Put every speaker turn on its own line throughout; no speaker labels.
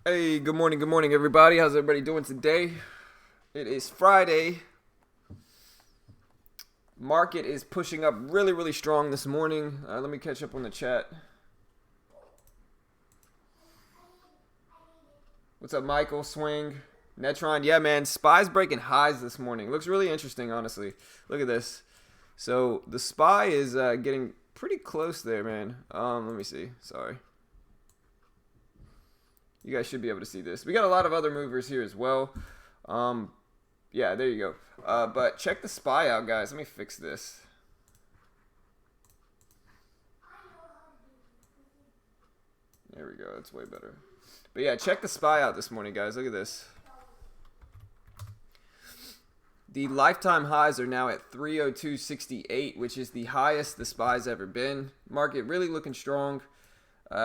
Hey, good morning, everybody. How's everybody doing today? It is Friday. Market is pushing up really, really strong this morning. Let me catch up on the chat. What's up, Michael? Swing. Netron. Yeah, man. Spy's breaking highs this morning. Looks really interesting, honestly. Look at this. So the Spy is getting pretty close there, man. Let me see. Sorry. You guys should be able to see this. We got a lot of other movers here as well. Um, yeah, there you go. But check the Spy out, guys. Let me fix this. There we go. That's way better. But yeah, check the Spy out this morning, guys. Look at this. The lifetime highs are now at 302.68, which is the highest the Spy's ever been. Market really looking strong.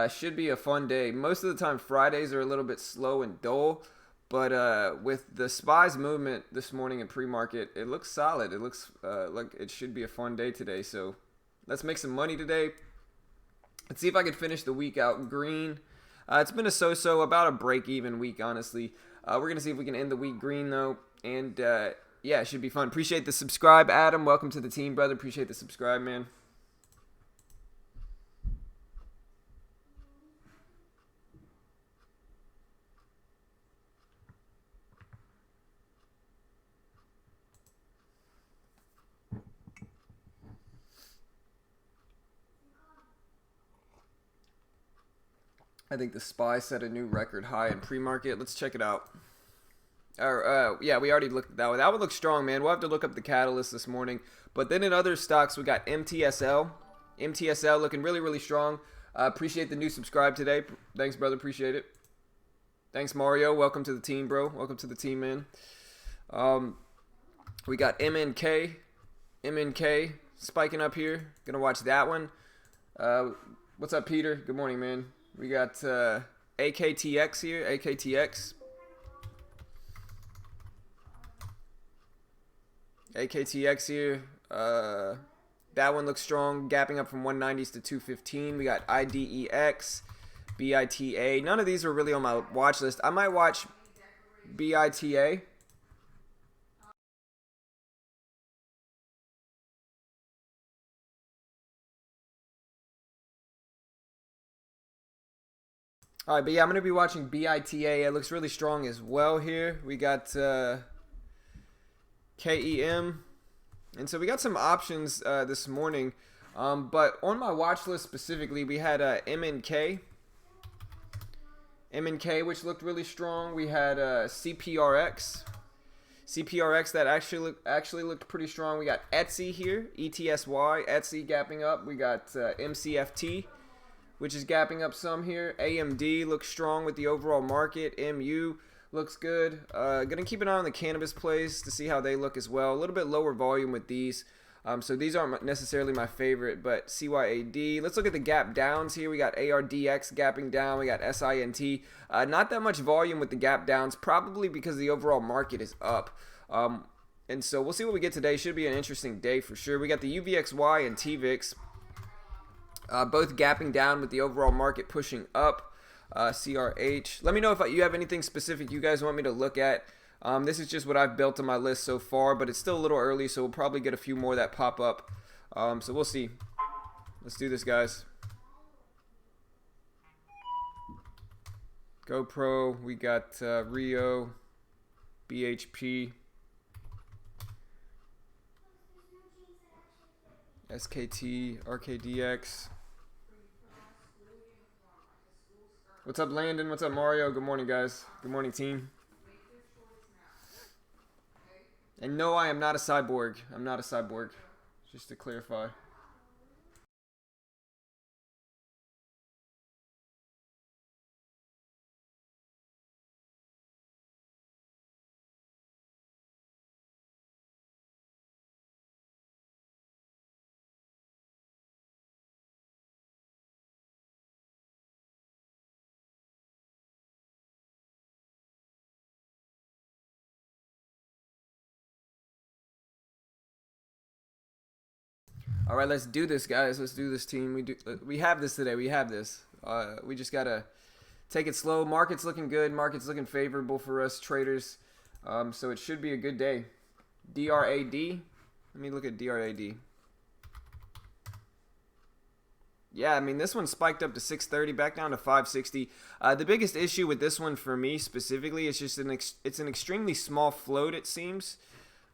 Should be a fun day. Most of the time, Fridays are a little bit slow and dull. But with the Spy's movement this morning in pre-market, it looks solid. It looks like it should be a fun day today. So let's make some money today. Let's see if I can finish the week out green. It's been a so-so, about a break-even week, honestly. We're going to see if we can end the week green, though. And, yeah, it should be fun. Appreciate the subscribe, Adam. Welcome to the team, brother. Appreciate the subscribe, man. I think the Spy set a new record high in pre-market. Let's check it out. Yeah, we already looked at that one. That one looks strong, man. We'll have to look up the catalyst this morning. But then in other stocks, we got MTSL. MTSL looking really, really strong. Appreciate the new subscribe today. Thanks, brother. Appreciate it. Thanks, Mario. Welcome to the team, bro. Welcome to the team, man. Um, we got MNK. MNK spiking up here. Gonna watch that one. What's up, Peter? Good morning, man. We got AKTX here. AKTX. AKTX here. That one looks strong, gapping up from 190s to 215. We got IDEX, BITA. None of these are really on my watch list. I might watch BITA. All right, but yeah, I'm going to be watching BITA. It looks really strong as well here. We got KEM. And so we got some options this morning. But on my watch list specifically, we had MNK. MNK, which looked really strong. We had CPRX. CPRX that actually looked pretty strong. We got Etsy here, ETSY, Etsy gapping up. We got MCFT, which is gapping up some here. AMD looks strong with the overall market. MU looks good. Gonna keep an eye on the cannabis plays to see how they look as well. A little bit lower volume with these. So these aren't necessarily my favorite, but CYAD. Let's look at the gap downs here. We got ARDX gapping down. We got SINT. Not that much volume with the gap downs, probably because the overall market is up. And so we'll see what we get today. Should be an interesting day for sure. We got the UVXY and TVIX both gapping down with the overall market pushing up. CRH. Let me know if you have anything specific you guys want me to look at. This is just what I've built on my list so far, but it's still a little early, so we'll probably get a few more that pop up. So we'll see. Let's do this, guys. GoPro. We got Rio, BHP, SKT, RKDX. What's up, Landon? What's up, Mario? Good morning, guys. Good morning, team. And no, I am not a cyborg. I'm not a cyborg. Just to clarify. All right, let's do this, guys. Let's do this, team. We have this today. We have this. We just gotta take it slow. Market's looking good. Market's looking favorable for us traders. So it should be a good day. DRAD. Let me look at DRAD. Yeah, I mean, this one spiked up to 630, back down to 560. The biggest issue with this one for me specifically is just it's an extremely small float, it seems.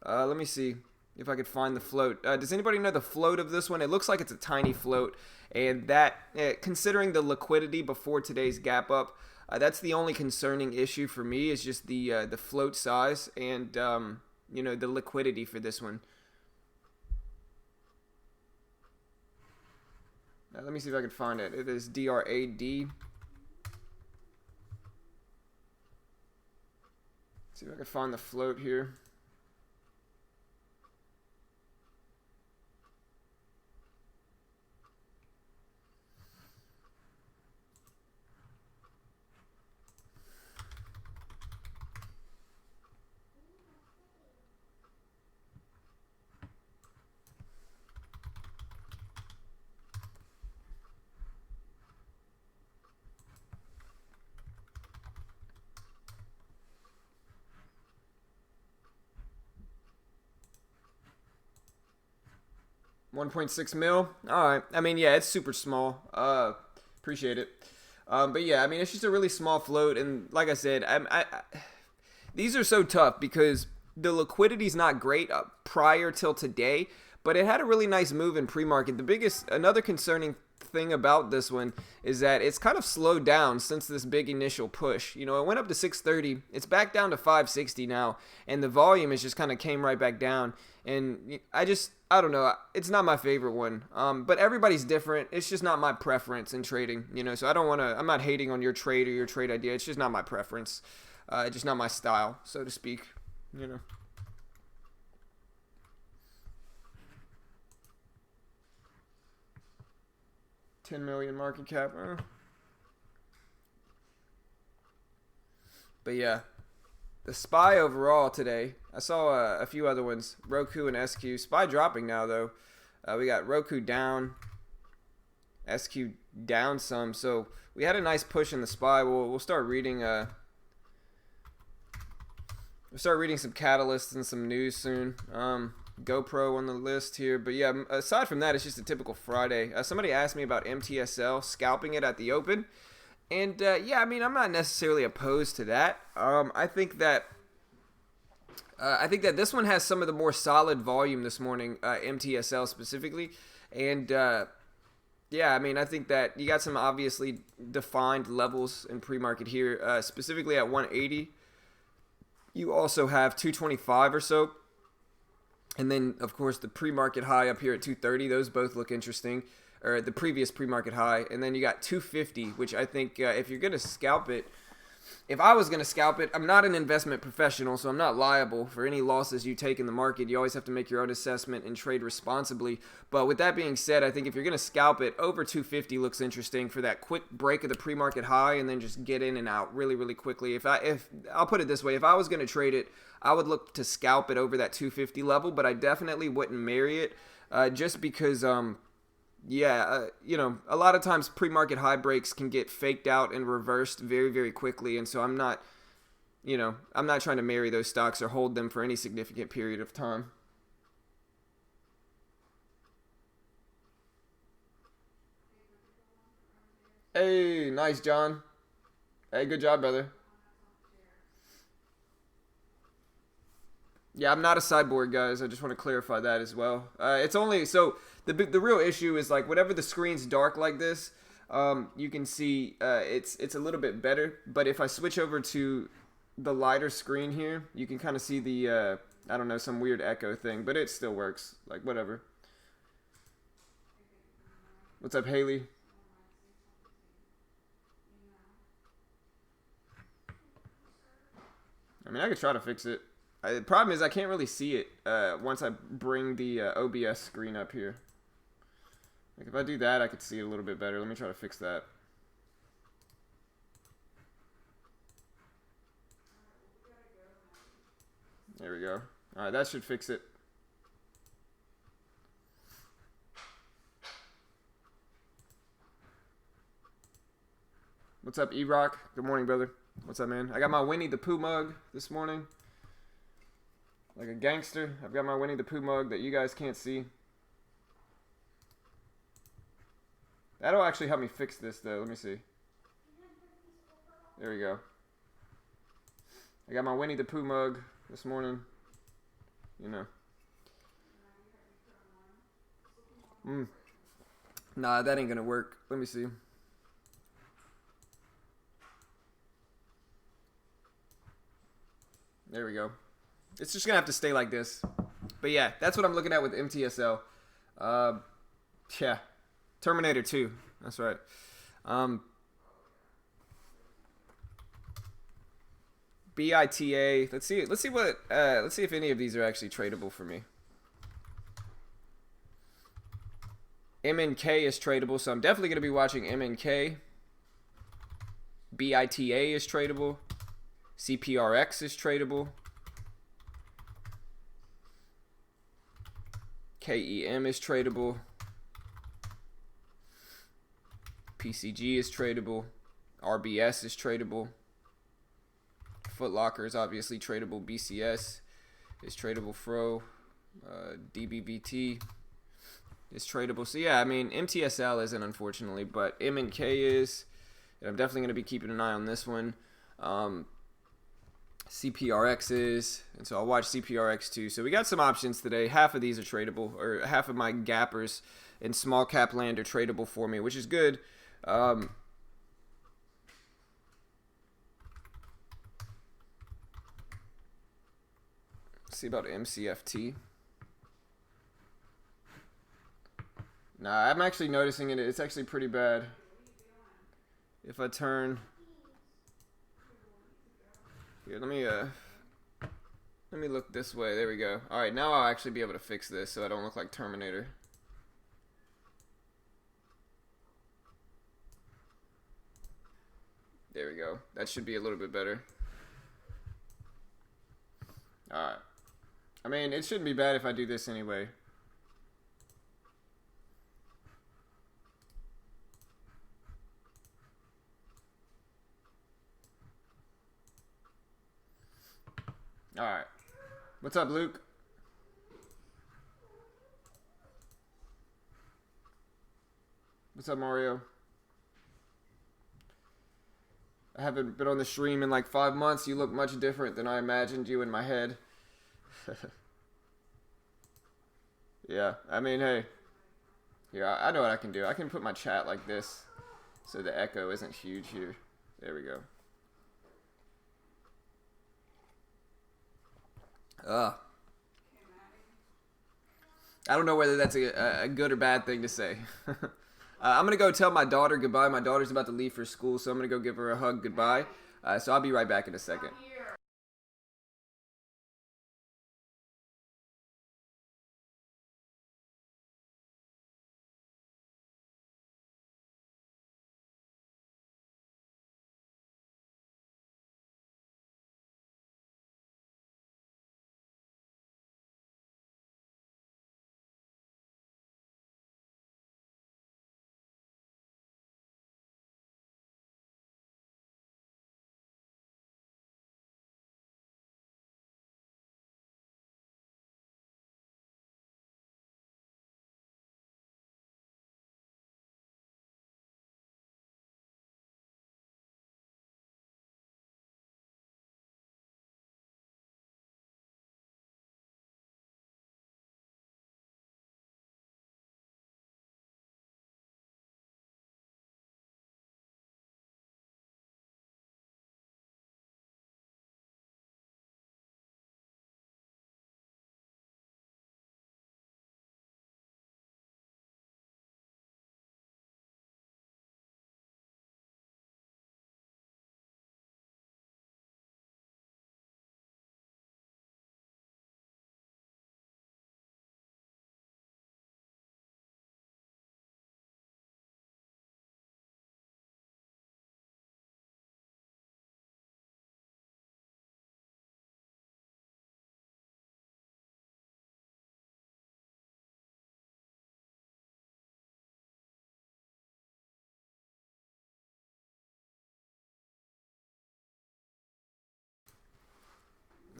Let me see if I could find the float. Does anybody know the float of this one? It looks like it's a tiny float, and that, considering the liquidity before today's gap up, that's the only concerning issue for me, is just the float size and you know, the liquidity for this one. Let me see if I can find it. It is DRAD. See if I can find the float here. $1.6 mil. All right. I mean, yeah, it's super small. Appreciate it. But yeah, I mean, it's just a really small float, and like I said, these are so tough because the liquidity's not great prior till today, but it had a really nice move in pre-market. Another concerning thing about this one is that it's kind of slowed down since this big initial push. You know, it went up to 630. It's back down to 560 now, and the volume is just kind of came right back down. And I don't know. It's not my favorite one. But everybody's different. It's just not my preference in trading, you know. So I'm not hating on your trade or your trade idea. It's just not my preference. It's just not my style, so to speak, you know. $10 million market cap. But yeah, the SPY overall today, I saw a few other ones, Roku and SQ. SPY dropping now though. We got Roku down, SQ down some. So we had a nice push in the SPY. We'll start reading. We'll start reading some catalysts and some news soon. GoPro on the list here, but yeah, aside from that, it's just a typical Friday. Somebody asked me about MTSL, scalping it at the open, and yeah, I mean, I'm not necessarily opposed to that. I think that this one has some of the more solid volume this morning, MTSL specifically, and yeah, I mean, I think that you got some obviously defined levels in pre-market here, specifically at 180. You also have 225 or so. And then, of course, the pre-market high up here at 230. Those both look interesting. Or the previous pre-market high. And then you got 250, which I think if you're going to scalp it, if I was going to scalp it, I'm not an investment professional, so I'm not liable for any losses you take in the market. You always have to make your own assessment and trade responsibly. But with that being said, I think if you're going to scalp it, over 250 looks interesting for that quick break of the pre-market high and then just get in and out really, really quickly. If I'll put it this way, if I was going to trade it, I would look to scalp it over that 250 level, but I definitely wouldn't marry it just because yeah, you know, a lot of times pre-market high breaks can get faked out and reversed very, very quickly. And so I'm not trying to marry those stocks or hold them for any significant period of time. Hey, nice, John. Hey, good job, brother. Yeah, I'm not a sideboard, guys. I just want to clarify that as well. It's only so the real issue is like whenever the screen's dark like this, you can see it's a little bit better. But if I switch over to the lighter screen here, you can kind of see the I don't know, some weird echo thing, but it still works. Like whatever. What's up, Haley? I mean, I could try to fix it. The problem is I can't really see it once I bring the OBS screen up here. Like if I do that, I could see it a little bit better. Let me try to fix that. There we go. All right, that should fix it. What's up, E-Rock? Good morning, brother. What's up, man? I got my Winnie the Pooh mug this morning. Like a gangster. I've got my Winnie the Pooh mug that you guys can't see. That'll actually help me fix this, though. Let me see. There we go. I got my Winnie the Pooh mug this morning. You know. Nah, that ain't gonna work. Let me see. There we go. It's just gonna have to stay like this. But yeah, that's what I'm looking at with MTSL. Yeah. Terminator 2. That's right. BITA. Let's see if any of these are actually tradable for me. MNK is tradable, so I'm definitely going to be watching MNK. BITA is tradable. CPRX is tradable. KEM is tradable. PCG is tradable. RBS is tradable. Foot Locker is obviously tradable. BCS is tradable. Fro. DBVT is tradable. So yeah, I mean, MTSL isn't, unfortunately, but MNK is. And I'm definitely going to be keeping an eye on this one. CPRX is. And so I'll watch CPRX too. So we got some options today. Half of these are tradable, or half of my gappers in small cap land are tradable for me, which is good. See about MCFT. Nah, I'm actually noticing it. It's actually pretty bad. If I turn here, let me look this way. There we go. All right, now I'll actually be able to fix this so I don't look like Terminator. There we go. That should be a little bit better. All right. I mean, it shouldn't be bad if I do this anyway. All right. What's up, Luke? What's up, Mario? I haven't been on the stream in like 5 months. You look much different than I imagined you in my head. Yeah, I mean, hey. Here, I know what I can do. I can put my chat like this so the echo isn't huge here. There we go. I don't know whether that's a good or bad thing to say. I'm going to go tell my daughter goodbye. My daughter's about to leave for school, so I'm going to go give her a hug goodbye. So I'll be right back in a second.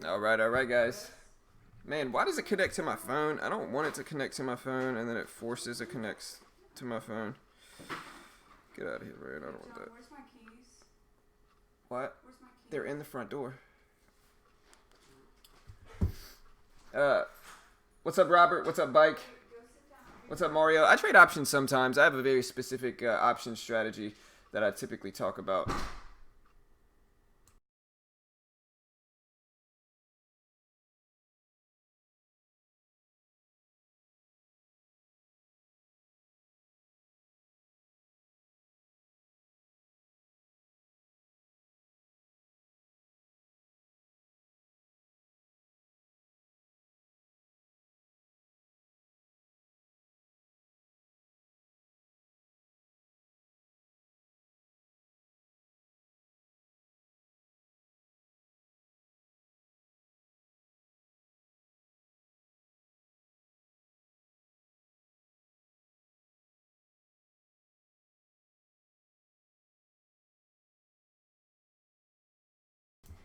All right, guys. Man, why does it connect to my phone? I don't want it to connect to my phone, and then it forces it connects to my phone. Get out of here, Ryan. I don't want that.
Where's my keys?
What?
Where's my keys?
They're in the front door. What's up, Robert? What's up, Bike? What's up, Mario? I trade options sometimes. I have a very specific option strategy that I typically talk about.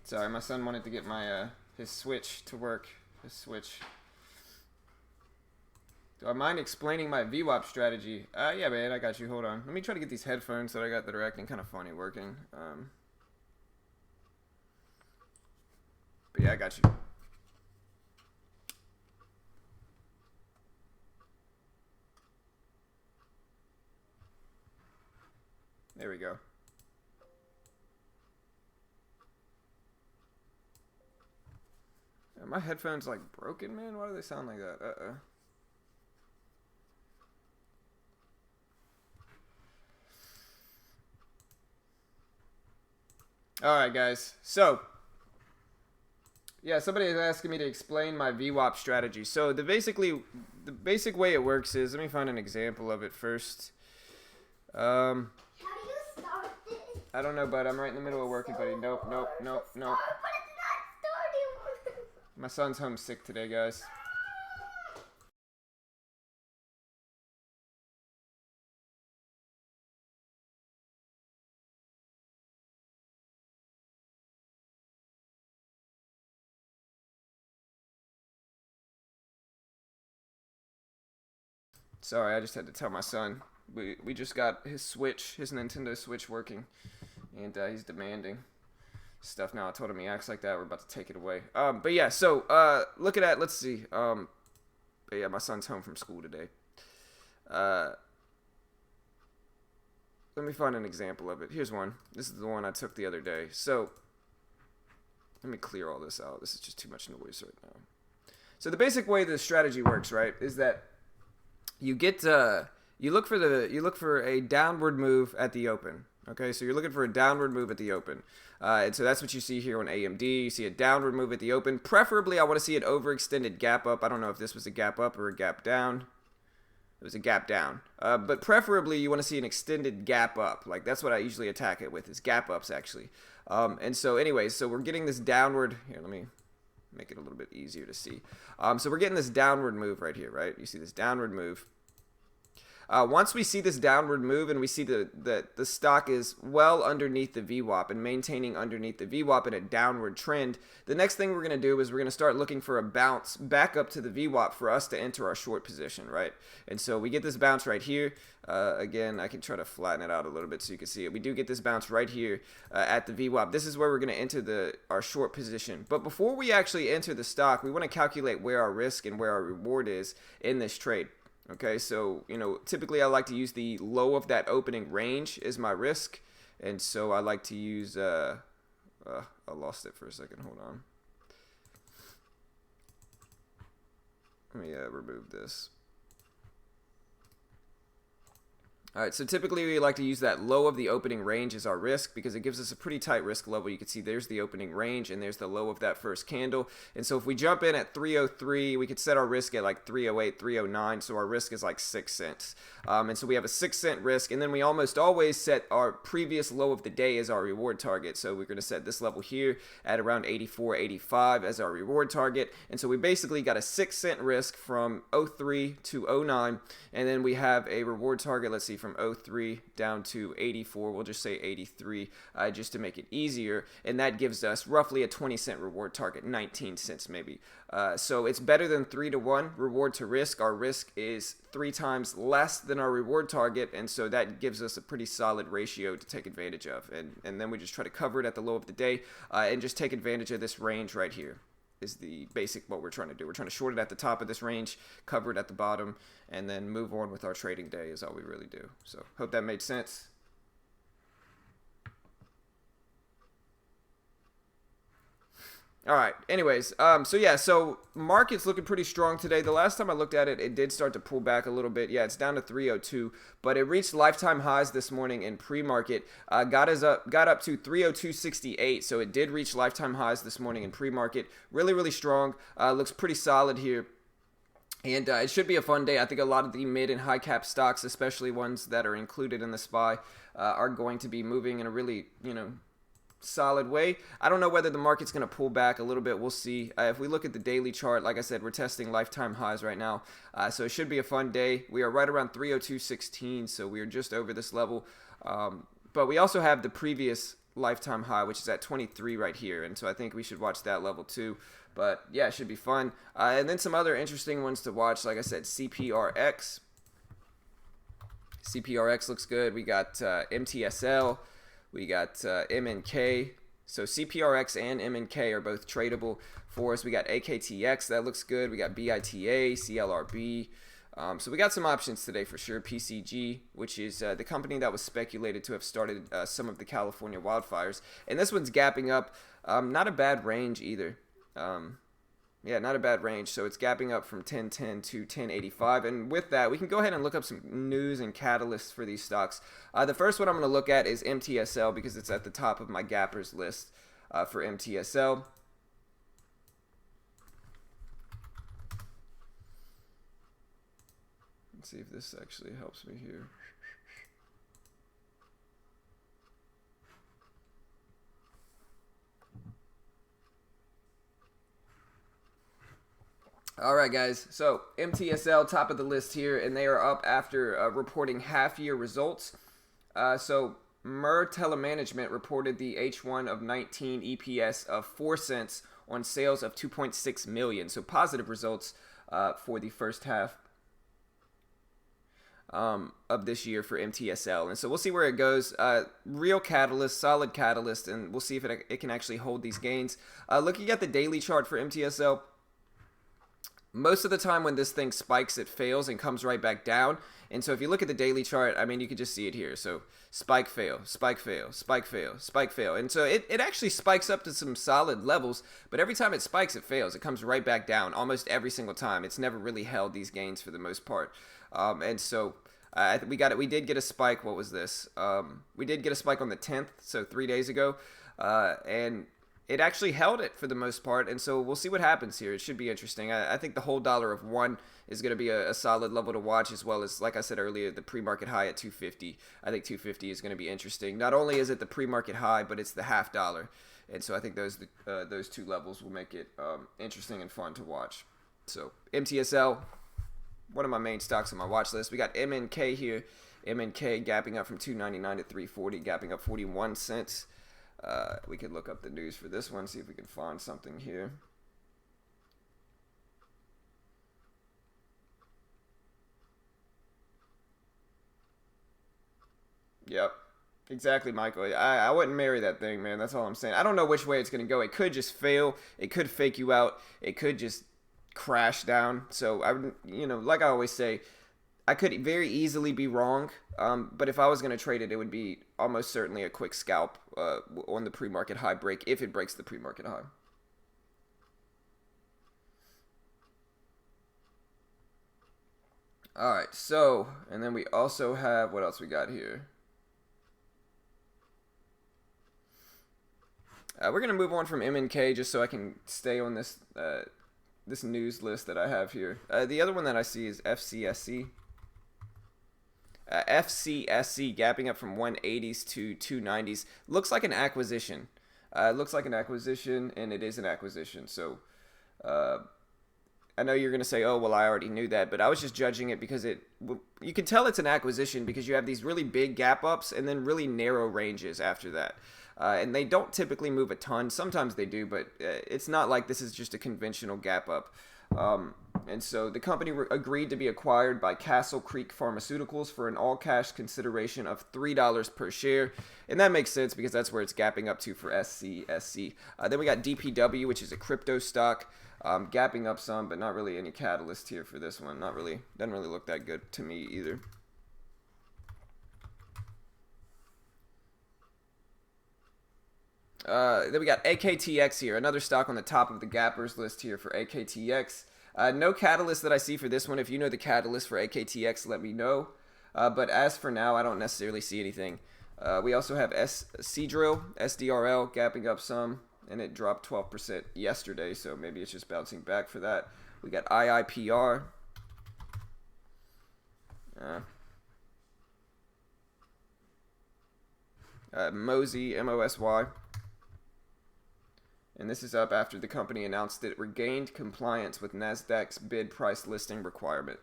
Sorry, my son wanted to get my his Switch to work. His Switch. Do I mind explaining my VWAP strategy? Yeah, man, I got you. Hold on. Let me try to get these headphones that I got that are acting kind of funny working. But yeah, I got you. There we go. Are my headphones like broken, man? Why do they sound like that? Alright, guys. So, yeah, somebody is asking me to explain my VWAP strategy. So, the basic way it works is, let me find an example of it first.
How do you start this?
I don't know, bud. I'm right in the middle of working, buddy. Nope.
But it's not starting.
My son's homesick today, guys. Sorry, I just had to tell my son. We just got his Switch, his Nintendo Switch working, and he's demanding stuff now. I told him he acts like that, we're about to take it away. But yeah, so look at that. Let's see. But yeah, my son's home from school today. Let me find an example of it. Here's one. This is the one I took the other day. So let me clear all this out. This is just too much noise right now. So the basic way the strategy works, right, is that you get you look for a downward move at the open. Okay, so you're looking for a downward move at the open, and so that's what you see here on AMD. You see a downward move at the open. Preferably, I want to see an overextended gap up. I don't know if this was a gap up or a gap down. It was a gap down, but preferably you want to see an extended gap up. Like that's what I usually attack it with, is gap ups actually. And so, anyways, so we're getting this downward. Here, let me make it a little bit easier to see. So we're getting this downward move right here, right? You see this downward move. Once we see this downward move and we see that the stock is well underneath the VWAP and maintaining underneath the VWAP in a downward trend, the next thing we're going to do is we're going to start looking for a bounce back up to the VWAP for us to enter our short position, right? And so we get this bounce right here. Again, I can try to flatten it out a little bit so you can see it. We do get this bounce right here at the VWAP. This is where we're going to enter our short position. But before we actually enter the stock, we want to calculate where our risk and where our reward is in this trade. Okay, so, typically I like to use the low of that opening range as my risk. And so I like to use, I lost it for a second, hold on. Let me remove this. Alright, so typically we like to use that low of the opening range as our risk because it gives us a pretty tight risk level. You can see there's the opening range and there's the low of that first candle. And so if we jump in at 303, we could set our risk at like 308, 309, so our risk is like 6 cents. And so we have a 6-cent risk, and then we almost always set our previous low of the day as our reward target. So we're going to set this level here at around 84, 85 as our reward target. And so we basically got a 6-cent risk from 03 to 09, and then we have a reward target, let's see, from from 03 down to 84. We'll just say 83 just to make it easier. And that gives us roughly a 20-cent reward target, 19 cents maybe. So it's better than 3-to-1 reward to risk. Our risk is 3 times less than our reward target, and so that gives us a pretty solid ratio to take advantage of. And then we just try to cover it at the low of the day and just take advantage of this range right here is the basic what we're trying to do. We're trying to short it at the top of this range, cover it at the bottom, and then move on with our trading day is all we really do. So hope that made sense. All right. Anyways, so market's looking pretty strong today. The last time I looked at it, it did start to pull back a little bit. Yeah, it's down to 302, but it reached lifetime highs this morning in pre-market. Got up to 302.68, so it did reach lifetime highs this morning in pre-market. Really, really strong. Looks pretty solid here. And it should be a fun day. I think a lot of the mid and high cap stocks, especially ones that are included in the SPY, are going to be moving in a really, solid way. I don't know whether the market's going to pull back a little bit. We'll see. If we look at the daily chart, like I said, we're testing lifetime highs right now. So it should be a fun day. We are right around 302.16, so we are just over this level. But we also have the previous lifetime high, which is at 23 right here. And so I think we should watch that level too. But yeah, it should be fun. And then some other interesting ones to watch. Like I said, CPRX. CPRX looks good. We got MTSL. We got MNK. So CPRX and MNK are both tradable for us. We got AKTX. That looks good. We got BITA, CLRB. So we got some options today for sure. PCG, which is the company that was speculated to have started some of the California wildfires. And this one's gapping up. Not a bad range either. Yeah, not a bad range. So it's gapping up from 1010 to 1085. And with that, we can go ahead and look up some news and catalysts for these stocks. The first one I'm going to look at is MTSL because it's at the top of my gappers list for MTSL. Let's see if this actually helps me here. All right, guys. So MTSL, top of the list here, and they are up after reporting half-year results. So Mer Telemanagement reported the H1 of 19 EPS of 4 cents on sales of 2.6 million. So positive results for the first half of this year for MTSL. And so we'll see where it goes. Real catalyst, solid catalyst, and we'll see if it can actually hold these gains. Looking at the daily chart for MTSL, most of the time when this thing spikes, it fails and comes right back down. And so if you look at the daily chart, I mean, you can just see it here. So spike, fail, spike, fail, spike, fail, spike, fail. And so it actually spikes up to some solid levels, but every time it spikes, it fails. It comes right back down almost every single time. It's never really held these gains for the most part. And so we did get a spike. What was this? We did get a spike on the 10th, so 3 days ago. And it actually held it for the most part, and so we'll see what happens here. It should be interesting. I think the whole $1 is going to be a solid level to watch, as well as, like I said earlier, the pre-market high at 250. I think 250 is going to be interesting. Not only is it the pre-market high, but it's the $0.50, and so I think those two levels will make it interesting and fun to watch. So MTSL, one of my main stocks on my watch list. We got MNK here. MNK gapping up from $2.99 to $3.40, gapping up 41 cents. We could look up the news for this one, see if we can find something here. Yep, exactly, Michael. I wouldn't marry that thing, man. That's all I'm saying. I don't know which way it's going to go. It could just fail. It could fake you out. It could just crash down. So, like I always say, I could very easily be wrong, but if I was going to trade it, it would be almost certainly a quick scalp on the pre-market high break if it breaks the pre-market high. All right, so, and then we also have, what else we got here? We're going to move on from MNK just so I can stay on this this news list that I have here. The other one that I see is FCSC. FCSC gapping up from 180s to 290s. Looks like an acquisition. Looks like an acquisition, and it is an acquisition. So I know you're going to say, oh, well, I already knew that, but I was just judging it because you can tell it's an acquisition because you have these really big gap ups and then really narrow ranges after that. And they don't typically move a ton. Sometimes they do, but it's not like this is just a conventional gap up. And so the company agreed to be acquired by Castle Creek Pharmaceuticals for an all-cash consideration of $3 per share. And that makes sense because that's where it's gapping up to for SCSC. Then we got DPW, which is a crypto stock, gapping up some, but not really any catalyst here for this one. Not really, doesn't really look that good to me either. Then we got AKTX here, another stock on the top of the gappers list here for AKTX. No catalyst that I see for this one. If you know the catalyst for AKTX, let me know. But as for now, I don't necessarily see anything. We also have SDRL, gapping up some, and it dropped 12% yesterday, so maybe it's just bouncing back for that. We got IIPR. Mosey, MOSY. And this is up after the company announced that it regained compliance with NASDAQ's bid price listing requirement.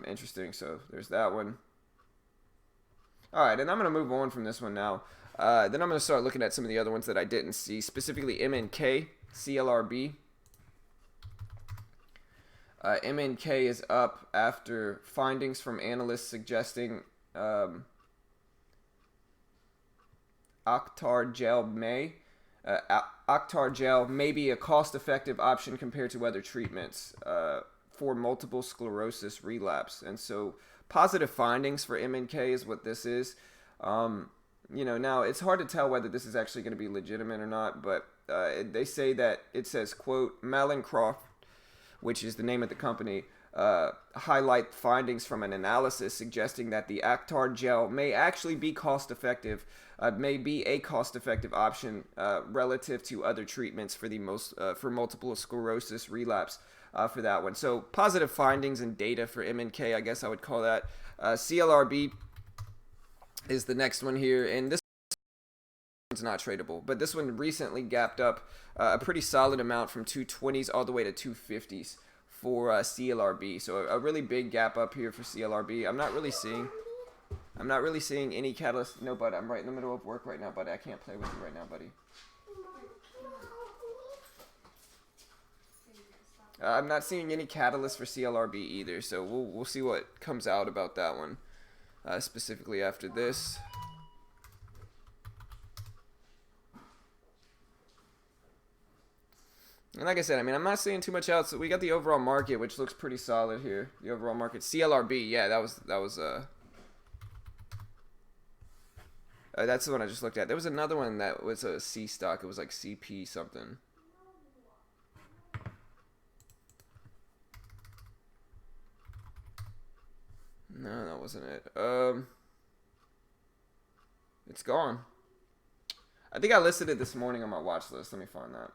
Interesting, so there's that one. Alright, and I'm going to move on from this one now. Then I'm going to start looking at some of the other ones that I didn't see, specifically MNK, CLRB. MNK is up after findings from analysts suggesting Actar Gel may be a cost-effective option compared to other treatments for multiple sclerosis relapse. And so positive findings for MNK is what this is. Now it's hard to tell whether this is actually going to be legitimate or not, but they say that it says, quote, Mallinckrodt, which is the name of the company, highlight findings from an analysis suggesting that the Actar gel may actually be cost-effective, may be a cost-effective option relative to other treatments for multiple sclerosis relapse for that one. So positive findings and data for MNK, I guess I would call that. CLRB is the next one here, and this one's not tradable, but this one recently gapped up a pretty solid amount from 220s all the way to 250s for CLRB. So a really big gap up here for CLRB. I'm not really seeing any catalyst. No, bud, I'm right in the middle of work right now, buddy. I can't play with you right now, buddy. I'm not seeing any catalyst for CLRB either, so we'll see what comes out about that one, specifically after this. And like I said, I mean, I'm not seeing too much else. We got the overall market, which looks pretty solid here. The overall market, CLRB, yeah, that's the one I just looked at. There was another one that was a C stock. It was like CP something. No, that wasn't it. It's gone. I think I listed it this morning on my watch list. Let me find that.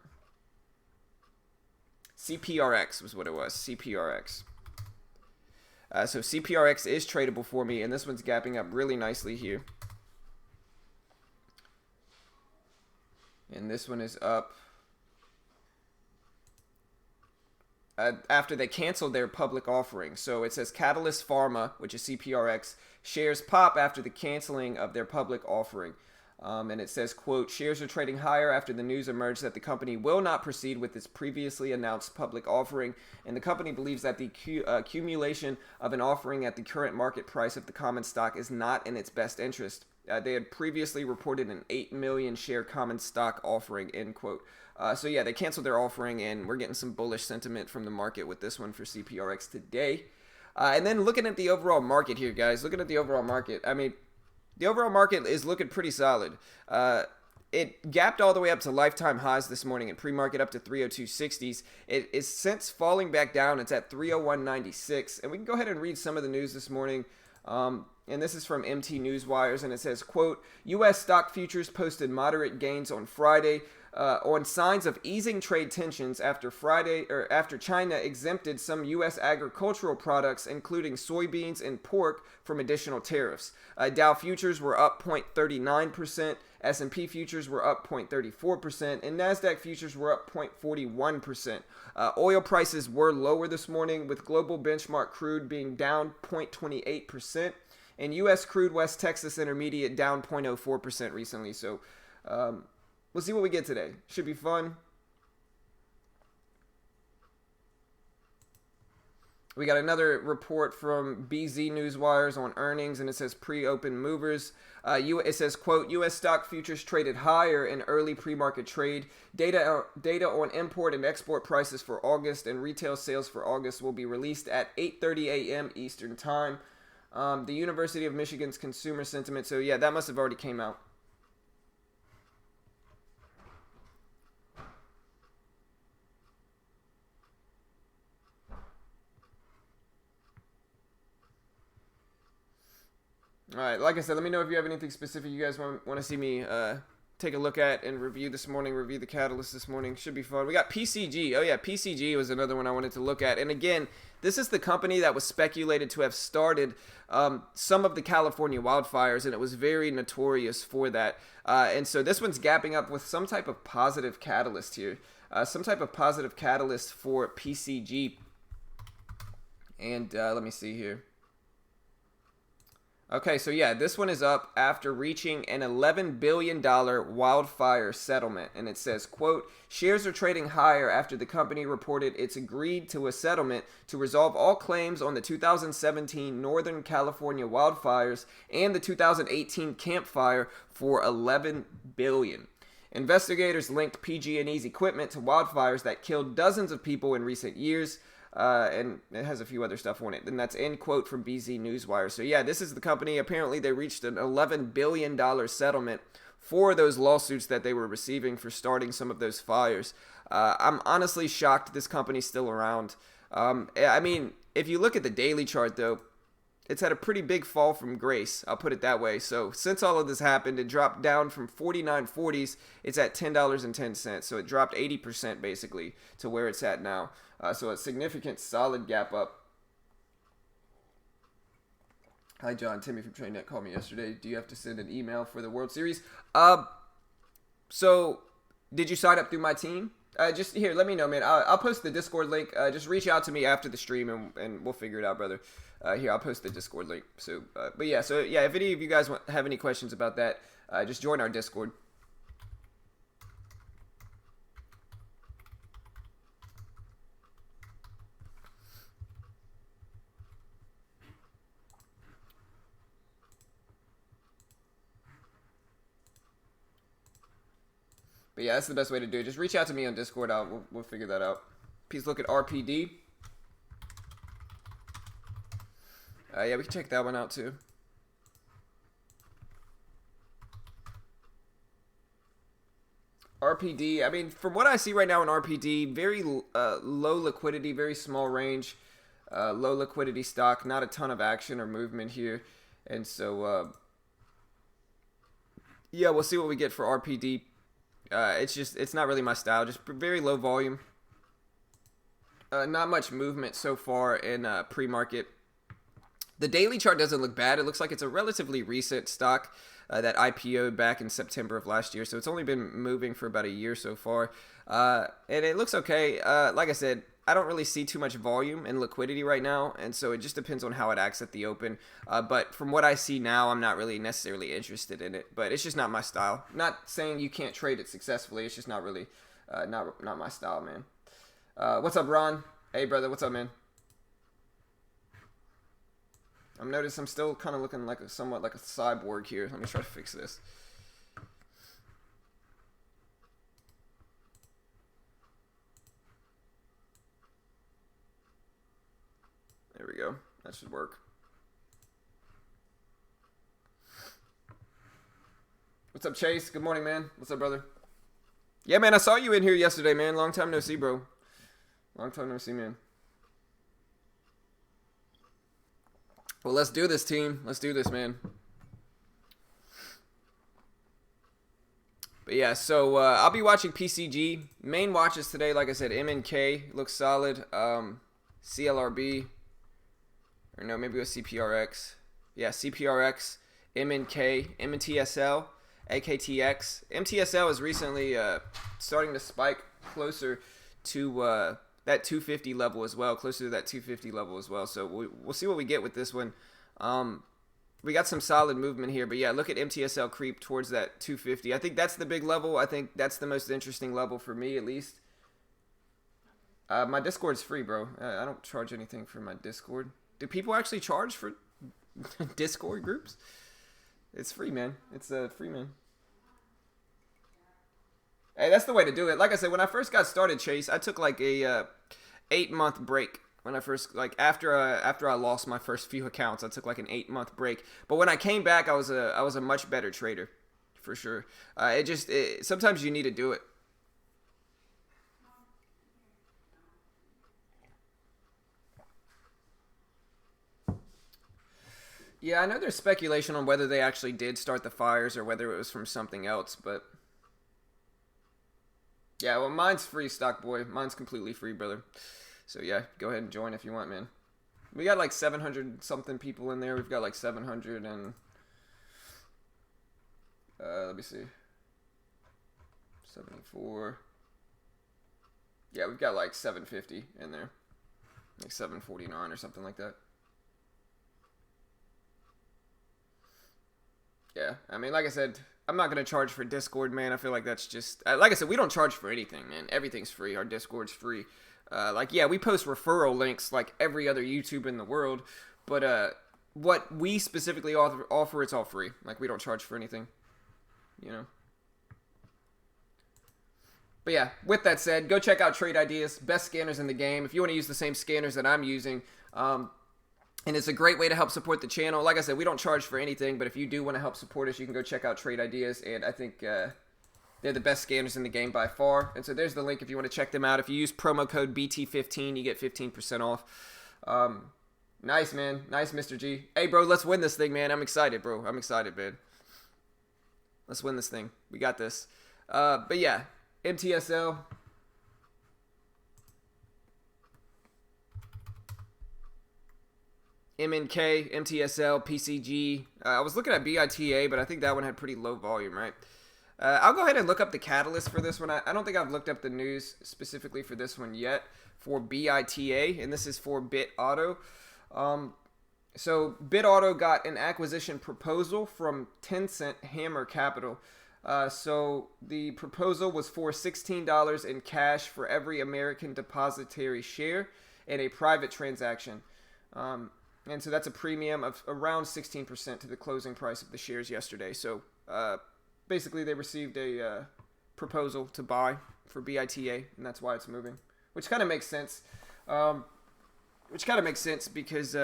CPRX was what it was. CPRX. So CPRX is tradable for me, and this one's gapping up really nicely here. And this one is up after they canceled their public offering. So it says Catalyst Pharma, which is CPRX, shares pop after the canceling of their public offering. And it says, quote, shares are trading higher after the news emerged that the company will not proceed with its previously announced public offering. And the company believes that the accumulation of an offering at the current market price of the common stock is not in its best interest. They had previously reported an 8 million share common stock offering, end quote. So yeah, they canceled their offering, and we're getting some bullish sentiment from the market with this one for CPRX today. And then looking at the overall market here, guys, looking at the overall market, I mean, the overall market is looking pretty solid. It gapped all the way up to lifetime highs this morning and pre-market up to 302.60s. It is since falling back down. It's at 301.96. And we can go ahead and read some of the news this morning. And this is from MT Newswires, and it says, quote, U.S. stock futures posted moderate gains on Friday, on signs of easing trade tensions after China exempted some U.S. agricultural products, including soybeans and pork, from additional tariffs. Dow futures were up 0.39%, S&P futures were up 0.34%, and Nasdaq futures were up 0.41%. Oil prices were lower this morning, with global benchmark crude being down 0.28%, and U.S. crude West Texas Intermediate down 0.04% recently. So, we'll see what we get today. Should be fun. We got another report from BZ Newswires on earnings, and it says pre-open movers. It says, quote, U.S. stock futures traded higher in early pre-market trade. Data on import and export prices for August and retail sales for August will be released at 8:30 a.m. Eastern Time. The University of Michigan's consumer sentiment. So, yeah, that must have already came out. All right, like I said, let me know if you have anything specific you guys want to see me take a look at and review this morning, review the catalyst this morning. Should be fun. We got PCG. Oh, yeah, PCG was another one I wanted to look at. And again, this is the company that was speculated to have started some of the California wildfires, and it was very notorious for that. And so this one's gapping up with some type of positive catalyst here, some type of positive catalyst for PCG. And let me see here. Okay, so yeah, this one is up after reaching an $11 billion wildfire settlement. And it says, quote, shares are trading higher after the company reported it's agreed to a settlement to resolve all claims on the 2017 Northern California wildfires and the 2018 Camp Fire for $11 billion. Investigators linked PG&E's equipment to wildfires that killed dozens of people in recent years. And it has a few other stuff on it. And that's end quote from BZ Newswire. So yeah, this is the company. Apparently they reached an $11 billion settlement for those lawsuits that they were receiving for starting some of those fires. I'm honestly shocked this company's still around. I mean, if you look at the daily chart though, it's had a pretty big fall from grace. I'll put it that way. So since all of this happened, it dropped down from 49.40s. It's at $10.10. So it dropped 80% basically to where it's at now. So a significant solid gap up. Hi, John. Timmy from TrainNet called me yesterday. Do you have to send an email for the World Series? So did you sign up through my team? Just here, let me know, man. I'll post the Discord link. Just reach out to me after the stream, and we'll figure it out, brother. Here, I'll post the Discord link. So, but yeah, if any of you guys have any questions about that, just join our Discord. But yeah, that's the best way to do it. Just reach out to me on Discord. We'll figure that out. Please look at RPD. Yeah, we can check that one out too. RPD, I mean, from what I see right now in RPD, very low liquidity, very small range, low liquidity stock, not a ton of action or movement here. And so, yeah, we'll see what we get for RPD. It's not really my style, just very low volume. Not much movement so far in pre-market. The daily chart doesn't look bad. It looks like it's a relatively recent stock that IPO'd back in September of last year. So it's only been moving for about a year so far. And it looks okay. Like I said, I don't really see too much volume and liquidity right now. And so it just depends on how it acts at the open. But from what I see now, I'm not really necessarily interested in it. But it's just not my style. Not saying you can't trade it successfully. It's just not really not my style, man. What's up, Ron? Hey, brother. What's up, man? I'm noticing I'm still kind of looking like somewhat like a cyborg here. Let me try to fix this. There we go. That should work. What's up, Chase? Good morning, man. What's up, brother? Yeah, man, I saw you in here yesterday, man. Long time no see, bro. Long time no see, man. Well, let's do this, team. Let's do this, man. But yeah, so I'll be watching PCG. Main watches today, like I said, MNK looks solid. CLRB, or no, maybe it was CPRX. Yeah, CPRX, MNK, MNTSL, AKTX. MTSL is recently starting to spike closer to that 250 level as well, closer to that 250 level as well. So we'll see what we get with this one. We got some solid movement here, but yeah, look at MTSL creep towards that 250. I think that's the big level. I think that's the most interesting level for me, at least. My Discord's free, bro. I don't charge anything for my Discord. Do people actually charge for Discord groups? It's free, man. It's free, man. Hey, that's the way to do it. Like I said, when I first got started, Chase, I took like a 8-month break. When I first, like, after I lost my first few accounts, I took like an 8-month break. But when I came back, I was a much better trader, for sure. Sometimes you need to do it. Yeah, I know there's speculation on whether they actually did start the fires or whether it was from something else, but yeah, well, mine's free, stock boy. Mine's completely free, brother. So yeah, go ahead and join if you want, man. We got like 700 something people in there. We've got like 700 and let me see, 74. Yeah, we've got like 750 in there, like 749 or something like that. Yeah, I mean, like I said, I'm not going to charge for Discord, man. I feel like that's just, like I said, we don't charge for anything, man. Everything's free. Our Discord's free. Like, yeah, we post referral links like every other YouTube in the world, but what we specifically offer, it's all free. Like, we don't charge for anything, you know? But yeah, with that said, go check out Trade Ideas, best scanners in the game. If you want to use the same scanners that I'm using, and it's a great way to help support the channel. Like I said, we don't charge for anything, but if you do want to help support us, you can go check out Trade Ideas, and I think they're the best scanners in the game by far. And so there's the link if you want to check them out. If you use promo code BT15, you get 15% off. Nice, man. Nice, Mr. G. Hey, bro, let's win this thing, man. I'm excited, bro. I'm excited, man. Let's win this thing. We got this. But yeah, MTSL. MNK, MTSL, PCG. I was looking at BITA, but I think that one had pretty low volume, right? I'll go ahead and look up the catalyst for this one. I don't think I've looked up the news specifically for this one yet for BITA, and this is for BitAuto. So BitAuto got an acquisition proposal from Tencent Hammer Capital. So the proposal was for $16 in cash for every American depositary share in a private transaction. And so that's a premium of around 16% to the closing price of the shares yesterday. So basically they received a proposal to buy for BITA, and that's why it's moving, which kind of makes sense. Because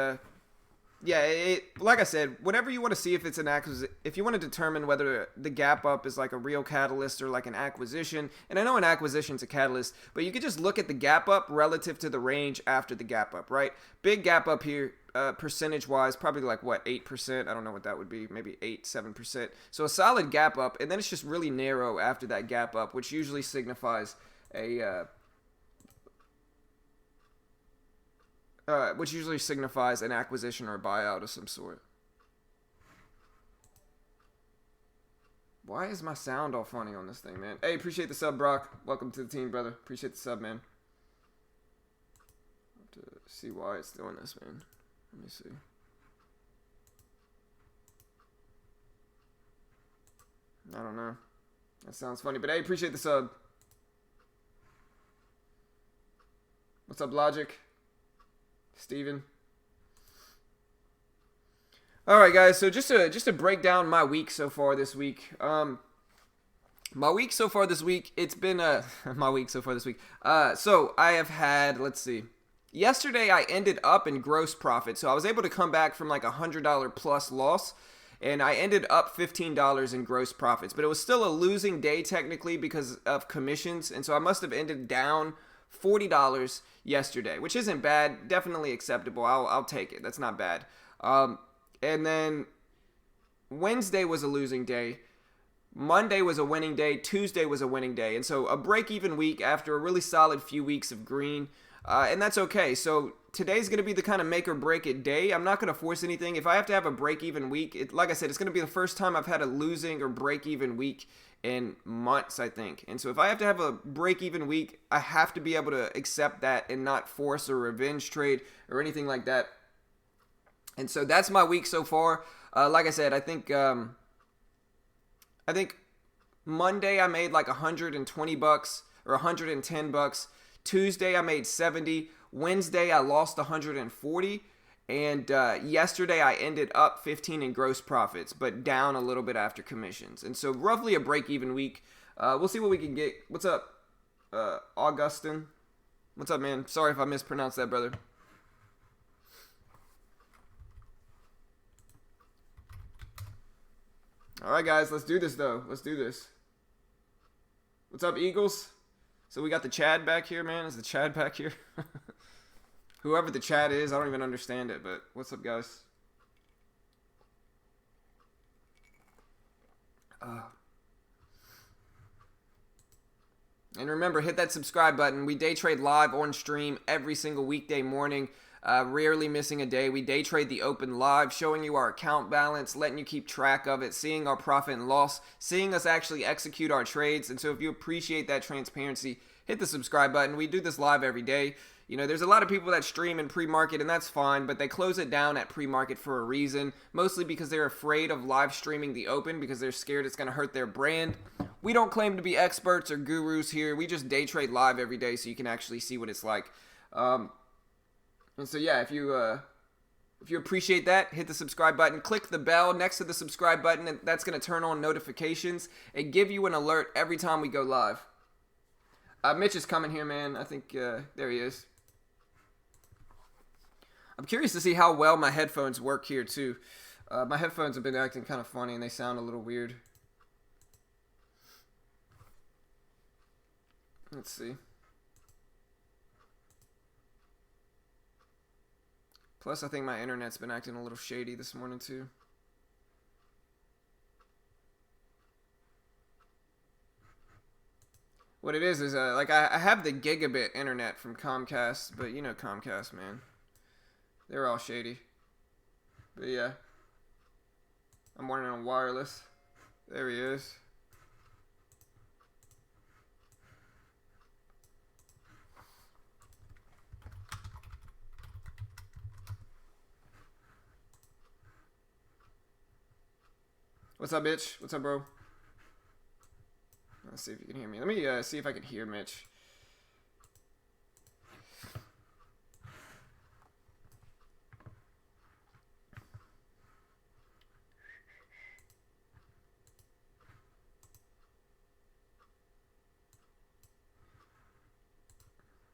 yeah, like I said, whatever you want to see if it's an acquisition, if you want to determine whether the gap up is like a real catalyst or like an acquisition, and I know an acquisition's a catalyst, but you could just look at the gap up relative to the range after the gap up, right? Big gap up here, percentage-wise, probably like, what, 8%? I don't know what that would be, maybe 8-7%. So a solid gap up, and then it's just really narrow after that gap up, which usually signifies an acquisition or a buyout of some sort. Why is my sound all funny on this thing, man? Hey, appreciate the sub, Brock. Welcome to the team, brother. Appreciate the sub, man. I have to see why it's doing this, man. Let me see. I don't know. That sounds funny, but hey, appreciate the sub. What's up, Logic? Steven. All right, guys. So just to break down my week so far this week. My week so far this week. It's been my week so far this week. So I have had. Let's see. Yesterday I ended up in gross profit, so I was able to come back from like $100 plus loss, and I ended up $15 in gross profits. But it was still a losing day technically because of commissions, and so I must have ended down $40 yesterday, which isn't bad. Definitely acceptable. I'll take it. That's not bad. And then Wednesday was a losing day. Monday was a winning day. Tuesday was a winning day. And so a break-even week after a really solid few weeks of green. And that's okay. So today's going to be the kind of make or break it day. I'm not going to force anything. If I have to have a break-even week, like I said, it's going to be the first time I've had a losing or break-even week in months, I think. And so if I have to have a break-even week, I have to be able to accept that and not force a revenge trade or anything like that. And so that's my week so far. Like I said, I think Monday I made like $120 or $110. Tuesday I made 70. Wednesday I lost 140. And yesterday I ended up 15 in gross profits, but down a little bit after commissions. And so roughly a break-even week. We'll see what we can get. What's up, Augustin? What's up, man? Sorry if I mispronounced that, brother. All right, guys, let's do this, though. Let's do this. What's up, Eagles? So we got the Chad back here, man. Is the Chad back here? Whoever the Chad is, I don't even understand it, but what's up, guys? And remember, hit that subscribe button. We day trade live on stream every single weekday morning. Rarely missing a day. We day trade the open live, showing you our account balance, letting you keep track of it, seeing our profit and loss, seeing us actually execute our trades. And so if you appreciate that transparency, hit the subscribe button. We do this live every day. You know, there's a lot of people that stream in pre-market, and that's fine, but they close it down at pre-market for a reason, mostly because they're afraid of live streaming the open because they're scared it's going to hurt their brand. We don't claim to be experts or gurus here. We just day trade live every day so you can actually see what it's like. And so, yeah, if you appreciate that, hit the subscribe button. Click the bell next to the subscribe button, and that's going to turn on notifications and give you an alert every time we go live. Mitch is coming here, man. I think there he is. I'm curious to see how well my headphones work here, too. My headphones have been acting kind of funny, and they sound a little weird. Let's see. Plus, I think my internet's been acting a little shady this morning, too. What it is like I have the gigabit internet from Comcast, but you know Comcast, man. They're all shady. But yeah. I'm running on wireless. There he is. What's up, bitch? What's up, bro? Let's see if you can hear me. Let me see if I can hear Mitch.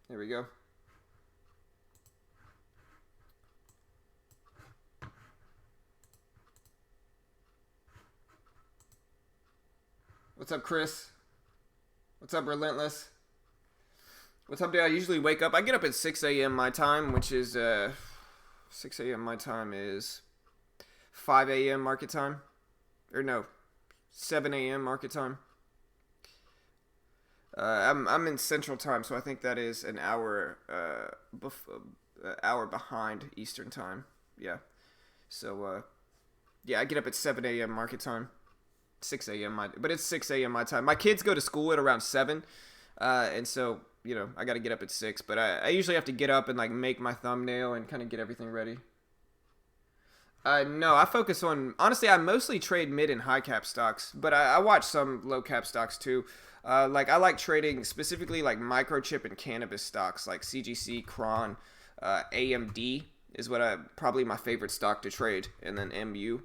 There we go. What's up, Chris? What's up, Relentless? What's up, dude? I usually wake up. I get up at 6 a.m. my time, which is 6 a.m. my time is 5 a.m. market time. Or no, 7 a.m. market time. I'm in Central Time, so I think that is an hour hour behind Eastern Time. Yeah. So yeah, I get up at 7 a.m. market time. 6 a.m. But it's 6 a.m. my time. My kids go to school at around 7, and so you know I got to get up at 6. But I usually have to get up and like make my thumbnail and kind of get everything ready. No, I focus on honestly. I mostly trade mid and high cap stocks, but I watch some low cap stocks too. Like I like trading specifically like microchip and cannabis stocks like CGC, Cron, AMD is probably my favorite stock to trade, and then MU.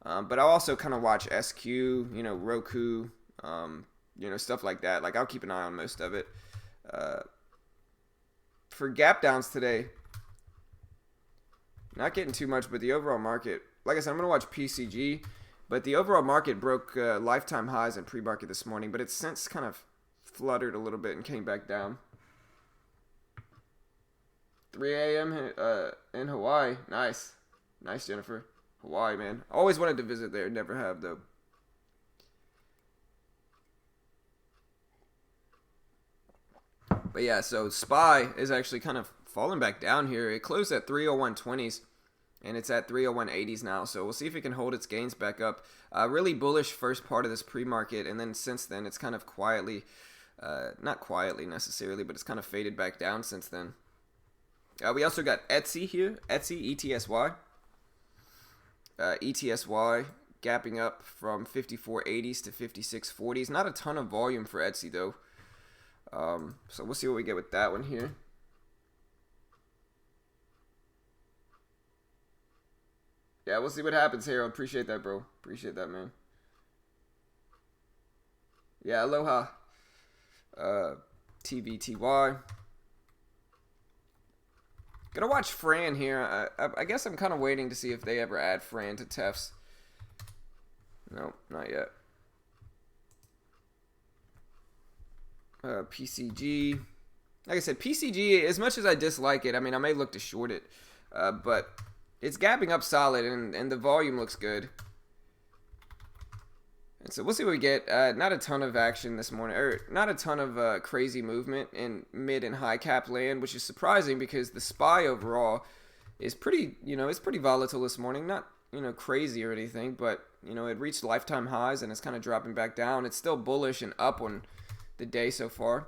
But I also kind of watch SQ, you know, Roku, you know, stuff like that. Like I'll keep an eye on most of it. For gap downs today, not getting too much, but the overall market, like I said, I'm going to watch PCG, but the overall market broke lifetime highs in pre-market this morning, but it's since kind of fluttered a little bit and came back down. 3 a.m. In Hawaii. Nice. Nice, Jennifer. Hawaii, man. Always wanted to visit there. Never have, though. But yeah, so SPY is actually kind of falling back down here. It closed at 301.20s, and it's at 301.80s now. So we'll see if it can hold its gains back up. Really bullish first part of this pre-market, and then since then it's kind of quietly, not quietly necessarily, but it's kind of faded back down since then. We also got Etsy here, Etsy, ETSY. ETSY gapping up from 54.80s to 56.40s. Not a ton of volume for Etsy though. So we'll see what we get with that one here. Yeah, we'll see what happens, Harold. Appreciate that, bro. Appreciate that, man. Yeah, aloha. TVTY. Gonna watch Fran here. I guess I'm kind of waiting to see if they ever add Fran to Tefs. No, not yet. PCG. Like I said, PCG, as much as I dislike it, I mean, I may look to short it. But it's gapping up solid, and the volume looks good. And so we'll see what we get. Not a ton of action this morning, or not a ton of crazy movement in mid and high cap land, which is surprising because the SPY overall is pretty, it's pretty volatile this morning. Not, crazy or anything, but, it reached lifetime highs and it's kind of dropping back down. It's still bullish and up on the day so far,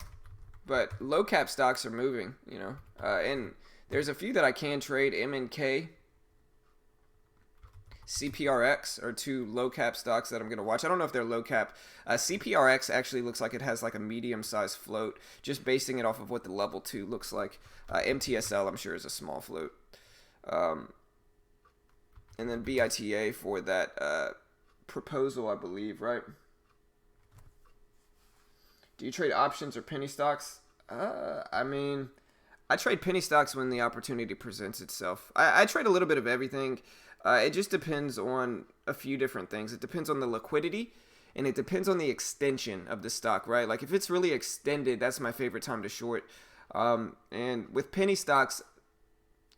but low cap stocks are moving, and there's a few that I can trade. MNK, CPRX are two low cap stocks that I'm going to watch. I don't know if they're low cap. CPRX actually looks like it has like a medium sized float, just basing it off of what the level 2 looks like. MTSL I'm sure is a small float. And then BITA for that proposal, I believe, right? Do you trade options or penny stocks? I mean, I trade penny stocks when the opportunity presents itself. I trade a little bit of everything. It just depends on a few different things. It depends on the liquidity, and it depends on the extension of the stock, right? Like if it's really extended, that's my favorite time to short. And with penny stocks,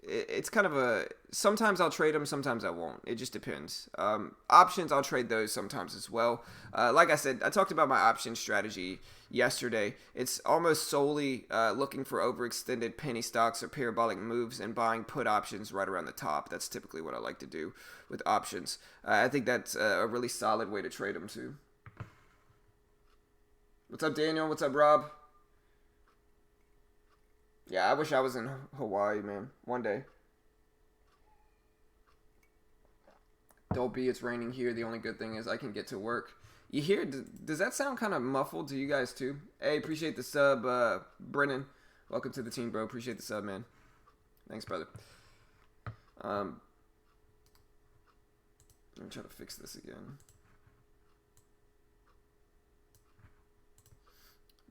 it's kind of sometimes I'll trade them, sometimes I won't. It just depends. Options, I'll trade those sometimes as well. Like I said, I talked about my option strategy yesterday. It's almost solely looking for overextended penny stocks or parabolic moves and buying put options right around the top. That's typically what I like to do with options. I think that's a really solid way to trade them too. What's up, Daniel? What's up, Rob? Yeah, I wish I was in Hawaii, man. One day. Dolby, it's raining here. The only good thing is I can get to work. You hear? Does that sound kind of muffled to you guys too? Hey, appreciate the sub, Brennan. Welcome to the team, bro. Appreciate the sub, man. Thanks, brother. Let me try to fix this again.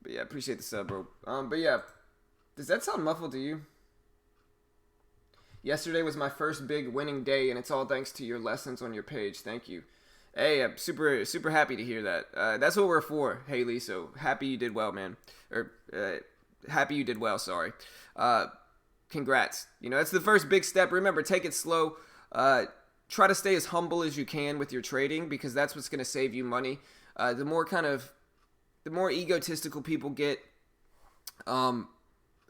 But yeah, appreciate the sub, bro. But yeah. Does that sound muffled to you? Yesterday was my first big winning day, and it's all thanks to your lessons on your page. Thank you. Hey, I'm super happy to hear that. That's what we're for, Haley. So happy you did well, man. Or happy you did well. Sorry. Congrats. That's the first big step. Remember, take it slow. Try to stay as humble as you can with your trading because that's what's going to save you money. The more egotistical people get,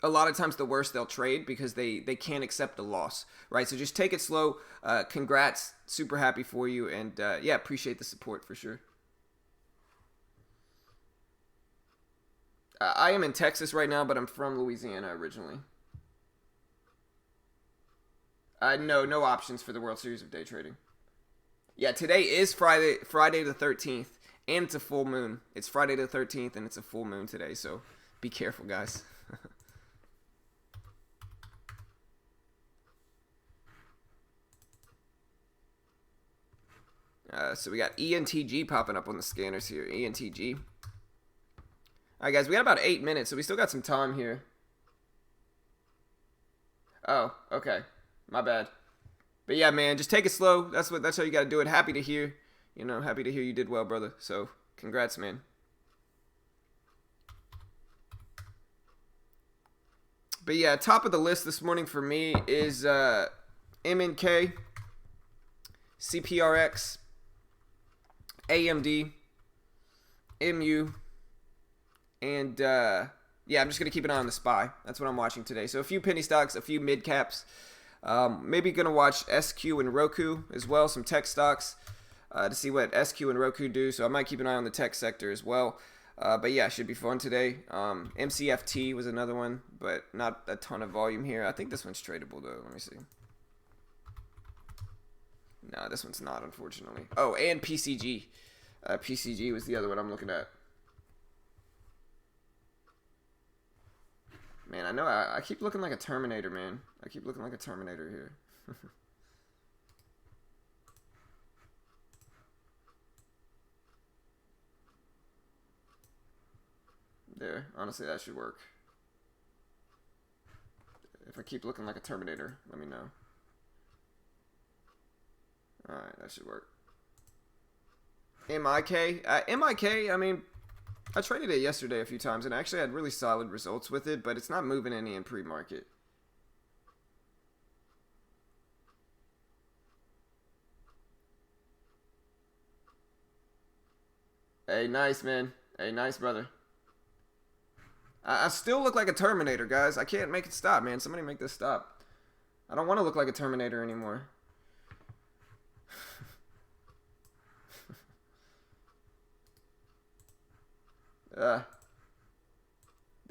a lot of times the worse they'll trade because they can't accept a loss, right? So just take it slow. Congrats. Super happy for you. And yeah, appreciate the support for sure. I am in Texas right now, but I'm from Louisiana originally. No options for the World Series of day trading. Yeah, today is Friday the 13th, and it's a full moon. It's Friday the 13th, and it's a full moon today, so be careful, guys. So we got ENTG popping up on the scanners here. ENTG. All right, guys, we got about 8 minutes, so we still got some time here. Oh, okay. My bad. But yeah, man, just take it slow. That's how you got to do it. Happy to hear. Happy to hear you did well, brother. So, congrats, man. But yeah, top of the list this morning for me is MNK, CPRX, AMD, MU, and yeah, I'm just gonna keep an eye on the SPY. That's what I'm watching today. So a few penny stocks, a few mid caps. Maybe gonna watch SQ and Roku as well, some tech stocks to see what SQ and Roku do. So I might keep an eye on the tech sector as well. But yeah, should be fun today. MCFT was another one, but not a ton of volume here. I think this one's tradable though. Let me see. No, this one's not, unfortunately. Oh, and PCG. PCG was the other one I'm looking at. Man, I know I keep looking like a Terminator, man. I keep looking like a Terminator here. There, honestly, that should work. If I keep looking like a Terminator, let me know. Alright, that should work. MIK? MIK, I mean, I traded it yesterday a few times and actually had really solid results with it, but it's not moving any in pre-market. Hey, nice, man. Hey, nice, brother. I still look like a Terminator, guys. I can't make it stop, man. Somebody make this stop. I don't want to look like a Terminator anymore. The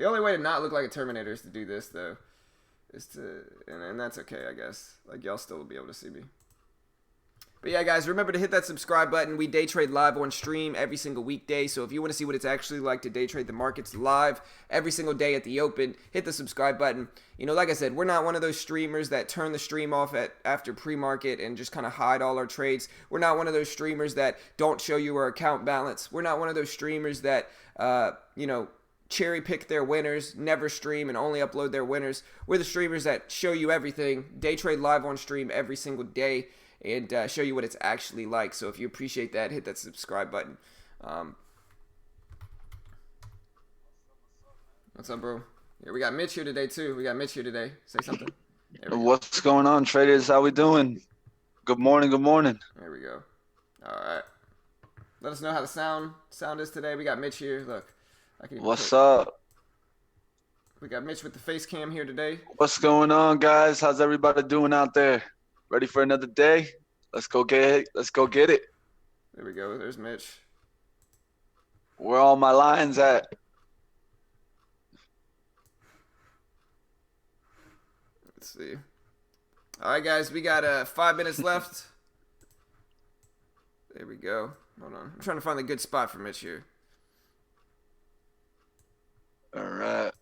only way to not look like a Terminator is to do this, though. And that's okay, I guess. Like, y'all still will be able to see me. But yeah, guys, remember to hit that subscribe button. We day trade live on stream every single weekday. So if you want to see what it's actually like to day trade the markets live every single day at the open, hit the subscribe button. You know, like I said, we're not one of those streamers that turn the stream off after pre-market and just kind of hide all our trades. We're not one of those streamers that don't show you our account balance. We're not one of those streamers that, you know, cherry pick their winners, never stream, and only upload their winners. We're the streamers that show you everything, day trade live on stream every single day, and show you what it's actually like. So if you appreciate that, hit that subscribe button. What's up, bro? Yeah, we got Mitch here today, too. We got Mitch here today. Say something.
What's going on, traders? How we doing? Good morning, good morning.
There we go. All right. Let us know how the sound is today. We got Mitch here. Look.
What's up?
We got Mitch with the face cam here today.
What's going on, guys? How's everybody doing out there? Ready for another day? Let's go get it. Let's go get it.
There we go. There's Mitch.
Where all my lions at?
Let's see. All right, guys. We got 5 minutes left. There we go. Hold on. I'm trying to find a good spot for Mitch here.
All right.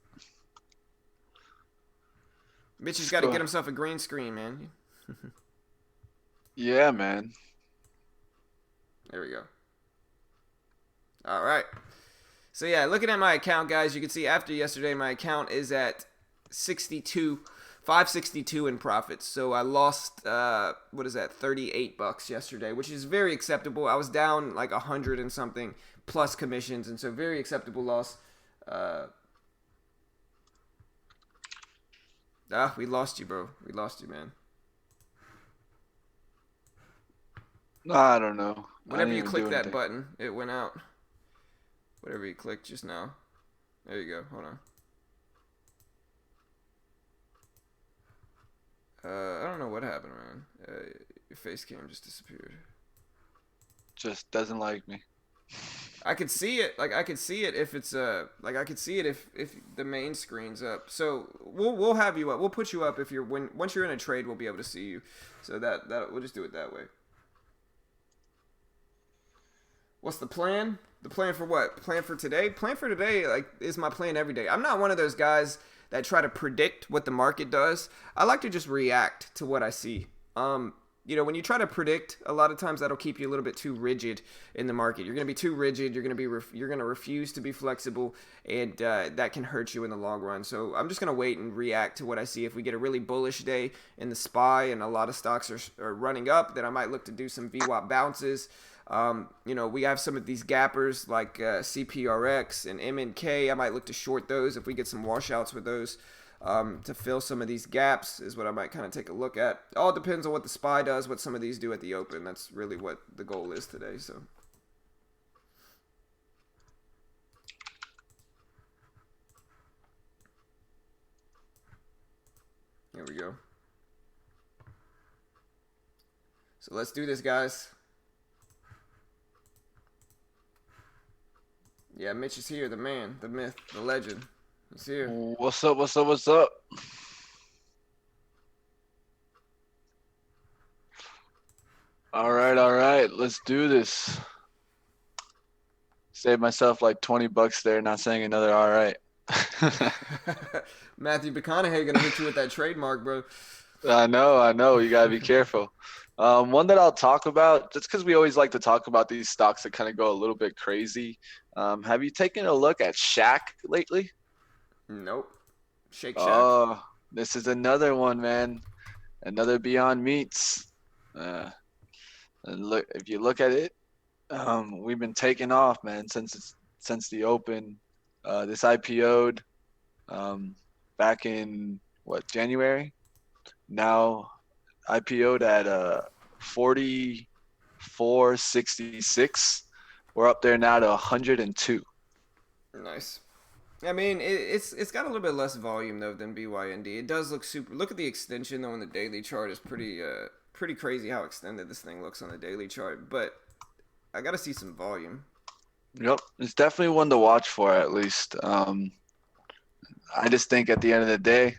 Mitch has got to get himself a green screen, man.
Yeah, man.
There we go. All right. So, yeah, looking at my account, guys, you can see after yesterday, my account is at 562 in profits. So I lost, what is that, 38 bucks yesterday, which is very acceptable. I was down like 100 and something plus commissions, and so very acceptable loss. We lost you, bro. We lost you, man.
I don't know.
Whenever you click that button, it went out. Whatever you clicked just now. There you go. Hold on. I don't know what happened, man. Your face cam just disappeared.
Just doesn't like me.
I could see it. Like I could see it if it's like I could see it if the main screen's up. So we'll have you up. We'll put you up if you're once you're in a trade, we'll be able to see you. So that we'll just do it that way. What's the plan? The plan for what? Plan for today? Plan for today like is my plan every day. I'm not one of those guys that try to predict what the market does. I like to just react to what I see. You know, when you try to predict, a lot of times that'll keep you a little bit too rigid in the market. You're going to be too rigid. You're going to refuse to be flexible, and that can hurt you in the long run. So I'm just going to wait and react to what I see. If we get a really bullish day in the SPY and a lot of stocks are running up, then I might look to do some VWAP bounces. You know, we have some of these gappers like CPRX and MNK. I might look to short those if we get some washouts with those. To fill some of these gaps is what I might kind of take a look at. All depends on what the SPY does, what some of these do at the open. That's really what the goal is today. So. Here we go. So let's do this, guys. Yeah, Mitch is here, the man, the myth, the legend. He's here.
What's up? What's up? What's up? All right. Let's do this. Save myself like $20 there, not saying another all right.
Matthew McConaughey gonna hit you with that trademark, bro.
I know. You gotta be careful. One that I'll talk about, just because we always like to talk about these stocks that kind of go a little bit crazy. Have you taken a look at Shaq lately?
Nope. Shake Shack.
Oh, this is another one, man. Another Beyond Meats. And look, if you look at it, we've been taking off, man, since the open. This IPO'd back in January. Now IPO'd at 44.66. We're up there now to 102.
Nice. I mean, it's got a little bit less volume though than BYND. It does look super. Look at the extension though on the daily chart. Is pretty crazy how extended this thing looks on the daily chart. But I gotta see some volume.
Yep, it's definitely one to watch for at least. I just think at the end of the day,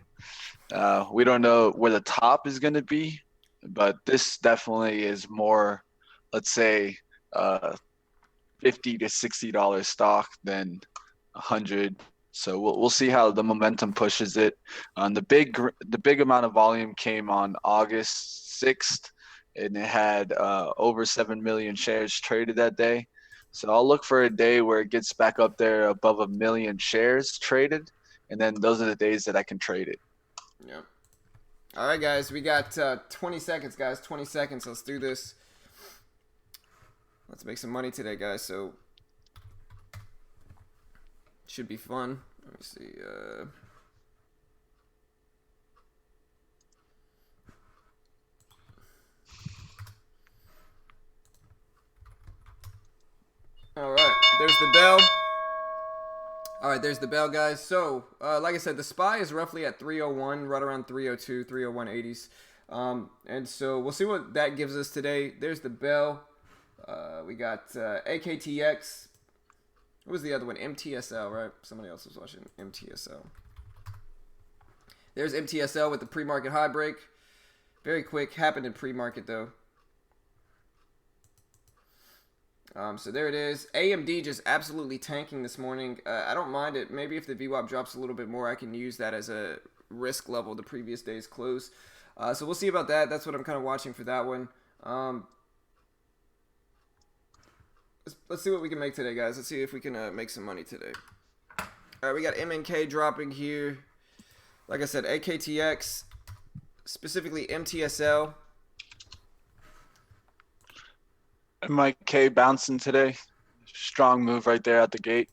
we don't know where the top is going to be, but this definitely is more, let's say, $50 to $60 stock than 100. So we'll see how the momentum pushes it. The big amount of volume came on August 6th, and it had over 7 million shares traded that day. So I'll look for a day where it gets back up there above 1 million shares traded, and then those are the days that I can trade it.
Yep. All right, guys, we got 20 seconds, guys. 20 seconds. Let's do this. Let's make some money today, guys. So should be fun. Let me see. All right, there's the bell. All right, there's the bell, guys. So, like I said, the SPY is roughly at 301, right around 302, 301.80s. And so we'll see what that gives us today. There's the bell. We got AKTX. What was the other one? MTSL, right? Somebody else was watching MTSL. There's MTSL with the pre-market high break. Very quick. Happened in pre-market, though. So there it is. AMD just absolutely tanking this morning. I don't mind it. Maybe if the VWAP drops a little bit more, I can use that as a risk level the previous day's close. So we'll see about that. That's what I'm kind of watching for that one. Let's see what we can make today, guys. Let's see if we can make some money today. All right, we got MNK dropping here. Like I said, AKTX, specifically MTSL.
MIK bouncing today. Strong move right there at the gate.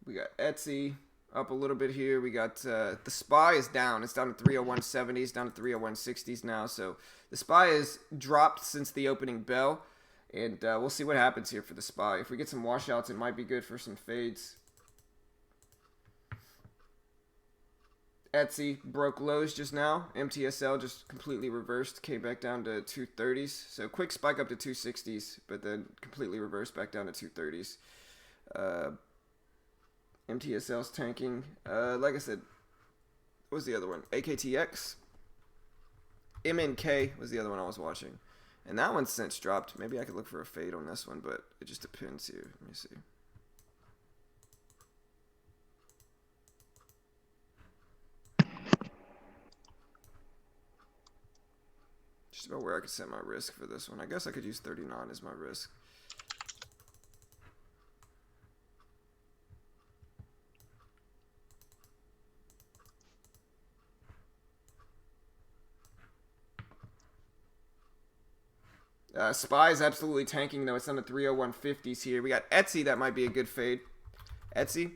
We got Etsy up a little bit here. We got the SPY is down. It's down to 301.70s, down to 301.60s now. So the SPY is dropped since the opening bell. And we'll see what happens here for the SPY. If we get some washouts, it might be good for some fades. Etsy broke lows just now. MTSL just completely reversed, came back down to 230s. So quick spike up to 260s, but then completely reversed back down to 230s. MTSL's tanking. Like I said, what was the other one? AKTX. MNK was the other one I was watching. And that one's since dropped. Maybe I could look for a fade on this one, but it just depends here. Let me see. Just about where I could set my risk for this one. I guess I could use 39 as my risk. SPY is absolutely tanking, though. It's on the 301.50s here. We got Etsy. That might be a good fade. Etsy.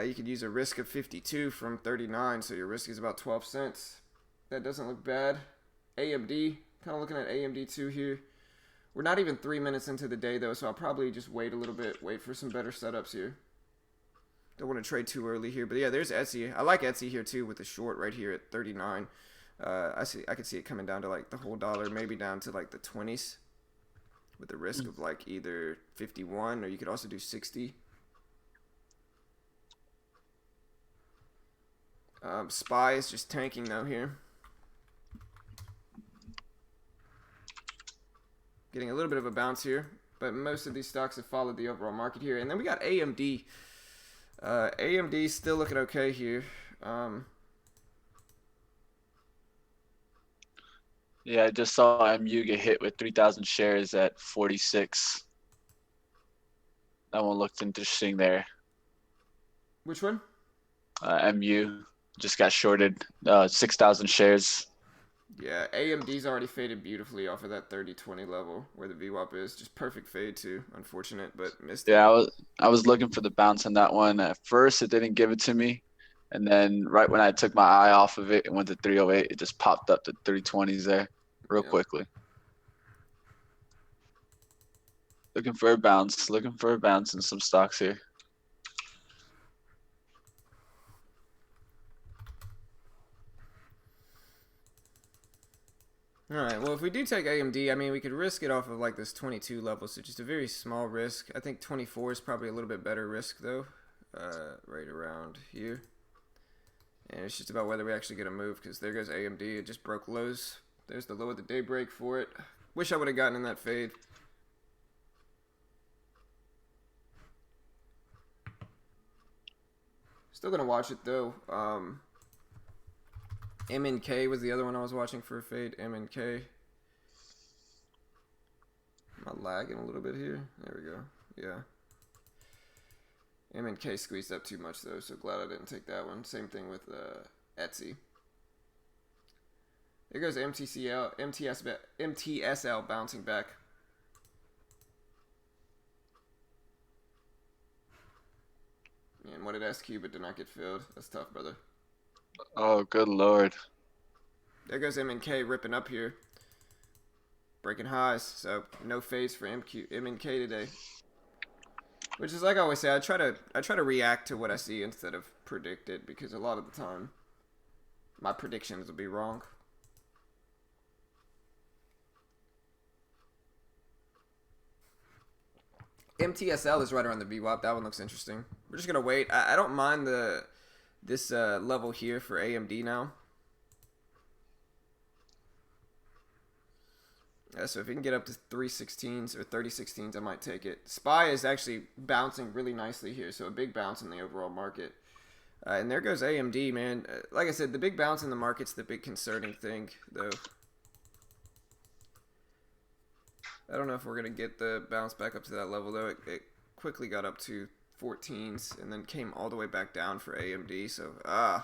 You could use a risk of 52 from 39, so your risk is about 12 cents. That doesn't look bad. AMD. Kind of looking at AMD too here. We're not even 3 minutes into the day, though, so I'll probably just wait a little bit. Wait for some better setups here. Don't want to trade too early here, but yeah, there's Etsy. I like Etsy here too with the short right here at 39. I could see it coming down to like the whole dollar, maybe down to like the 20s, with the risk of like either 51 or you could also do 60. SPY is just tanking though here. Getting a little bit of a bounce here, but most of these stocks have followed the overall market here. And then we got AMD. AMD still looking okay here.
Yeah, I just saw MU get hit with 3,000 shares at 46. That one looked interesting there.
Which one?
MU just got shorted 6,000 shares.
Yeah, AMD's already faded beautifully off of that 30-20 level where the VWAP is. Just perfect fade too. Unfortunate, but missed it.
Yeah, I was looking for the bounce on that one. At first, it didn't give it to me. And then right when I took my eye off of it and went to 308, it just popped up to 320s there real quickly. Looking for a bounce in some stocks here.
Alright, well, if we do take AMD, I mean, we could risk it off of like this 22 level, so just a very small risk. I think 24 is probably a little bit better risk, though, right around here. And it's just about whether we actually get a move, because there goes AMD. It just broke lows. There's the low of the day break for it. Wish I would have gotten in that fade. Still going to watch it, though. MNK was the other one I was watching for a fade. MNK. Am I lagging a little bit here? There we go. Yeah. MNK squeezed up too much though, so glad I didn't take that one. Same thing with Etsy. There goes MTSL bouncing back. And what did SQ but did not get filled? That's tough, brother.
Oh, good lord.
There goes MNK ripping up here. Breaking highs, so no fades for MNK today. Which is like I always say, I try to react to what I see instead of predict it, because a lot of the time my predictions will be wrong. MTSL is right around the VWAP. That one looks interesting. We're just gonna wait. I don't mind this level here for AMD now. So if we can get up to 316s or 3016s, I might take it. SPY is actually bouncing really nicely here, so a big bounce in the overall market. And there goes AMD, man. Like I said, the big bounce in the market's the big concerning thing, though. I don't know if we're going to get the bounce back up to that level, though. It quickly got up to 14s and then came all the way back down for AMD. So, I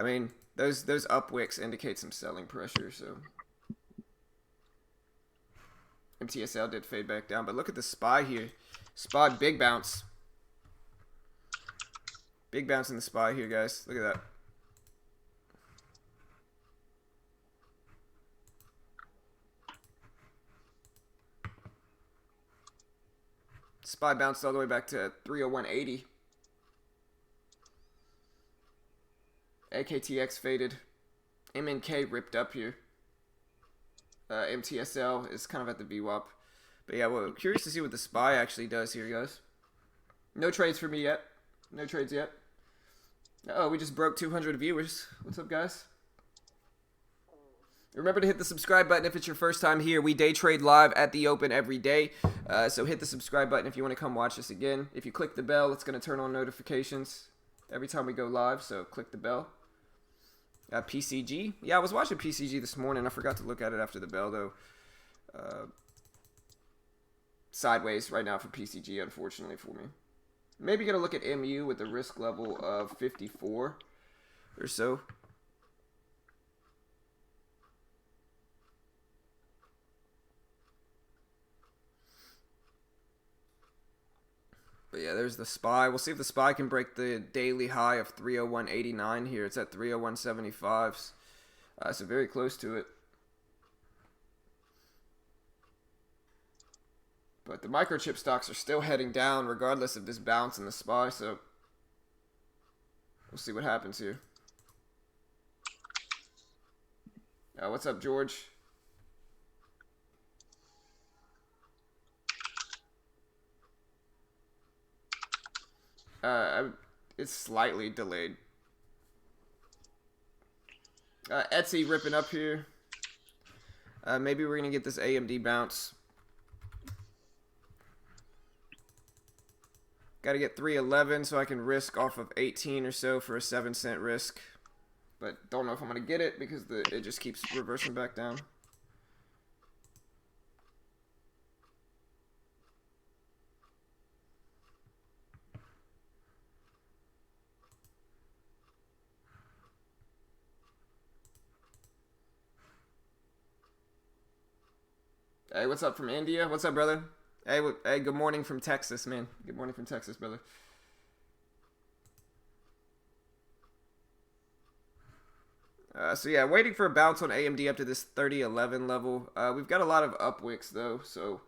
mean, those up wicks indicate some selling pressure, so... MTSL did fade back down, but look at the SPY here. SPY, big bounce. Big bounce in the SPY here, guys. Look at that. SPY bounced all the way back to 301.80. AKTX faded. MNK ripped up here. MTSL is kind of at the VWAP. But yeah, well, curious to see what the SPY actually does here, guys. No trades for me yet. No trades yet. Oh, we just broke 200 viewers. What's up, guys? Remember to hit the subscribe button if it's your first time here. We day trade live at the open every day. So hit the subscribe button if you want to come watch us again. If you click the bell, it's going to turn on notifications every time we go live. So click the bell. PCG. Yeah, I was watching PCG this morning. I forgot to look at it after the bell, though. Sideways right now for PCG, unfortunately for me. Maybe going to look at MU with a risk level of 54 or so. But yeah, there's the SPY. We'll see if the SPY can break the daily high of 301.89 here. It's at 301.75. So very close to it. But the microchip stocks are still heading down regardless of this bounce in the SPY. So We'll see what happens here. What's up, George? It's slightly delayed. Etsy ripping up here. Maybe we're going to get this AMD bounce. Got to get 311 so I can risk off of 18 or so for a 7-cent risk. But don't know if I'm going to get it because it just keeps reversing back down. Hey, what's up from India? What's up, brother? Hey, good morning from Texas, man. Good morning from Texas, brother. So yeah, waiting for a bounce on AMD up to this 3011 level. We've got a lot of up wicks though, so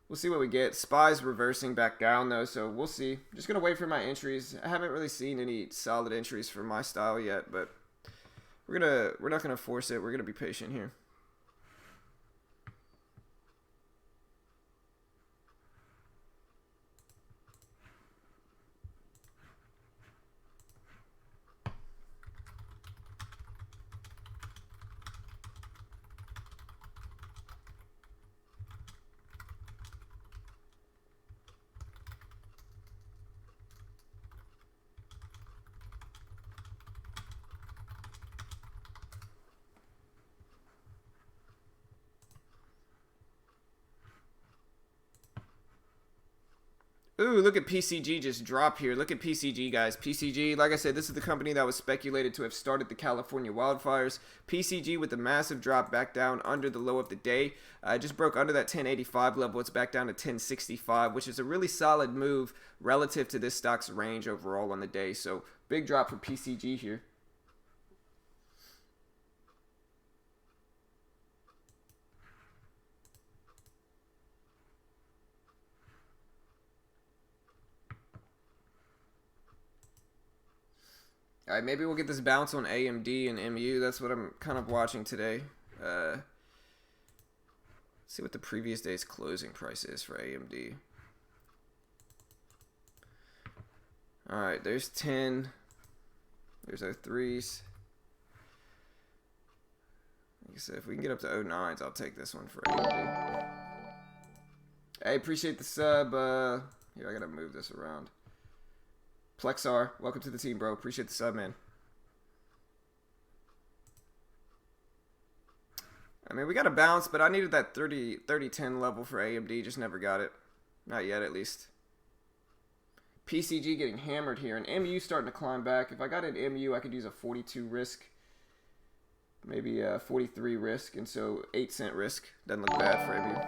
we'll see what we get. SPY's reversing back down though, so we'll see. Just gonna wait for my entries. I haven't really seen any solid entries for my style yet, but we're not gonna force it. We're gonna be patient here. Ooh, look at PCG just drop here. Look at PCG, guys. PCG, like I said, this is the company that was speculated to have started the California wildfires. PCG with a massive drop back down under the low of the day. Just broke under that 1085 level. It's back down to 1065, which is a really solid move relative to this stock's range overall on the day. So big drop for PCG here. All right, maybe we'll get this bounce on AMD and MU. That's what I'm kind of watching today. See what the previous day's closing price is for AMD. All right, there's 10. There's our threes. Like I said, if we can get up to 09s, I'll take this one for AMD. Hey, appreciate the sub. Here, I gotta move this around. Plexar, welcome to the team, bro. Appreciate the sub, man. I mean, we got a bounce, but I needed that 30-10 level for AMD. Just never got it. Not yet, at least. PCG getting hammered here, and MU starting to climb back. If I got an MU, I could use a 42 risk. Maybe a 43 risk, and so 8-cent risk. Doesn't look bad for MU.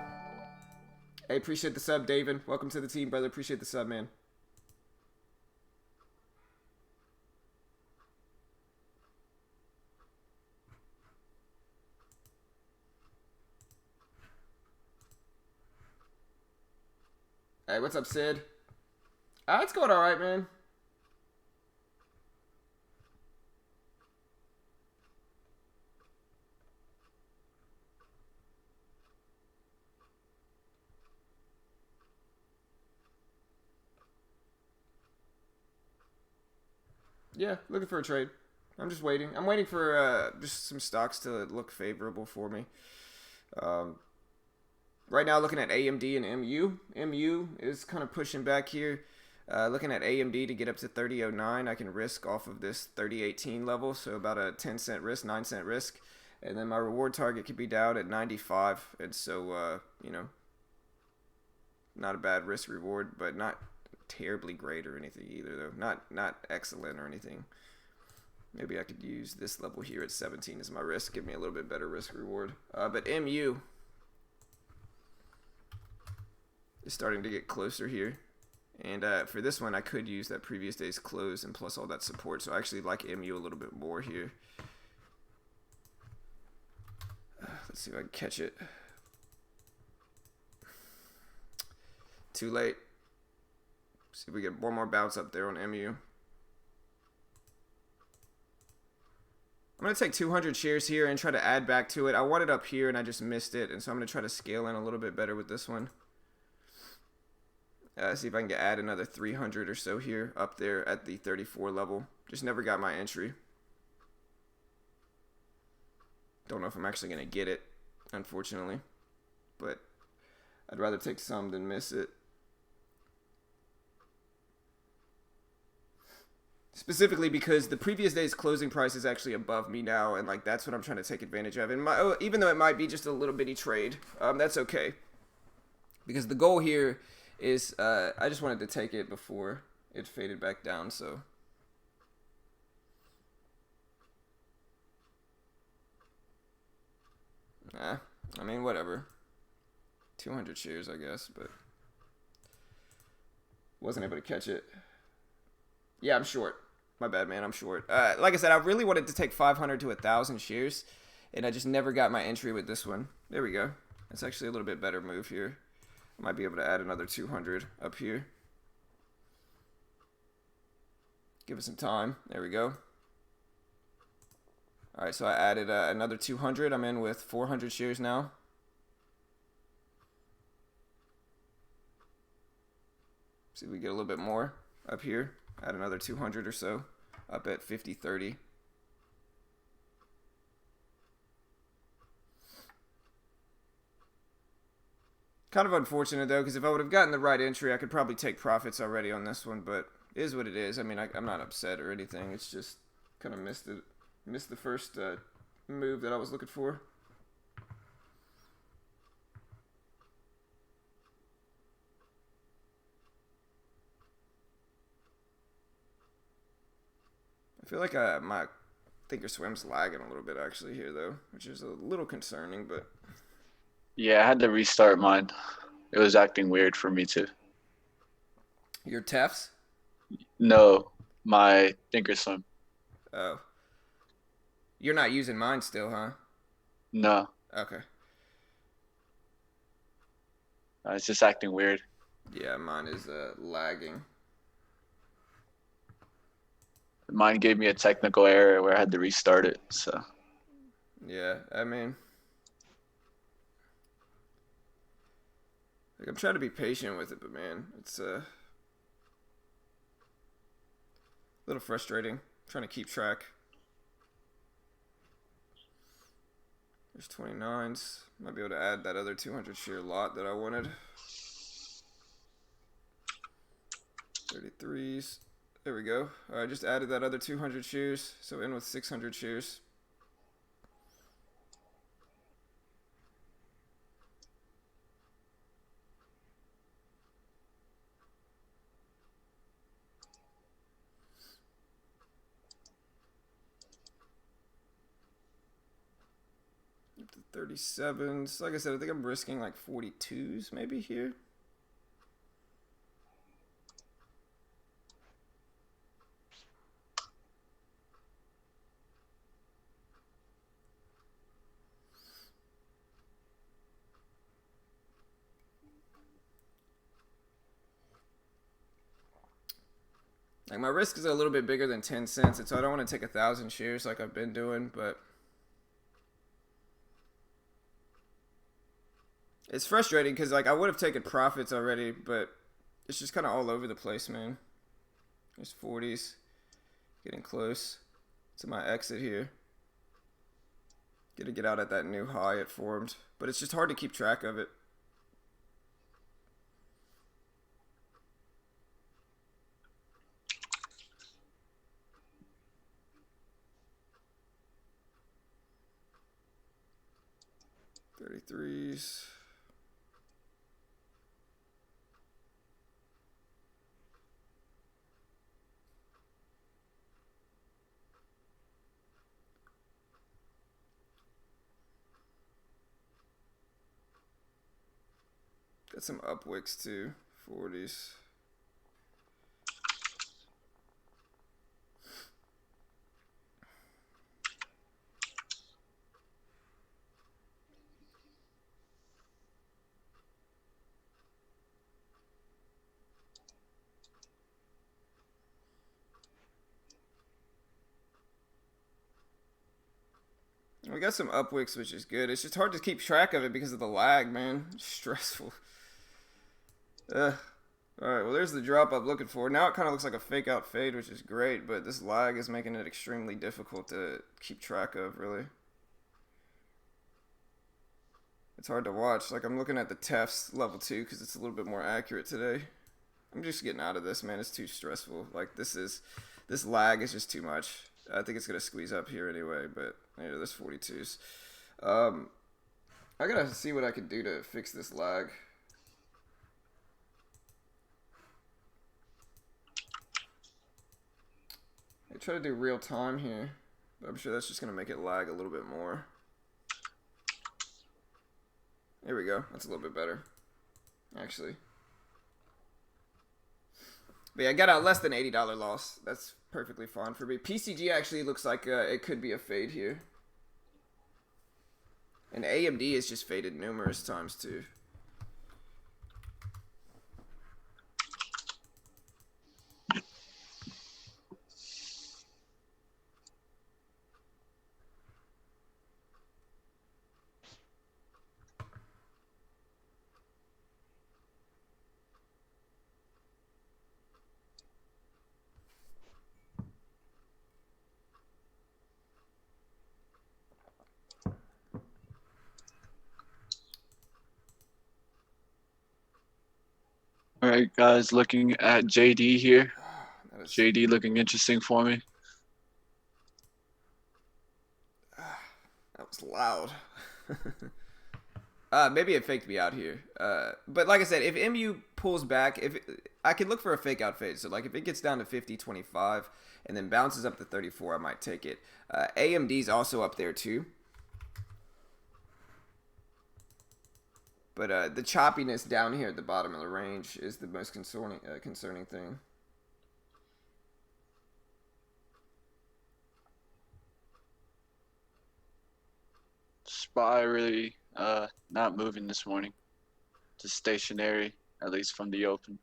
Hey, appreciate the sub, David. Welcome to the team, brother. Appreciate the sub, man. Hey, what's up, Sid? It's going all right, man. Yeah, looking for a trade. I'm just waiting. I'm waiting for just some stocks to look favorable for me. Right now, looking at AMD and MU. MU is kind of pushing back here. Looking at AMD to get up to 3009, I can risk off of this 3018 level, so about a 10-cent risk, 9-cent risk. And then my reward target could be down at 95. And so, you know, not a bad risk reward, but not terribly great or anything either, though. Not excellent or anything. Maybe I could use this level here at 17 as my risk, give me a little bit better risk reward. But MU is starting to get closer here. And for this one, I could use that previous day's close and plus all that support. So I actually like MU a little bit more here. Let's see if I can catch it. Too late. See if we get one more bounce up there on MU. I'm going to take 200 shares here and try to add back to it. I wanted up here and I just missed it. And so I'm going to try to scale in a little bit better with this one. See if I can add another 300 or so here up there at the 34 level. Just never got my entry. Don't know if I'm actually going to get it, unfortunately. But I'd rather take some than miss it. Specifically because the previous day's closing price is actually above me now, and like that's what I'm trying to take advantage of. And even though it might be just a little bitty trade, that's okay. Because the goal here is I just wanted to take it before it faded back down. So I mean whatever. 200 shares, I guess, but wasn't able to catch it. Yeah, I'm short. My bad, man. I'm short. Like I said, I really wanted to take 500 to 1,000 shares, and I just never got my entry with this one. There we go. That's actually a little bit better move here. I might be able to add another 200 up here. Give it some time. There we go. All right, so I added another 200. I'm in with 400 shares now. See if we get a little bit more up here. Add another 200 or so up at 50.30. Kind of unfortunate though, because if I would have gotten the right entry, I could probably take profits already on this one, but it is what it is. I mean, I'm not upset or anything. It's just kind of missed the first move that I was looking for. I feel like my Thinkorswim's lagging a little bit actually here though, which is a little concerning, but
Yeah, I had to restart mine. It was acting weird for me too.
your TEFs?
No, my Thinkorswim.
Oh. You're not using mine still, huh?
No,
Okay.
it's just acting weird.
Yeah, mine is lagging.
Mine gave me a technical error where I had to restart it. So
Yeah, I mean, like I'm trying to be patient with it, but man, it's a little frustrating. I'm trying to keep track. There's 29s. Might be able to add that other 200 share lot that I wanted. 33s. There we go. I just added that other 200 shares, so in with 600 shares. Up to 37s. Like I said, I think I'm risking like 42s maybe here. Like my risk is a little bit bigger than 10 cents, and so I don't want to take 1,000 shares like I've been doing, but it's frustrating because like I would have taken profits already, but it's just kind of all over the place, man. There's 40s, getting close to my exit here. Gonna get out at that new high it formed, but it's just hard to keep track of it. Threes. Got some up wicks too. 40s. We got some up wicks, which is good. It's just hard to keep track of it because of the lag, man. It's stressful. Alright, well, there's the drop I'm looking for. Now it kind of looks like a fake out fade, which is great, but this lag is making it extremely difficult to keep track of, really. It's hard to watch. Like, I'm looking at the TEFs level 2 because it's a little bit more accurate today. I'm just getting out of this, man. It's too stressful. Like, this lag is just too much. I think it's going to squeeze up here anyway, but yeah, there's 42s. I got to see what I can do to fix this lag. I try to do real time here, but I'm sure that's just going to make it lag a little bit more. There we go. That's a little bit better, actually. But yeah, I got out less than $80 loss. That's perfectly fine for me. PCG actually looks like it could be a fade here. And AMD is just faded numerous times too.
All right, guys, looking at JD here.
That
JD looking interesting for me.
was loud. Maybe it faked me out here. But like I said, if MU pulls back, I could look for a fake out fade. So like if it gets down to 50, 25, and then bounces up to 34, I might take it. AMD's also up there too. But the choppiness down here at the bottom of the range is the most concerning thing.
SPY really not moving this morning. Just stationary, at least from the open.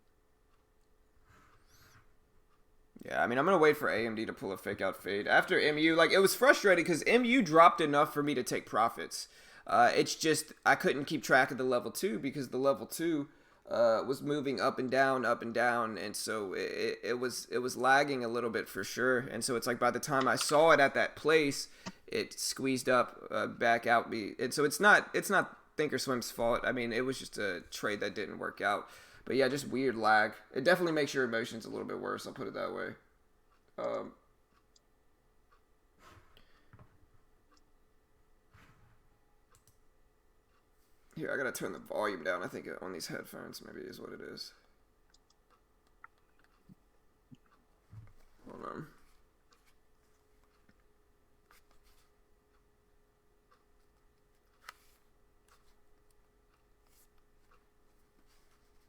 Yeah, I mean, I'm going to wait for AMD to pull a fake out fade. After MU, like, it was frustrating because MU dropped enough for me to take profits. It's just I couldn't keep track of the level 2 because the level 2 was moving up and down, and so it was lagging a little bit for sure. And so it's like by the time I saw it at that place, it squeezed up back out me. And so it's not Thinkorswim's fault. I mean, it was just a trade that didn't work out. But yeah, just weird lag. It definitely makes your emotions a little bit worse. I'll put it that way. Here, I gotta turn the volume down. I think on these headphones maybe is what it is. Hold on.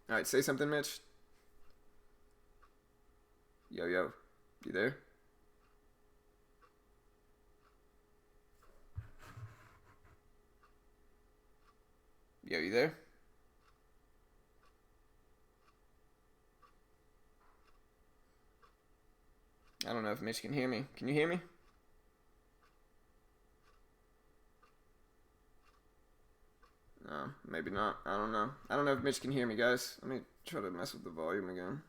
All right, say something, Mitch. Yo, you there? Yo, you there? I don't know if Mitch can hear me. Can you hear me? No, maybe not. I don't know. I don't know if Mitch can hear me, guys. Let me try to mess with the volume again.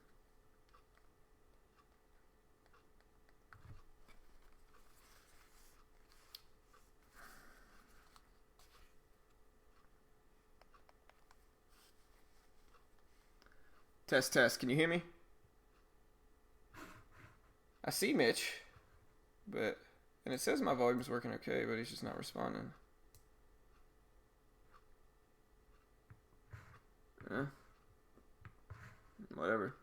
Test, test. Can you hear me? I see Mitch, and it says my volume's working okay, but he's just not responding. Whatever.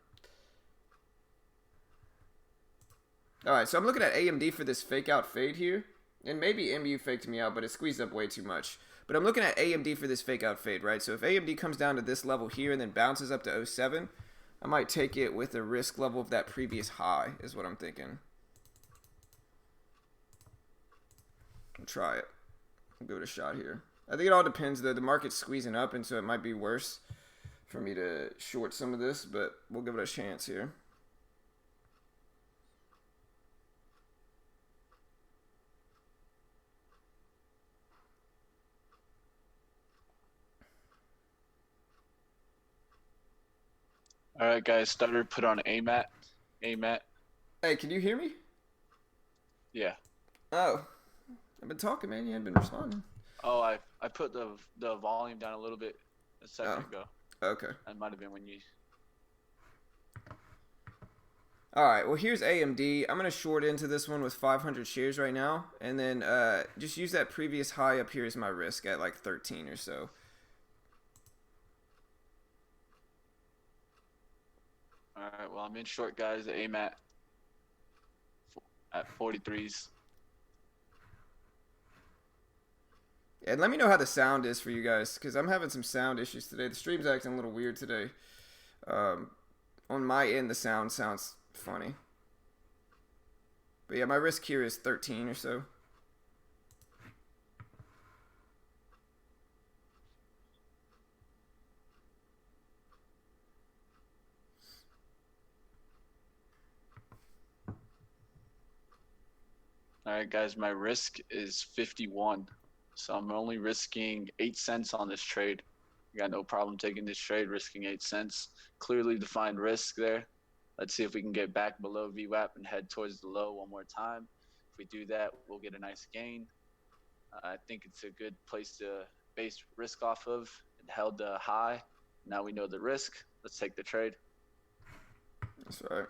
Alright, so I'm looking at AMD for this fake out fade here. And maybe MU faked me out, but it squeezed up way too much. But I'm looking at AMD for this fake out fade, right? So if AMD comes down to this level here and then bounces up to 07, I might take it with a risk level of that previous high, is what I'm thinking. I'll try it. I'll give it a shot here. I think it all depends, though. The market's squeezing up, and so it might be worse for me to short some of this, but we'll give it a chance here.
All right, guys. Starter put on AMAT. AMAT.
Hey, can you hear me?
Yeah.
Oh, I've been talking, man. You haven't been responding.
Oh, I put the volume down a little bit a second ago.
Okay.
That might have been when you.
All right. Well, here's AMD. I'm gonna short into this one with 500 shares right now, and then just use that previous high up here as my risk at like 13 or so.
All right. Well, I'm in short, guys. The AMAT at 43s.
And let me know how the sound is for you guys, because I'm having some sound issues today. The stream's acting a little weird today. On my end, the sound sounds funny. But yeah, my risk here is 13 or so.
All right, guys. My risk is 51. So I'm only risking 8 cents on this trade. I got no problem taking this trade, risking 8 cents. Clearly defined risk there. Let's see if we can get back below VWAP and head towards the low one more time. If we do that, we'll get a nice gain. I think it's a good place to base risk off of. It held the high. Now we know the risk. Let's take the trade.
That's right.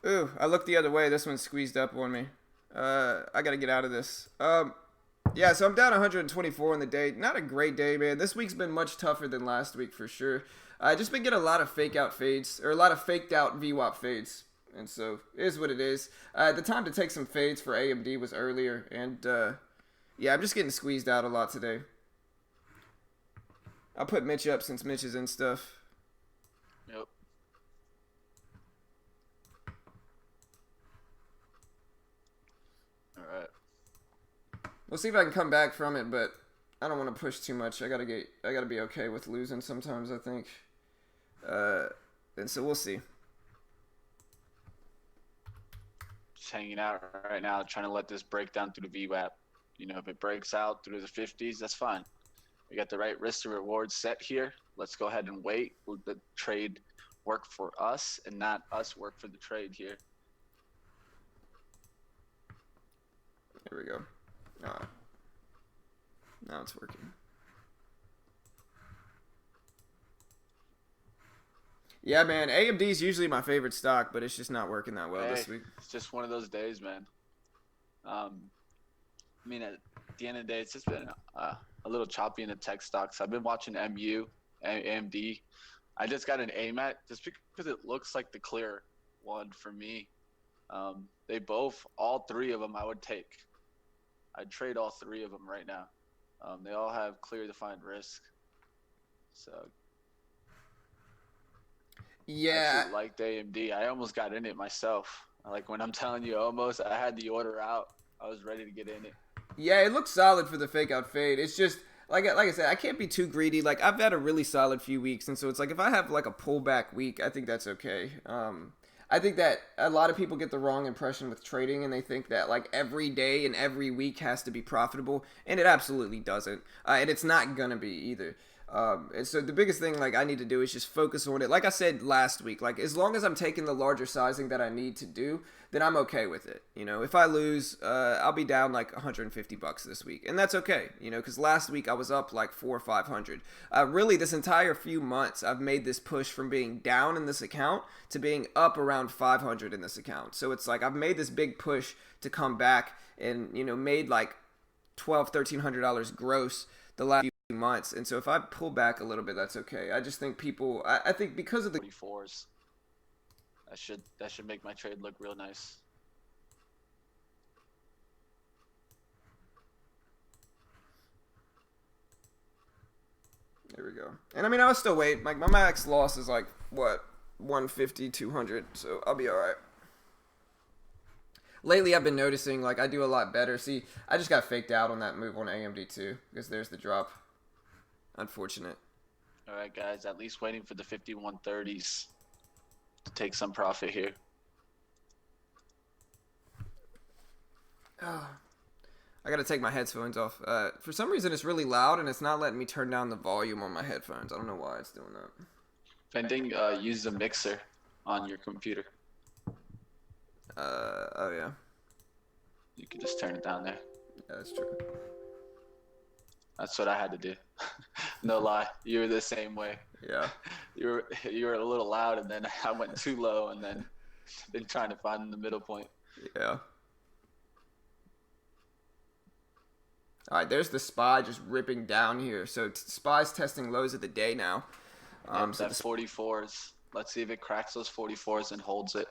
Ooh, I looked the other way. This one squeezed up on me. I gotta get out of this. Yeah, so I'm down 124 on the day. Not a great day, man. This week's been much tougher than last week for sure. I just been getting a lot of fake out fades, or a lot of faked out VWAP fades. And so, it is what it is. The time to take some fades for AMD was earlier. And, yeah, I'm just getting squeezed out a lot today. I'll put Mitch up since Mitch is in stuff.
Yep. All right.
We'll see if I can come back from it, but I don't want to push too much. I gotta be okay with losing sometimes, I think. And so we'll see.
Just hanging out right now, trying to let this break down through the VWAP. You know, if it breaks out through the 50s, that's fine. We got the right risk to reward set here. Let's go ahead and wait. Let the trade work for us and not us work for the trade here.
Here we go. Now it's working. Yeah, man. AMD is usually my favorite stock, but it's just not working that well this week.
It's just one of those days, man. I mean, at the end of the day, it's just been a little choppy in the tech stocks. I've been watching MU, AMD. I just got an AMAT just because it looks like the clear one for me. They both, all three of them, I would take. I'd trade all three of them right now. They all have clear defined risk. So
yeah,
I liked AMD. I almost got in it myself. Like when I'm telling you, almost, I had the order out. I was ready to get in it.
Yeah, it looks solid for the fake out fade. It's just like I said, I can't be too greedy. Like I've had a really solid few weeks, and so it's like if I have like a pullback week, I think that's okay. I think that a lot of people get the wrong impression with trading, and they think that like every day and every week has to be profitable, and it absolutely doesn't, and it's not gonna be either. And so the biggest thing like I need to do is just focus on it. Like I said last week, like as long as I'm taking the larger sizing that I need to do, then I'm okay with it. You know, if I lose, I'll be down like $150 this week, and that's okay. You know, because last week I was up like 400 or 500. Really, this entire few months I've made this push from being down in this account to being up around 500 in this account. So it's like I've made this big push to come back, and you know, made like $1,200-$1,300 gross the last few months. And so if I pull back a little bit, that's okay. I just think people, I think because of the
44s, that should make my trade look real nice.
There we go. And I mean, I'll still wait. Like my max loss is like what, 150, 200. So I'll be all right. Lately, I've been noticing like I do a lot better. See, I just got faked out on that move on AMD too because there's the drop. Unfortunate.
All right, guys. At least waiting for the 5130s to take some profit here.
I I gotta take my headphones off. For some reason, it's really loud and it's not letting me turn down the volume on my headphones. I don't know why it's doing that.
If anything, use the mixer on your computer.
Oh yeah.
You can just turn it down there.
Yeah, that's true.
That's what I had to do. No lie, you were the same way.
Yeah.
You were a little loud, and then I went too low, and then been trying to find the middle point.
Yeah. All right, there's the SPY just ripping down here. So SPY's testing lows of the day now.
So that 44s. Let's see if it cracks those 44s and holds it.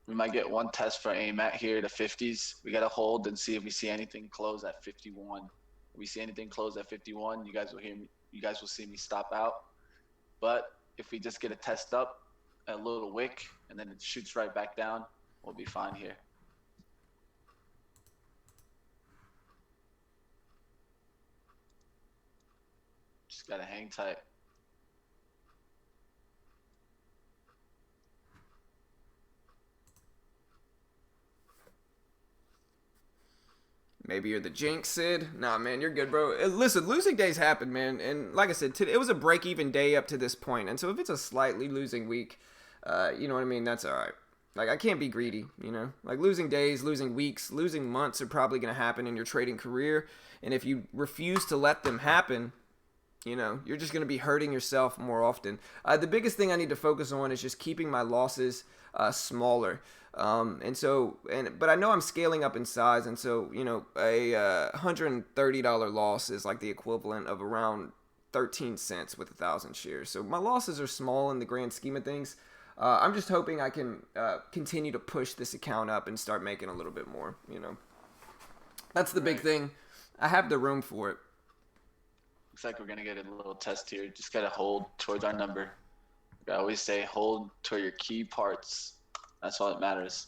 We might get one test for AMAT here to 50s. We got to hold and see if we see anything close at 51. If we see anything close at 51, you guys will hear me. You guys will see me stop out. But if we just get a test up, a little wick, and then it shoots right back down, we'll be fine here. Just got to hang tight.
Maybe you're the jinx, Sid. Nah, man, you're good, bro. Listen, losing days happen, man. And like I said, today, it was a break-even day up to this point. And so if it's a slightly losing week, you know what I mean? That's all right. Like, I can't be greedy, you know? Like, losing days, losing weeks, losing months are probably going to happen in your trading career. And if you refuse to let them happen, you know, you're just going to be hurting yourself more often. The biggest thing I need to focus on is just keeping my losses smaller. But I know I'm scaling up in size, and so, you know, a $130 loss is like the equivalent of around 13 cents with 1,000 shares. So my losses are small in the grand scheme of things. I'm just hoping I can continue to push this account up and start making a little bit more, you know. That's the big thing. I have the room for it.
Looks like we're going to get a little test here. Just got to hold towards our number. I always say hold toward your key parts. That's all that matters.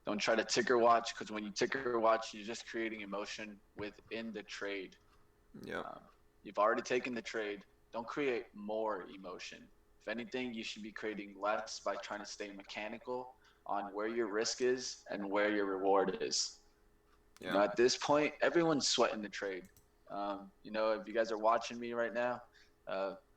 Don't try to ticker watch, because when you ticker watch, you're just creating emotion within the trade.
Yeah.
You've already taken the trade. Don't create more emotion. If anything, you should be creating less by trying to stay mechanical on where your risk is and where your reward is.
Yeah.
You know, at this point, everyone's sweating the trade. You know, if you guys are watching me right now,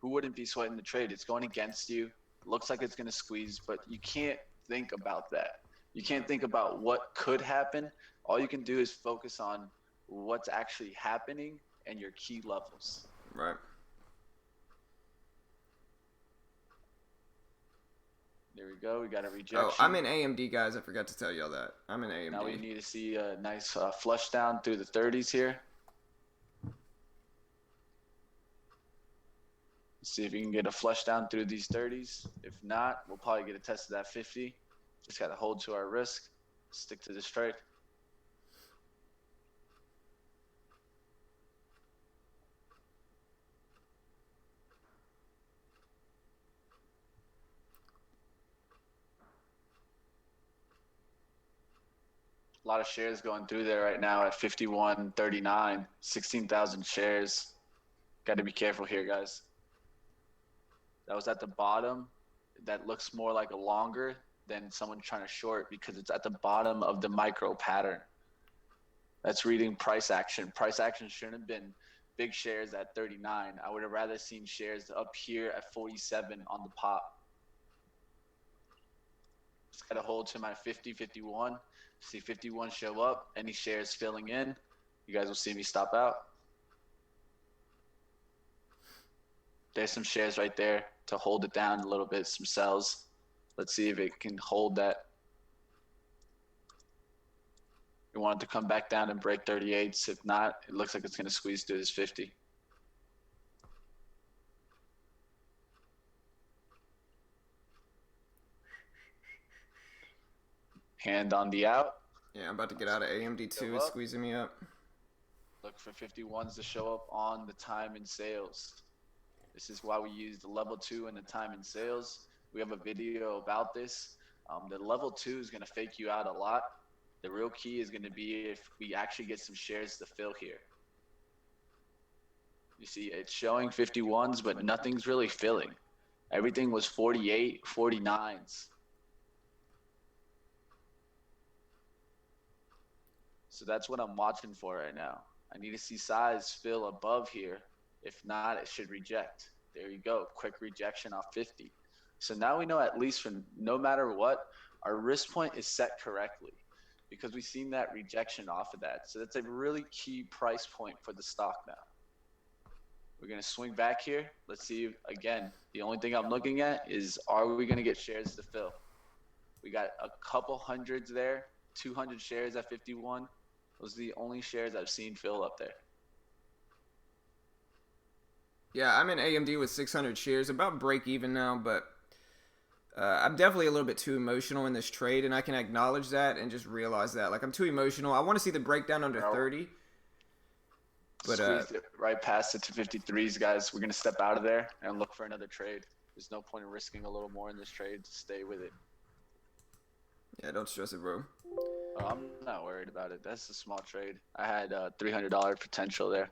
who wouldn't be sweating the trade? It's going against you. It looks like it's going to squeeze, but you can't think about that. You can't think about what could happen. All you can do is focus on what's actually happening and your key levels.
Right.
There we go. We got a rejection.
Oh, I'm in AMD, guys. I forgot to tell y'all that. I'm in AMD.
Now we need to see a nice flush down through the 30s here. See if you can get a flush down through these 30s. If not, we'll probably get a test of that 50. Just got to hold to our risk. Stick to this trade. A lot of shares going through there right now at 51.39, 16,000 shares. Got to be careful here, guys. That was at the bottom. That looks more like a longer than someone trying to short because it's at the bottom of the micro pattern. That's reading price action. Price action shouldn't have been big shares at 39. I would have rather seen shares up here at 47 on the pop. Just got to hold to my 50, 51. See 51 show up. Any shares filling in, you guys will see me stop out. There's some shares right there to hold it down a little bit, some sells. Let's see if it can hold that. We want it to come back down and break 38s. If not, it looks like it's going to squeeze through this 50. Hand on the out.
Yeah, I'm about to get out of AMD too. It's squeezing me up.
Look for 51s to show up on the time and sales. This is why we use the level 2 and the time and sales. We have a video about this. The level 2 is going to fake you out a lot. The real key is going to be if we actually get some shares to fill here. You see, it's showing 51s, but nothing's really filling. Everything was 48, 49s. So that's what I'm watching for right now. I need to see size fill above here. If not, it should reject. There you go. Quick rejection off 50. So now we know at least from no matter what, our risk point is set correctly because we've seen that rejection off of that. So that's a really key price point for the stock now. We're going to swing back here. Let's see. Again, the only thing I'm looking at is, are we going to get shares to fill? We got a couple hundreds there, 200 shares at 51. Those are the only shares I've seen fill up there.
Yeah, I'm in AMD with 600 shares, about break even now, but I'm definitely a little bit too emotional in this trade, and I can acknowledge that and just realize that. Like, I'm too emotional. I want to see the breakdown under 30. But
squeezed it right past the 253s, guys. We're going to step out of there and look for another trade. There's no point in risking a little more in this trade. Just stay with it.
Yeah, don't stress it, bro.
Oh, I'm not worried about it. That's a small trade. I had $300 potential there.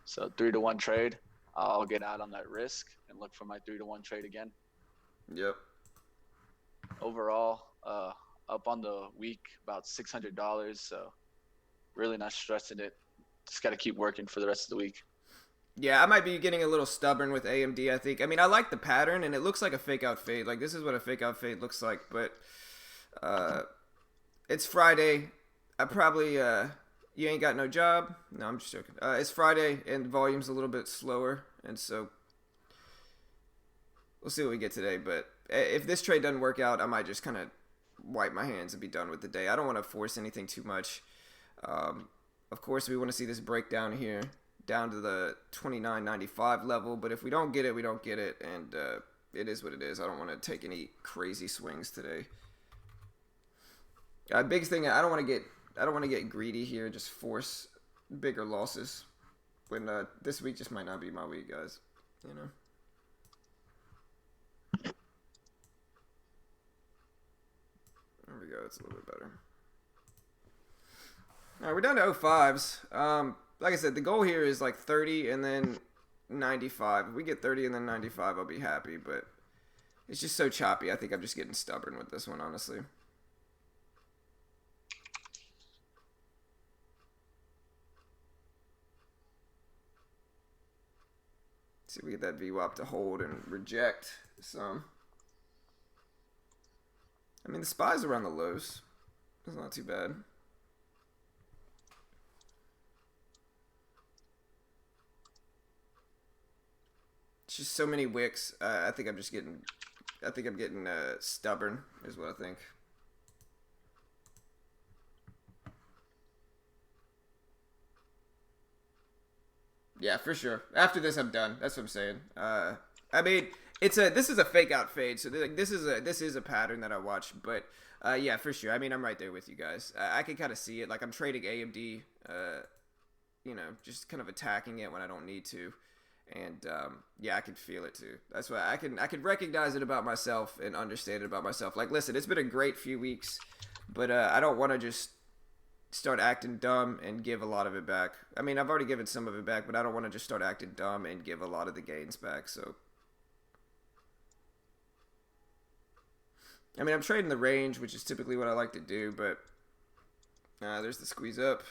So 3-to-1 trade. I'll get out on that risk and look for my 3-to-1 trade again.
Yep.
Overall, up on the week, about $600. So really not stressing it. Just got to keep working for the rest of the week.
Yeah, I might be getting a little stubborn with AMD, I think. I mean, I like the pattern, and it looks like a fake out fade. Like, this is what a fake out fade looks like, but it's Friday. I probably, you ain't got no job. No, I'm just joking. It's Friday, and volume's a little bit slower, and so we'll see what we get today. But if this trade doesn't work out, I might just kind of wipe my hands and be done with the day. I don't want to force anything too much. Of course, we want to see this breakdown here down to the 29.95 level, but if we don't get it, we don't get it, and it is what it is. I don't want to take any crazy swings today. Big thing, I don't want to get greedy here, just force bigger losses when this week just might not be my week, guys. You know. There we go. It's a little bit better. All right, we're down to 05s. Like I said, the goal here is like 30 and then 95. If we get 30 and then 95, I'll be happy, but it's just so choppy. I think I'm just getting stubborn with this one, honestly. See if we get that VWAP to hold and reject some. I mean, the SPY's around the lows. It's not too bad. It's just so many wicks. I think I'm getting stubborn is what I think. Yeah, for sure. After this, I'm done. That's what I'm saying. I mean, this is a fake out fade, so this is a pattern that I watch. But yeah, for sure. I mean, I'm right there with you guys. I can kind of see it. Like, I'm trading AMD. You know, just kind of attacking it when I don't need to. And yeah, I can feel it too. That's why I can recognize it about myself and understand it about myself. Like, listen, it's been a great few weeks, but I don't want to just start acting dumb and give a lot of it back. I mean, I've already given some of it back, but I don't want to just start acting dumb and give a lot of the gains back. So, I mean, I'm trading the range, which is typically what I like to do, but there's the squeeze up.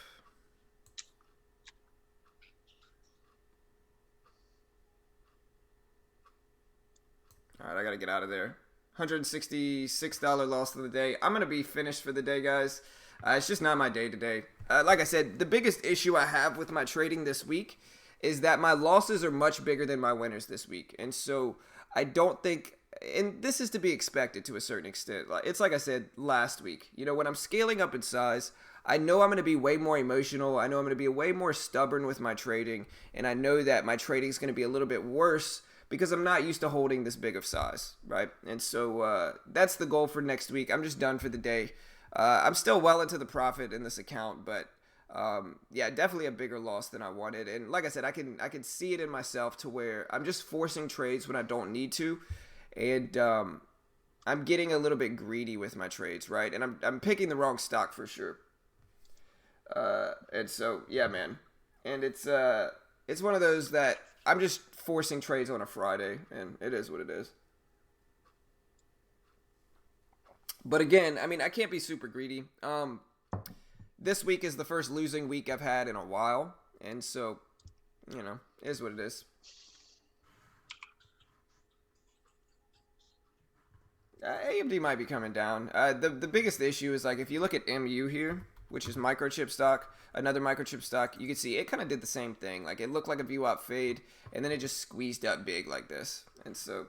All right, I got to get out of there. $166 loss of the day. I'm going to be finished for the day, guys. It's just not my day today. Like I said, the biggest issue I have with my trading this week is that my losses are much bigger than my winners this week. And so I don't think, and this is to be expected to a certain extent. It's like I said last week. You know, when I'm scaling up in size, I know I'm going to be way more emotional. I know I'm going to be way more stubborn with my trading. And I know that my trading is going to be a little bit worse because I'm not used to holding this big of size, right? And so that's the goal for next week. I'm just done for the day. I'm still well into the profit in this account, but yeah, definitely a bigger loss than I wanted. And like I said, I can see it in myself to where I'm just forcing trades when I don't need to, and I'm getting a little bit greedy with my trades, right? And I'm picking the wrong stock for sure. And so yeah, man, and it's one of those that I'm just forcing trades on a Friday, and it is what it is. But again, I mean, I can't be super greedy. this week is the first losing week I've had in a while, and so, it is what it is. AMD might be coming down. The biggest issue is like if you look at MU here, which is microchip stock, another microchip stock, you can see it kind of did the same thing. Like it looked like a VWAP fade, and then it just squeezed up big like this. And so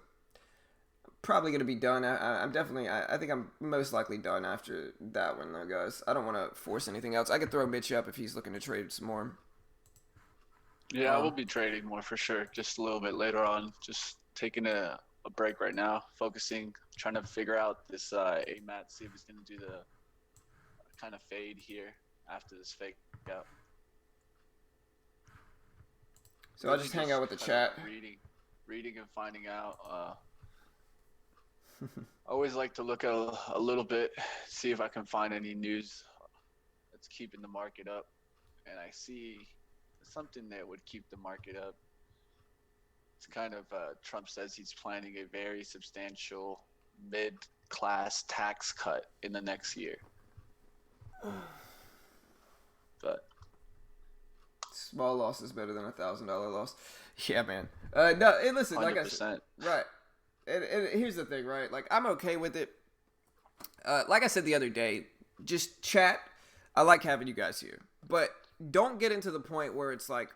probably gonna be done. I'm definitely. I think I'm most likely done after that one though, guys. I don't want to force anything else. I could throw Mitch up if he's looking to trade some more.
Yeah, I will be trading more for sure. Just a little bit later on. Just taking a break right now, focusing, trying to figure out this AMAT, see if he's gonna do the kind of fade here after this fake out.
So I'll just hang out with the chat.
Reading and finding out. I always like to look at a little bit, see if I can find any news that's keeping the market up. And I see something that would keep the market up. It's kind of Trump says he's planning a very substantial mid-class tax cut in the next year. But
small loss is better than $1,000 loss. Yeah, man. No, hey, listen, 100%. Like I said, right. And here's the thing, right? Like I'm okay with it. Like I said the other day, just chat. I like having you guys here, but don't get into the point where it's like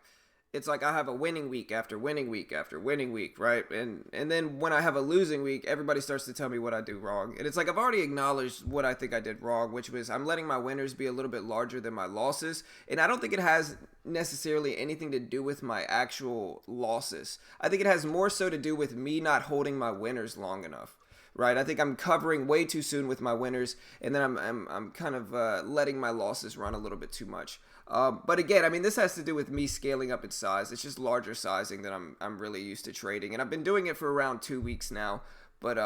I have a winning week after winning week after winning week, right? And then when I have a losing week, everybody starts to tell me what I do wrong. And it's like I've already acknowledged what I think I did wrong, which was I'm letting my winners be a little bit larger than my losses. And I don't think it has necessarily anything to do with my actual losses. I think it has more so to do with me not holding my winners long enough. Right, I think I'm covering way too soon with my winners, and then I'm kind of letting my losses run a little bit too much. But again, I mean, this has to do with me scaling up in size. It's just larger sizing that I'm really used to trading, and I've been doing it for around 2 weeks now. But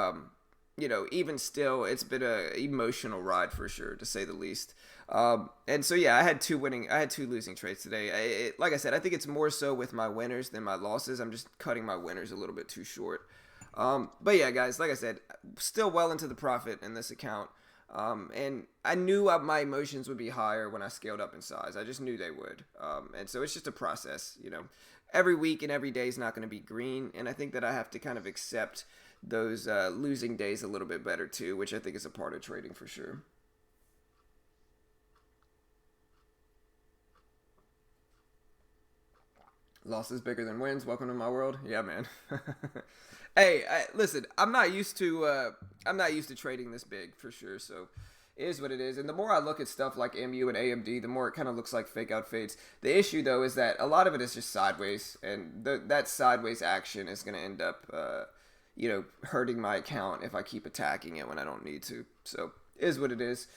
even still, it's been a emotional ride for sure, to say the least. And so yeah, I had two losing trades today. Like I said, I think it's more so with my winners than my losses. I'm just cutting my winners a little bit too short. But yeah, guys, like I said, still well into the profit in this account. And I knew my emotions would be higher when I scaled up in size. I just knew they would. And so it's just a process, Every week and every day is not going to be green. And I think that I have to kind of accept those losing days a little bit better too, which I think is a part of trading for sure. Losses bigger than wins. Welcome to my world. Yeah, man. Hey, listen. I'm not used to trading this big for sure. So, it is what it is. And the more I look at stuff like MU and AMD, the more it kind of looks like fake out fades. The issue though is that a lot of it is just sideways, and that sideways action is going to end up, hurting my account if I keep attacking it when I don't need to. So, it is what it is.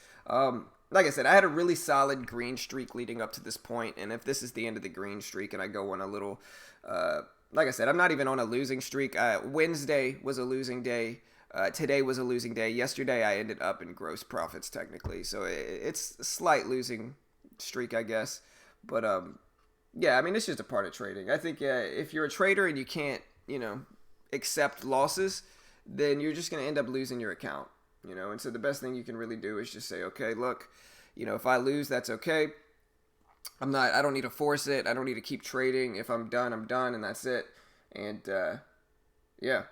Like I said, I had a really solid green streak leading up to this point, and if this is the end of the green streak and I go on a little, like I said, I'm not even on a losing streak. Wednesday was a losing day. Today was a losing day. Yesterday I ended up in gross profits technically, so it's a slight losing streak, I guess. But yeah, I mean it's just a part of trading. I think if you're a trader and you can't, accept losses, then you're just gonna end up losing your account. And so the best thing you can really do is just say, okay, look, if I lose, that's okay. I don't need to force it. I don't need to keep trading. If I'm done, I'm done, and that's it. And yeah,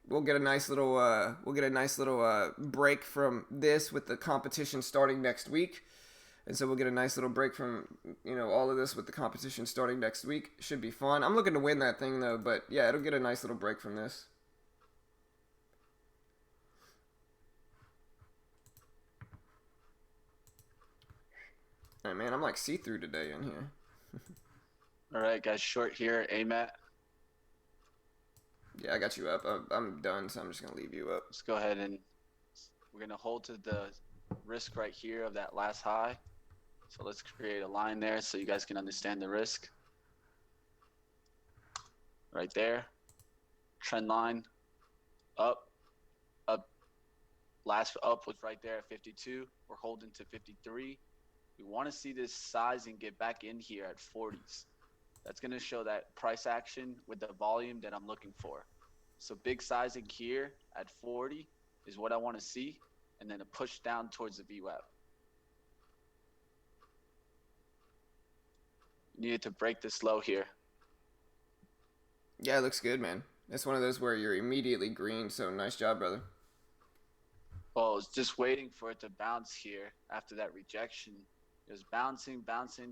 we'll get a nice little break from this with the competition starting next week. And so we'll get a nice little break from, all of this with the competition starting next week. Should be fun. I'm looking to win that thing though, but yeah, it'll get a nice little break from this. All right, man, I'm like see-through today in here.
All right, guys, short here, AMAT.
Yeah, I got you up. I'm done, so I'm just going to leave you up.
Let's go ahead and we're going to hold to the risk right here of that last high. So let's create a line there so you guys can understand the risk. Right there. Trend line. Up. Up. Last up was right there at 52. We're holding to 53. We want to see this sizing get back in here at 40s. That's going to show that price action with the volume that I'm looking for. So big sizing here at 40 is what I want to see, and then a push down towards the VWAP. needed to break this low here.
Yeah, it looks good, man. It's one of those where you're immediately green, so nice job, brother.
Well, I was just waiting for it to bounce here after that rejection. It was bouncing,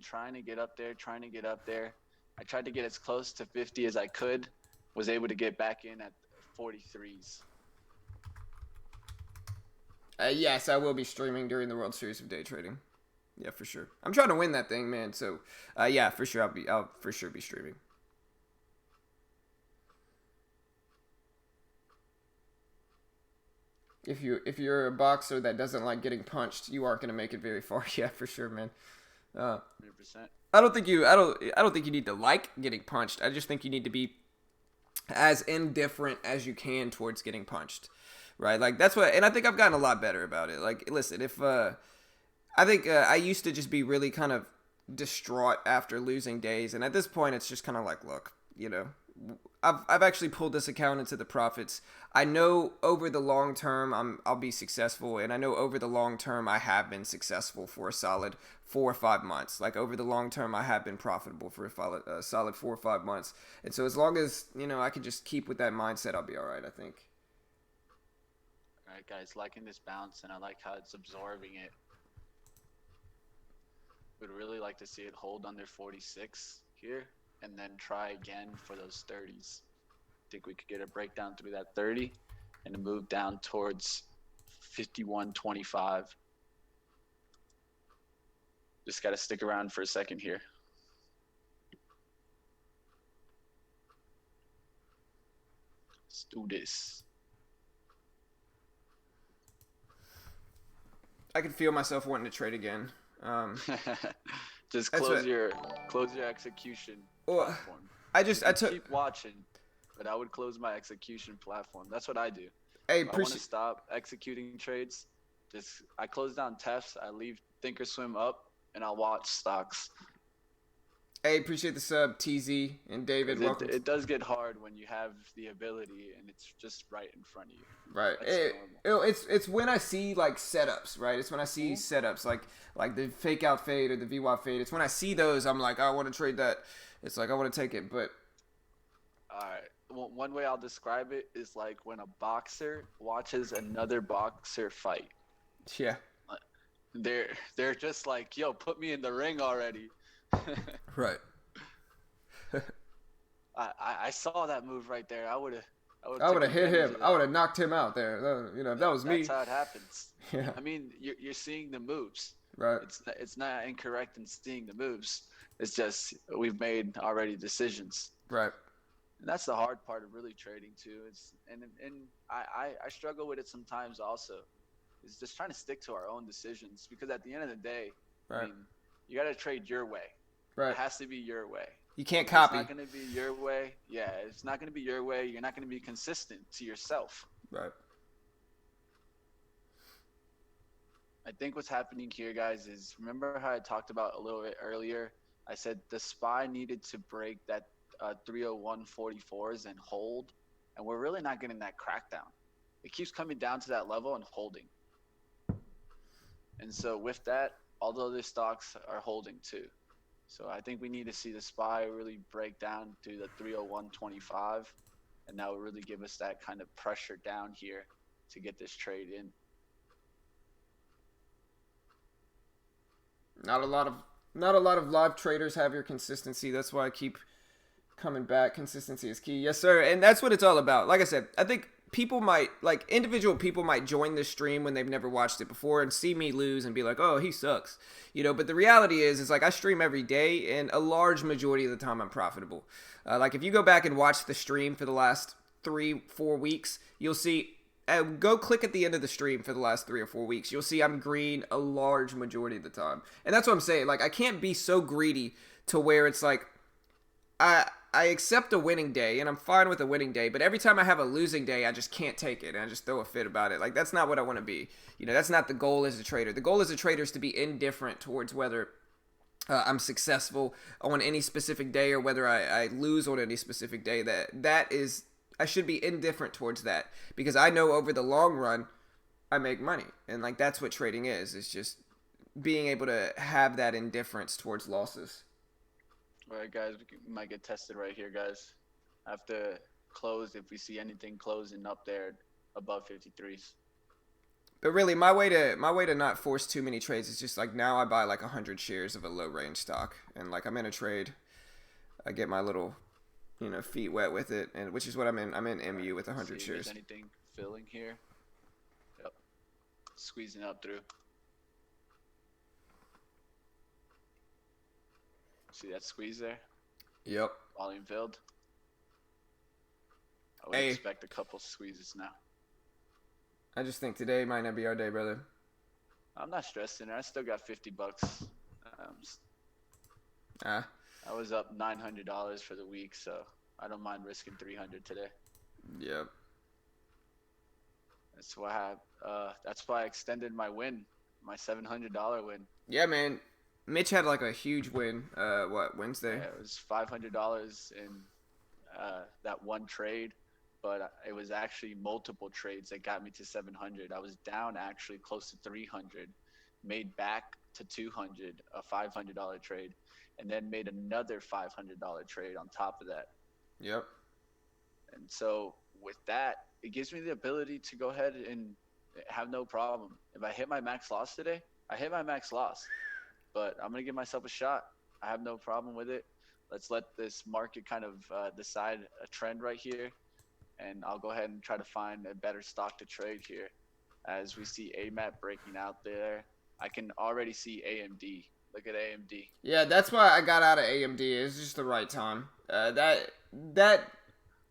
trying to get up there. I tried to get as close to 50 as I could, was able to get back in at 43s.
Yes, I will be streaming during the World Series of Day Trading. Yeah, for sure. I'm trying to win that thing, man. So, yeah, for sure, I'll for sure be streaming. If you're a boxer that doesn't like getting punched, you aren't gonna make it very far. Yeah, for sure, man.
100%.
I don't think you need to like getting punched. I just think you need to be as indifferent as you can towards getting punched, right? Like that's what, and I think I've gotten a lot better about it. Like, listen, if I think I used to just be really kind of distraught after losing days, and at this point, it's just kind of like, look, you know, I've actually pulled this account into the profits. I know over the long term I'll be successful, and I know over the long term I have been successful for a solid 4 or 5 months. Like over the long term I have been profitable for a solid 4 or 5 months. And so as long as, you know, I can just keep with that mindset, I'll be all right, I think.
All right, guys, liking this bounce, and I like how it's absorbing it. Would really like to see it hold under 46 here, and then try again for those 30s. Think we could get a breakdown through that 30 and a move down towards 51.25. Just got to stick around for a second here. Let's do this.
I can feel myself wanting to trade again.
Just close your execution platform.
I took
keep watching, but I would close my execution platform. That's what I do.
Hey,
I want to stop executing trades. I close down TEFs. I leave Thinkorswim up, and I'll watch stocks.
Hey, appreciate the sub, TZ and David. Welcome.
It does get hard when you have the ability and it's just right in front of you.
Right. It's when I see like setups, right? It's when I see setups like the fake out fade or the VWAP fade. It's when I see those, I'm like, I want to trade that. It's like I want to take it, but.
All right. Well, one way I'll describe it is like when a boxer watches another boxer fight.
Yeah.
They're just like, yo, put me in the ring already.
Right.
I saw that move right there. I would have
hit him. I would have knocked him out there. You know, if that was me.
That's how it happens.
Yeah.
I mean, you're seeing the moves.
Right.
It's not incorrect in seeing the moves. It's just we've made already decisions.
Right.
And that's the hard part of really trading too. And I struggle with it sometimes also. Is just trying to stick to our own decisions, because at the end of the day,
right.
I mean, you got to trade your way.
Right.
It has to be your way.
You can't copy.
It's not going to be your way. Yeah, it's not going to be your way. You're not going to be consistent to yourself.
Right.
I think what's happening here, guys, is remember how I talked about a little bit earlier? I said the SPY needed to break that 301.44s and hold, and we're really not getting that crackdown. It keeps coming down to that level and holding. And so with that, all the other stocks are holding too. So I think we need to see the SPY really break down to the 301.25, and that will really give us that kind of pressure down here to get this trade in.
Not a lot of live traders have your consistency. That's why I keep coming back. Consistency is key. Yes, sir. And that's what it's all about. Like I said, I think individual people might join this stream when they've never watched it before and see me lose and be like, oh, he sucks. You know, but the reality is like I stream every day, and a large majority of the time I'm profitable. Like if you go back and watch the stream for the last 3-4 weeks, you'll see, go click at the end of the stream for the last 3 or 4 weeks. You'll see I'm green a large majority of the time. And that's what I'm saying. Like I can't be so greedy to where it's like, I accept a winning day, and I'm fine with a winning day, but every time I have a losing day, I just can't take it, and I just throw a fit about it. Like, that's not what I want to be. You know, that's not the goal as a trader. The goal as a trader is to be indifferent towards whether I'm successful on any specific day or whether I lose on any specific day. I should be indifferent towards that, because I know over the long run, I make money. And, like, that's what trading is. It's just being able to have that indifference towards losses.
All right, guys, we might get tested right here, guys. I have to close if we see anything closing up there above 53s.
But really, my way to not force too many trades is just like now I buy like 100 shares of a low range stock, and like I'm in a trade, I get my little, feet wet with it, and which is what I'm in. I'm in MU with 100
See if
shares.
there's anything filling here. Yep. Squeezing up through. See that squeeze there?
Yep.
Volume filled. I would
Hey.
expect a couple squeezes now.
I just think today might not be our day, brother.
I'm not stressing. I still got $50.
Ah,
I was up $900 for the week, so I don't mind risking 300 today.
yep.
That's why I extended my win, my $700 win.
Yeah, man. Mitch had like a huge win. Wednesday?
Yeah, it was $500 in that one trade, but it was actually multiple trades that got me to 700. I was down actually close to 300, made back to 200, a $500 trade, and then made another $500 trade on top of that.
Yep.
And so with that, it gives me the ability to go ahead and have no problem. If I hit my max loss today, I hit my max loss. But I'm going to give myself a shot. I have no problem with it. Let's let this market kind of decide a trend right here. And I'll go ahead and try to find a better stock to trade here. As we see AMAT breaking out there, I can already see AMD. Look at AMD.
Yeah, that's why I got out of AMD. It was just the right time. That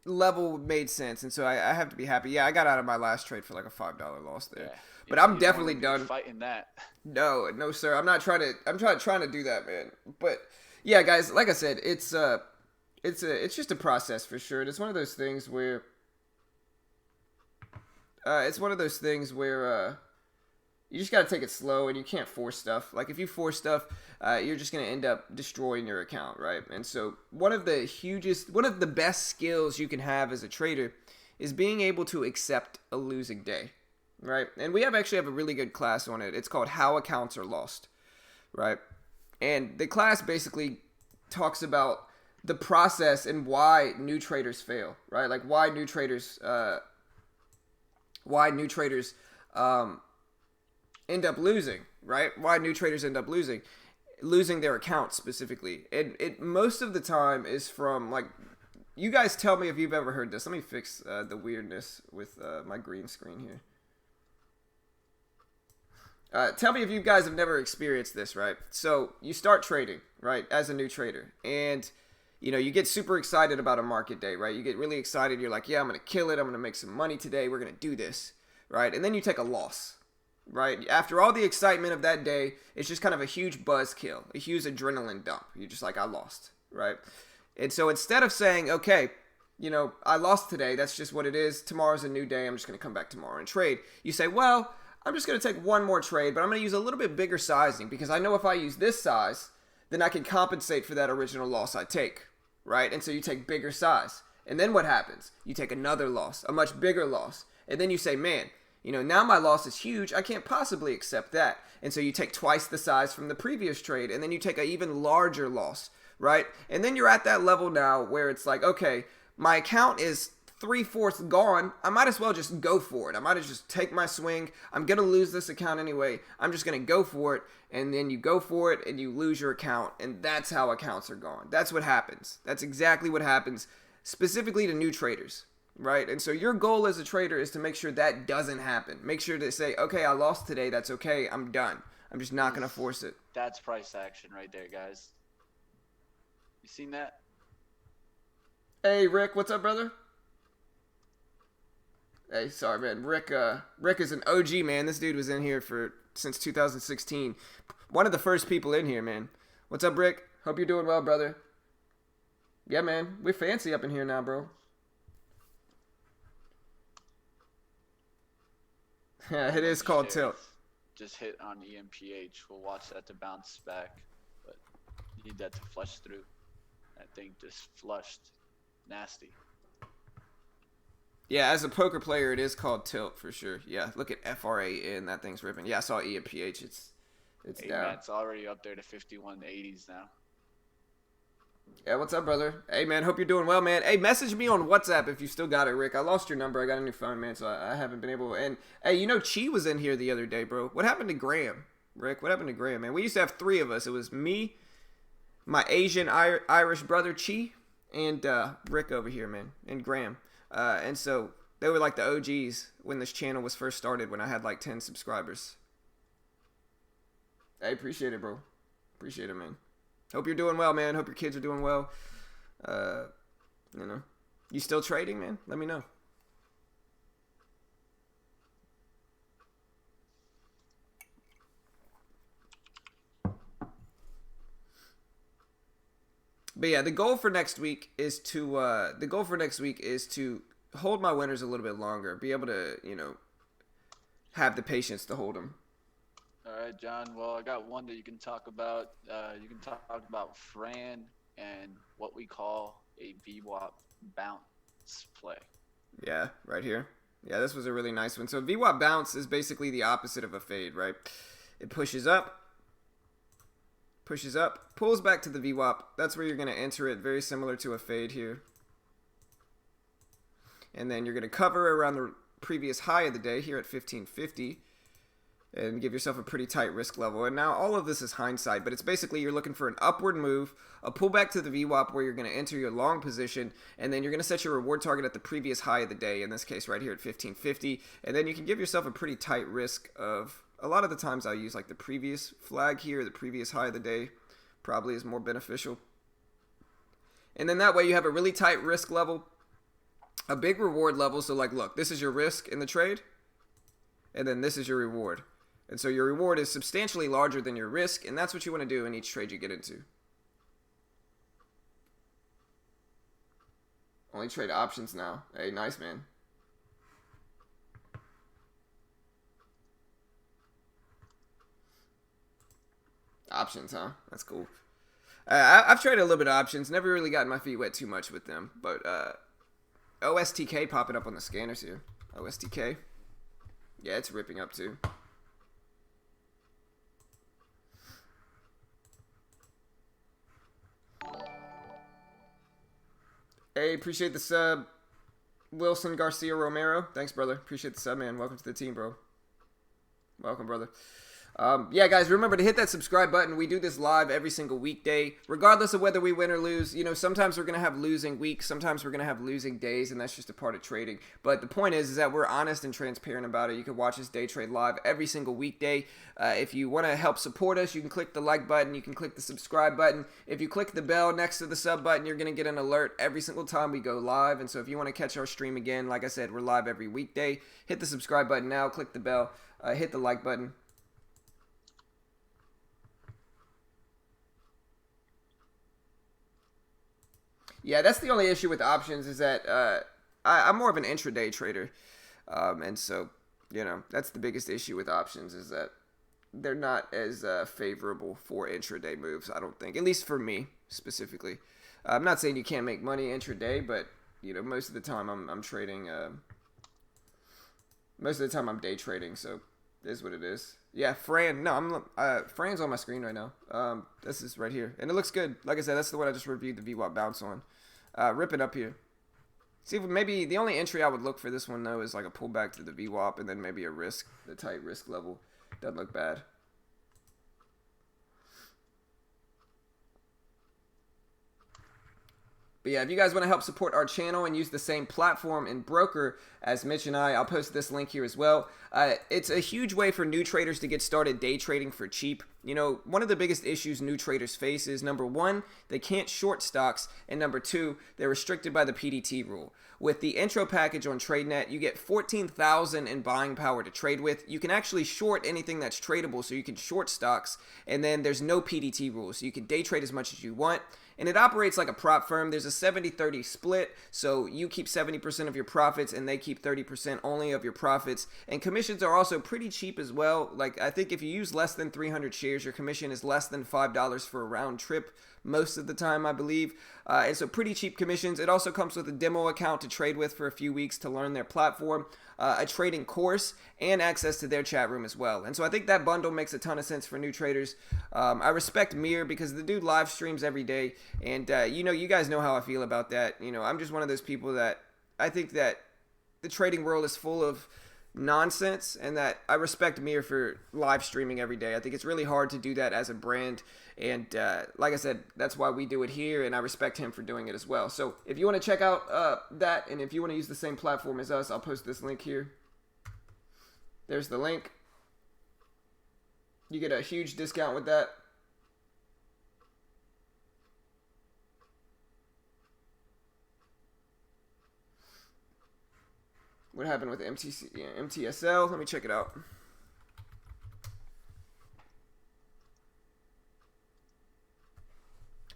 level made sense, and so I have to be happy. Yeah, I got out of my last trade for like a $5 loss there.
Yeah.
But
You
I'm
don't
definitely
wanna be
done.
fighting that.
No, sir. I'm not trying to. I'm trying to do that, man. But yeah, guys, like I said, it's just a process for sure. And it's one of those things where you just got to take it slow, and you can't force stuff. Like if you force stuff, you're just gonna end up destroying your account, right? And so one of the best skills you can have as a trader is being able to accept a losing day, right? And we actually have a really good class on it. It's called How Accounts Are Lost, right? And the class basically talks about the process and why new traders fail, right? Like why new traders end up losing, right? Why new traders end up losing their accounts specifically. And it most of the time is from like, you guys tell me if you've ever heard this. Let me fix the weirdness with my green screen here. Tell me if you guys have never experienced this, right? So you start trading, right, as a new trader, and you get super excited about a market day, right? You get really excited. You're like, yeah, I'm gonna kill it. I'm gonna make some money today. We're gonna do this, right? And then you take a loss, right? After all the excitement of that day, it's just kind of a huge buzzkill, a huge adrenaline dump. You're just like, I lost, right? And so instead of saying, okay, I lost today. That's just what it is. Tomorrow's a new day. I'm just gonna come back tomorrow and trade. You say, well, I'm just going to take one more trade, but I'm going to use a little bit bigger sizing because I know if I use this size, then I can compensate for that original loss I take, right? And so you take bigger size. And then what happens? You take another loss, a much bigger loss. And then you say, man, now my loss is huge. I can't possibly accept that. And so you take twice the size from the previous trade, and then you take an even larger loss, right? And then you're at that level now where it's like, okay, my account is 3/4 gone. I might as well just go for it. I might as well just take my swing. I'm going to lose this account anyway. I'm just going to go for it. And then you go for it and you lose your account. And that's how accounts are gone. That's what happens. That's exactly what happens specifically to new traders, right? And so your goal as a trader is to make sure that doesn't happen. Make sure to say, okay, I lost today. That's okay. I'm done. I'm just not going to force it.
That's price action right there, guys. You seen that?
Hey, Rick, what's up, brother? Hey, sorry, man. Rick is an OG, man. This dude was in here since 2016. One of the first people in here, man. What's up, Rick? Hope you're doing well, brother. Yeah, man. We're fancy up in here now, bro. Yeah, it is called tilt.
Just hit on EMPH. We'll watch that to bounce back. But you need that to flush through. That thing just flushed. Nasty.
Yeah, as a poker player, it is called tilt for sure. Yeah, look at FRAN. That thing's ripping. Yeah, I saw EMPH. It's down.
It's already up there to 5180s now.
Yeah, what's up, brother? Hey, man, hope you're doing well, man. Hey, message me on WhatsApp if you still got it, Rick. I lost your number. I got a new phone, man, so I haven't been able. And hey, you know, Chi was in here the other day, bro. What happened to Graham, Rick? What happened to Graham, man? We used to have 3 of us. It was me, my Asian Irish brother Chi, and Rick over here, man, and Graham. And so they were like the OGs when this channel was first started, when I had like 10 subscribers. I appreciate it, bro. Appreciate it, man. Hope you're doing well, man. Hope your kids are doing well. You know, you still trading, man? Let me know. But yeah, the goal for next week is to hold my winners a little bit longer. Be able to, you know, have the patience to hold them.
All right, John. Well, I got one that you can talk about. You can talk about Fran and what we call a VWAP bounce play.
Yeah, right here. Yeah, this was a really nice one. So VWAP bounce is basically the opposite of a fade, right? It pushes up, pulls back to the VWAP. That's where you're going to enter it, very similar to a fade here. And then you're going to cover around the previous high of the day here at 1550. And give yourself a pretty tight risk level. And now all of this is hindsight, but it's basically you're looking for an upward move, a pullback to the VWAP where you're going to enter your long position, and then you're going to set your reward target at the previous high of the day, in this case right here at 1550. And then you can give yourself a pretty tight risk of, a lot of the times I'll use like the previous flag here, the previous high of the day probably is more beneficial. And then that way you have a really tight risk level, a big reward level. So like, look, this is your risk in the trade, and then this is your reward. And so your reward is substantially larger than your risk, and that's what you want to do in each trade you get into. Only trade options now. Hey, nice, man. Options, huh? That's cool. I've traded a little bit of options. Never really gotten my feet wet too much with them. But OSTK popping up on the scanners here. OSTK. Yeah, it's ripping up too. Hey, appreciate the sub. Wilson Garcia Romero. Thanks, brother. Appreciate the sub, man. Welcome to the team, bro. Welcome, brother. Yeah, guys, remember to hit that subscribe button. We do this live every single weekday, regardless of whether we win or lose. You know, sometimes we're going to have losing weeks. Sometimes we're going to have losing days, and that's just a part of trading. But the point is that we're honest and transparent about it. You can watch us day trade live every single weekday. If you want to help support us, you can click the like button. You can click the subscribe button. If you click the bell next to the sub button, you're going to get an alert every single time we go live. And so if you want to catch our stream again, like I said, we're live every weekday. Hit the subscribe button now. Click the bell. Hit the like button. Yeah, that's the only issue with options is that I'm more of an intraday trader. And so, you know, that's the biggest issue with options is that they're not as favorable for intraday moves, I don't think. At least for me, specifically. I'm not saying you can't make money intraday, but, you know, most of the time I'm trading. Most of the time I'm day trading, so it is what it is. Yeah, Fran. No, Fran's on my screen right now. This is right here. And it looks good. Like I said, that's the one I just reviewed the VWAP bounce on. Rip it up here. See, maybe the only entry I would look for this one, though, is like a pullback to the VWAP and then maybe a risk, the tight risk level. Doesn't look bad. But yeah, if you guys want to help support our channel and use the same platform and broker as Mitch and I'll post this link here as well. It's a huge way for new traders to get started day trading for cheap. You know, one of the biggest issues new traders face is, number one, they can't short stocks, and number two, they're restricted by the PDT rule. With the intro package on TradeNet, you get 14,000 in buying power to trade with. You can actually short anything that's tradable, so you can short stocks, and then there's no PDT rule, so you can day trade as much as you want. And it operates like a prop firm. There's a 70-30 split, so you keep 70% of your profits and they keep 30% only of your profits. And commissions are also pretty cheap as well. Like, I think if you use less than 300 shares, shares. Your commission is less than $5 for a round trip most of the time, I believe. And so pretty cheap commissions. It also comes with a demo account to trade with for a few weeks to learn their platform, a trading course, and access to their chat room as well. And so I think that bundle makes a ton of sense for new traders. I respect Mir because the dude live streams every day. And, you guys know how I feel about that. I'm just one of those people that I think that the trading world is full of nonsense, and that I respect Mir for live streaming every day. I think it's really hard to do that as a brand, and like I said, that's why we do it here, and I respect him for doing it as well. So if you want to check out that, and if you want to use the same platform as us, I'll post this link here. There's the link. You get a huge discount with that. What happened with MTSL? Let me check it out.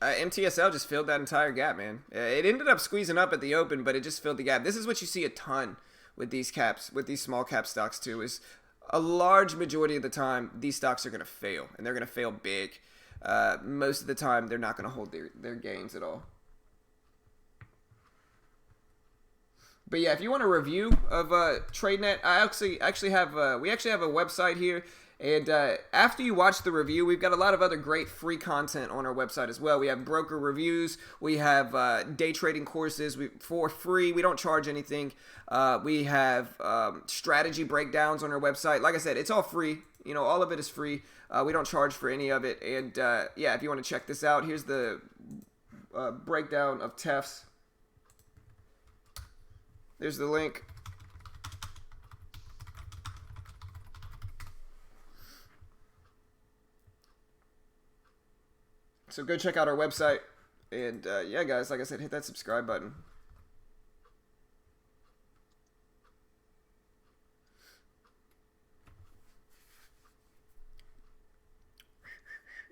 MTSL just filled that entire gap, man. It ended up squeezing up at the open, but it just filled the gap. This is what you see a ton with these caps, with these small cap stocks too, is a large majority of the time these stocks are going to fail, and they're going to fail big. Most of the time they're not going to hold their gains at all. But yeah, if you want a review of TradeNet, we actually have a website here, and after you watch the review, we've got a lot of other great free content on our website as well. We have broker reviews, we have day trading courses for free. We don't charge anything. We have strategy breakdowns on our website. Like I said, it's all free. All of it is free. We don't charge for any of it. And yeah, if you want to check this out, here's the breakdown of TEFs. There's the link. So go check out our website. And yeah, guys, like I said, hit that subscribe button.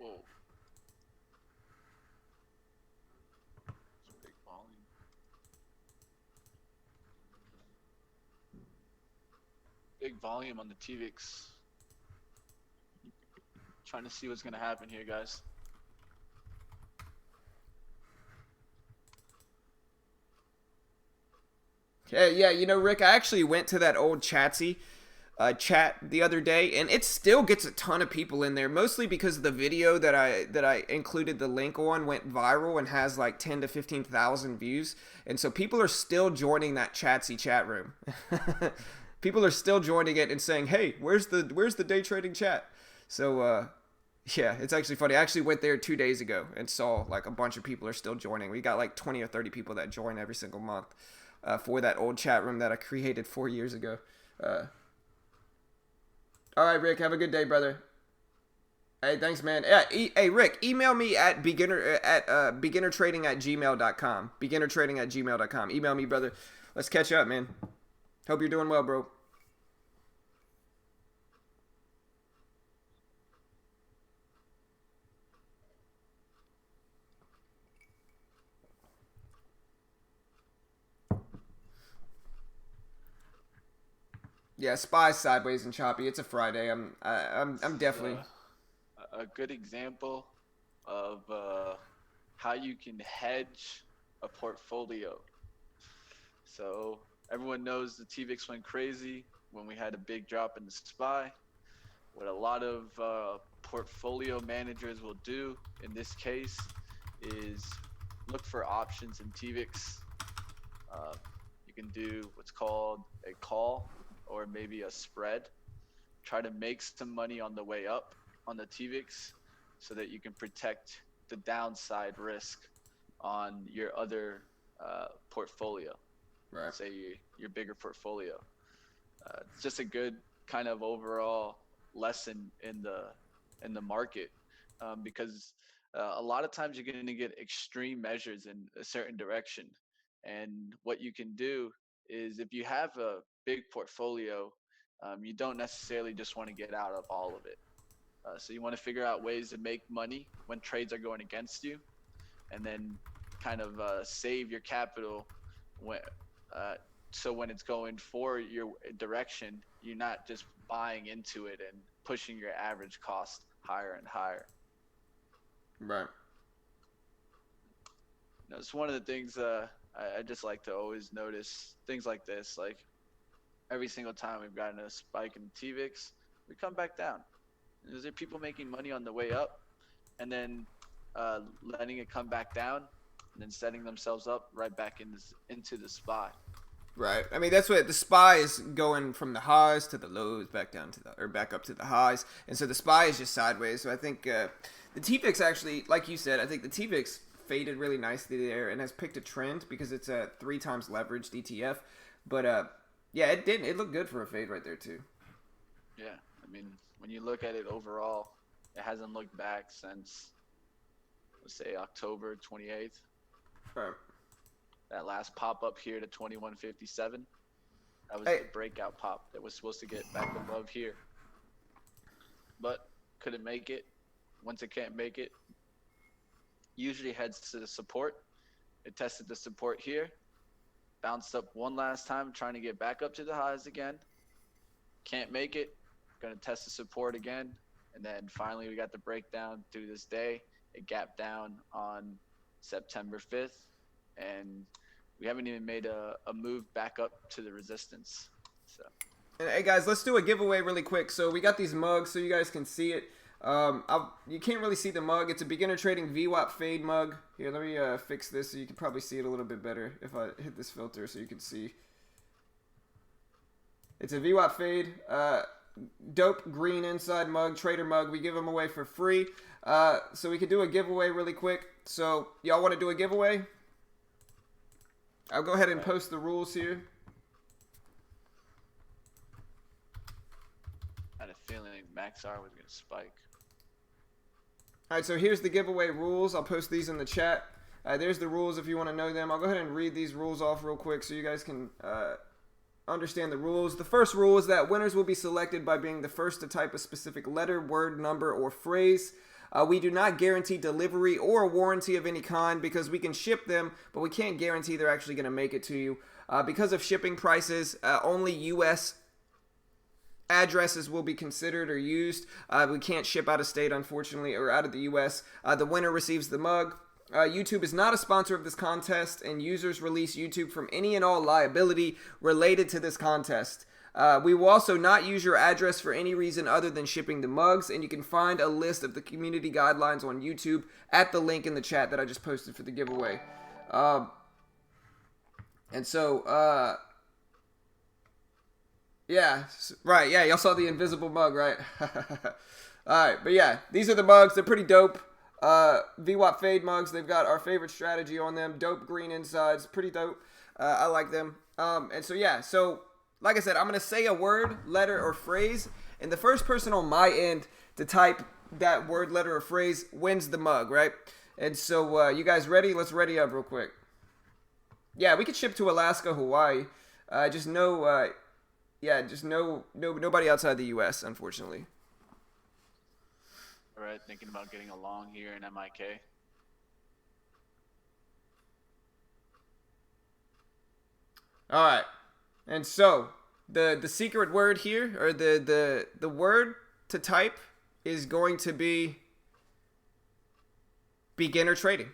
Whoa. Big volume on the TVIX. Trying to see what's going to happen here, guys.
Yeah, Rick, I actually went to that old Chatsy chat the other day, and it still gets a ton of people in there, mostly because the video that I included the link on went viral and has like 10 to 15,000 views, and so people are still joining that Chatsy chat room. People are still joining it and saying, "Hey, where's the day trading chat?" So yeah, it's actually funny. I actually went there 2 days ago and saw like a bunch of people are still joining. We got like 20 or 30 people that join every single month for that old chat room that I created 4 years ago. All right, Rick, have a good day, brother. Hey, thanks, man. Yeah, hey, Rick, email me at beginnertrading@gmail.com. Beginnertrading@gmail.com. Email me, brother. Let's catch up, man. Hope you're doing well, bro. Yeah, SPY's sideways and choppy. It's a Friday. I'm definitely
a good example of how you can hedge a portfolio. So everyone knows the TVIX went crazy when we had a big drop in the SPY. What a lot of portfolio managers will do in this case is look for options in TVIX. You can do what's called a call or maybe a spread. Try to make some money on the way up on the TVIX so that you can protect the downside risk on your other portfolio.
right.
Say your bigger portfolio. It's just a good kind of overall lesson in the market, because a lot of times you're going to get extreme measures in a certain direction, and what you can do is if you have a big portfolio, you don't necessarily just want to get out of all of it. So you want to figure out ways to make money when trades are going against you, and then kind of save your capital so when it's going for your direction, you're not just buying into it and pushing your average cost higher and higher.
Right.
It's one of the things I just like to always notice things like this. Like every single time we've gotten a spike in TVIX, we come back down. Is there people making money on the way up and then letting it come back down and then setting themselves up right back into the SPY?
Right. I mean, that's what the SPY is going from the highs to the lows, back down to back up to the highs, and so the SPY is just sideways. So I think the TVIX actually, like you said, I think the TVIX faded really nicely there and has picked a trend because it's a 3 times leveraged ETF. But yeah, it didn't. It looked good for a fade right there too.
Yeah, I mean, when you look at it overall, it hasn't looked back since, let's say, October 28th.
Right.
That last pop up here to 2157, that was
Hey.
the breakout pop that was supposed to get back above here, but couldn't make it. Once it can't make it, usually heads to the support. It tested the support here, bounced up one last time, trying to get back up to the highs again. Can't make it. Going to test the support again, and then finally we got the breakdown through this day. It gapped down on September 5th, and we haven't even made a move back up to the resistance. So,
And hey guys, let's do a giveaway really quick. So we got these mugs so you guys can see it. You can't really see the mug. It's a beginner trading VWAP fade mug. Here, let me fix this so you can probably see it a little bit better if I hit this filter so you can see. It's a VWAP fade. Dope green inside mug, trader mug. We give them away for free. So we could do a giveaway really quick. So y'all want to do a giveaway? I'll go ahead and post the rules here.
I had a feeling MaxR was going to spike.
All right, so here's the giveaway rules. I'll post these in the chat. There's the rules if you want to know them. I'll go ahead and read these rules off real quick so you guys can understand the rules. The first rule is that winners will be selected by being the first to type a specific letter, word, number, or phrase. We do not guarantee delivery or a warranty of any kind because we can ship them, but we can't guarantee they're actually going to make it to you. Because of shipping prices, only U.S. addresses will be considered or used. We can't ship out of state, unfortunately, or out of the U.S. The winner receives the mug. YouTube is not a sponsor of this contest, and users release YouTube from any and all liability related to this contest. We will also not use your address for any reason other than shipping the mugs, and you can find a list of the community guidelines on YouTube at the link in the chat that I just posted for the giveaway. Yeah, right, yeah, y'all saw the invisible mug, right? Alright, but yeah, these are the mugs. They're pretty dope. VWAP fade mugs. They've got our favorite strategy on them. Dope green insides. Pretty dope. I like them. And so, yeah, so like I said, I'm going to say a word, letter, or phrase, and the first person on my end to type that word, letter, or phrase wins the mug, right? And so, you guys ready? Let's ready up real quick. Yeah, we could ship to Alaska, Hawaii. Just no, nobody outside the U.S., unfortunately.
All right, thinking about getting along here in MIK.
All right. And so, the secret word here, or the word to type is going to be beginner trading.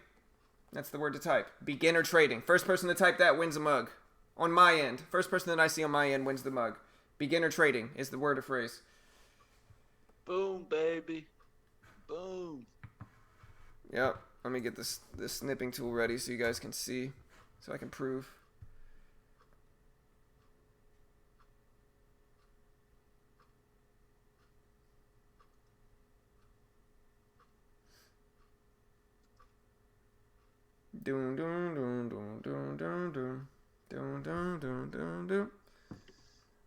That's the word to type. Beginner trading. First person to type that wins a mug. On my end. First person that I see on my end wins the mug. Beginner trading is the word or phrase.
Boom, baby. Boom.
Yep. Let me get this snipping tool ready so you guys can see. So I can prove. Doom doom doom doom doom doom doom doom doom doom doom doom.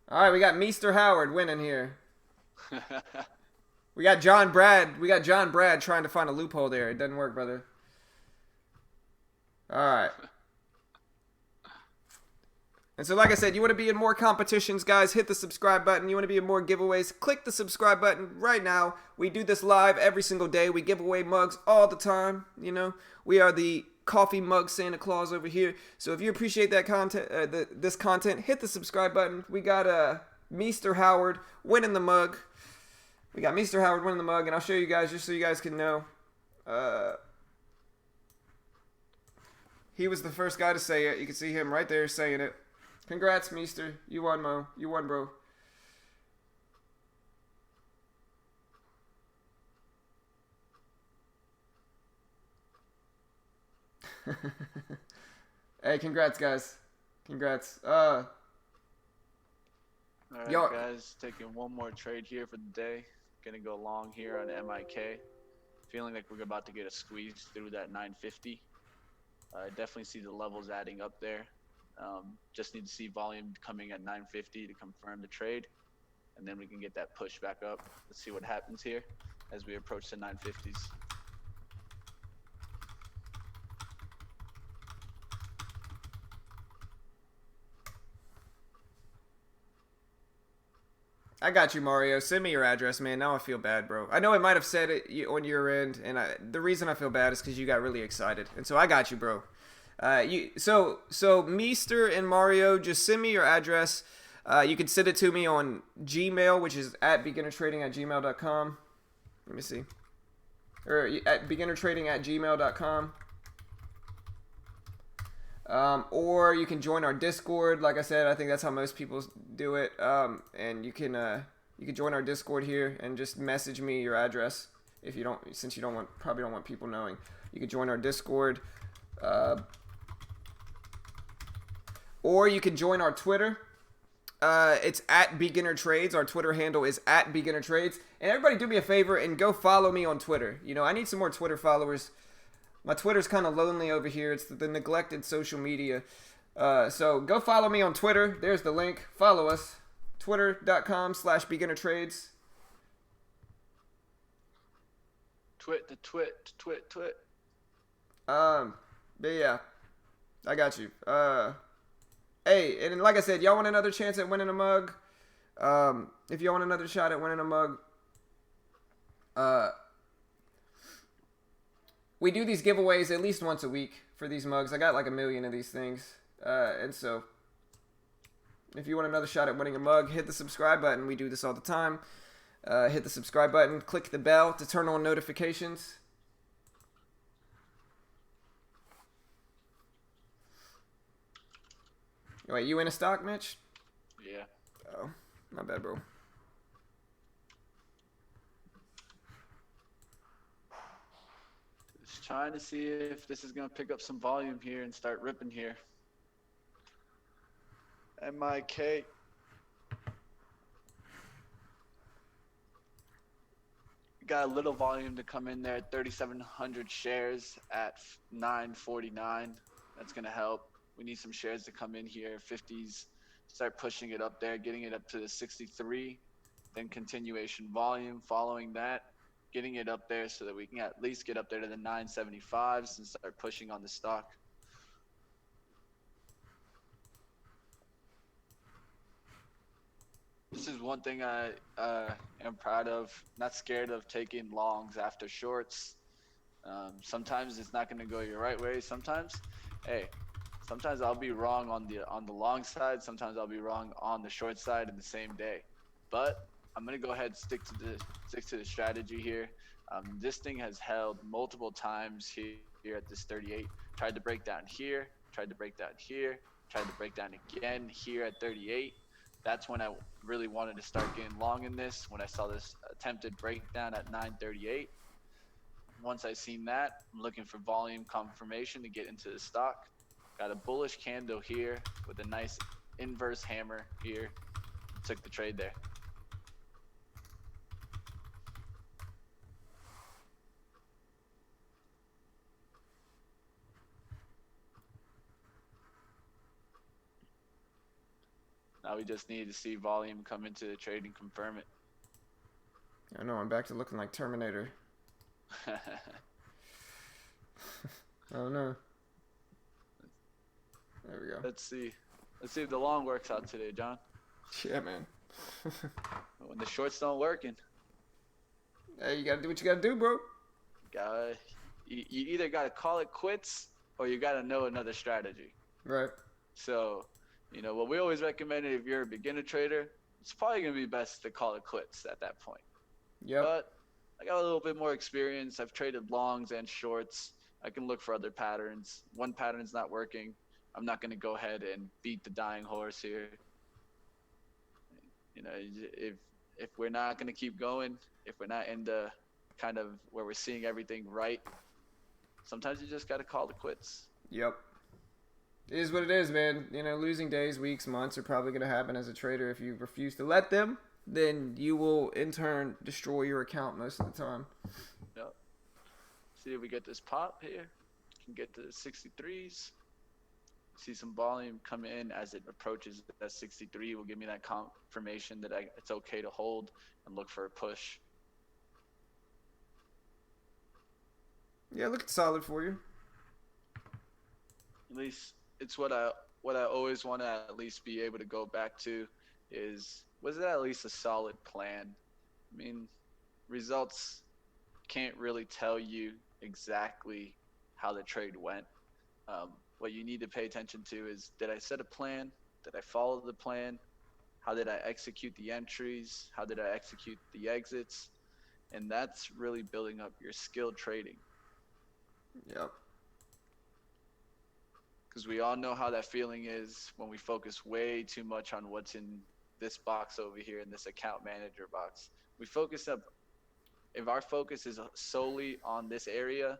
All right, we got Meester Howard winning here. We got John Brad. We got John Brad trying to find a loophole there. It doesn't work, brother. All right. And so, like I said, you want to be in more competitions, guys, hit the subscribe button. You want to be in more giveaways, click the subscribe button right now. We do this live every single day. We give away mugs all the time, you know. We are the coffee mug Santa Claus over here. So if you appreciate that content, this content, hit the subscribe button. We got Meester Howard winning the mug. We got Mr. Howard winning the mug, and I'll show you guys just so you guys can know. He was the first guy to say it. You can see him right there saying it. Congrats, Meester. You won, Mo. You won, bro. Hey, congrats, guys. Congrats.
All right, guys. Taking one more trade here for the day. Gonna go long here on MIK. Feeling like we're about to get a squeeze through that 950. I definitely see the levels adding up there. Just need to see volume coming at 950 to confirm the trade, and then we can get that push back up. Let's see what happens here as we approach the 950s.
I got you, Mario. Send me your address, man. Now I feel bad, bro. I know I might have said it on your end, and the reason I feel bad is because you got really excited, and so I got you, bro. So Meester and Mario, just send me your address. You can send it to me on Gmail, which is at beginnertrading@gmail.com. Let me see. Or at beginnertrading@gmail.com. Or you can join our Discord. Like I said, I think that's how most people do it. And you can join our Discord here and just message me your address if you don't, since you probably don't want people knowing. You can join our Discord, or you can join our Twitter. It's at Beginner Trades. Our Twitter handle is at Beginner Trades. And everybody, do me a favor and go follow me on Twitter. You know, I need some more Twitter followers. My Twitter's kind of lonely over here. It's the neglected social media. So go follow me on Twitter. There's the link. Follow us. Twitter.com/beginnertrades.
Twit.
But yeah, I got you. Hey, and like I said, y'all want another chance at winning a mug? If y'all want another shot at winning a mug, we do these giveaways at least once a week for these mugs. I got like 1 million of these things. And so if you want another shot at winning a mug, hit the subscribe button. We do this all the time. Hit the subscribe button. Click the bell to turn on notifications. Wait, you in a stock, Mitch?
Yeah.
Oh, my bad, bro.
Just trying to see if this is going to pick up some volume here and start ripping here. MIK. Got a little volume to come in there. 3,700 shares at 949. That's going to help. We need some shares to come in here. 50s, start pushing it up there, getting it up to the 63. Then continuation volume following that, getting it up there so that we can at least get up there to the 975s and start pushing on the stock. This is one thing I am proud of. Not scared of taking longs after shorts. Sometimes it's not going to go your right way. Sometimes I'll be wrong on the long side. Sometimes I'll be wrong on the short side in the same day. But I'm gonna go ahead and stick to the strategy here. This thing has held multiple times here at this 38. Tried to break down here. Tried to break down here. Tried to break down again here at 38. That's when I really wanted to start getting long in this. When I saw this attempted breakdown at 938. Once I seen that, I'm looking for volume confirmation to get into the stock. Got a bullish candle here with a nice inverse hammer here. Took the trade there. Now we just need to see volume come into the trade and confirm it.
I know, I'm back to looking like Terminator. Oh no. There we go.
Let's see if the long works out today, John.
Yeah, man.
When the shorts don't working.
Hey, you gotta do what you gotta do, bro.
You either gotta call it quits or you gotta know another strategy.
Right.
So, you know, what we always recommend if you're a beginner trader, it's probably gonna be best to call it quits at that point.
Yep.
But I got a little bit more experience. I've traded longs and shorts. I can look for other patterns. One pattern's not working. I'm not going to go ahead and beat the dying horse here. You know, if we're not going to keep going, if we're not in the kind of where we're seeing everything right, sometimes you just got to call it quits.
Yep. It is what it is, man. You know, losing days, weeks, months are probably going to happen as a trader. If you refuse to let them, then you will in turn destroy your account most of the time.
Yep. See if we get this pop here. Can get to the 63s. See some volume come in as it approaches that 63 will give me that confirmation that it's okay to hold and look for a push.
Yeah, looking solid for you.
At least it's what I always want to at least be able to go back to is, was it at least a solid plan? I mean, results can't really tell you exactly how the trade went. What you need to pay attention to is, did I set a plan? Did I follow the plan? How did I execute the entries? How did I execute the exits? And that's really building up your skilled trading.
Yep.
Because we all know how that feeling is when we focus way too much on what's in this box over here, in this account manager box. We focus up, if our focus is solely on this area,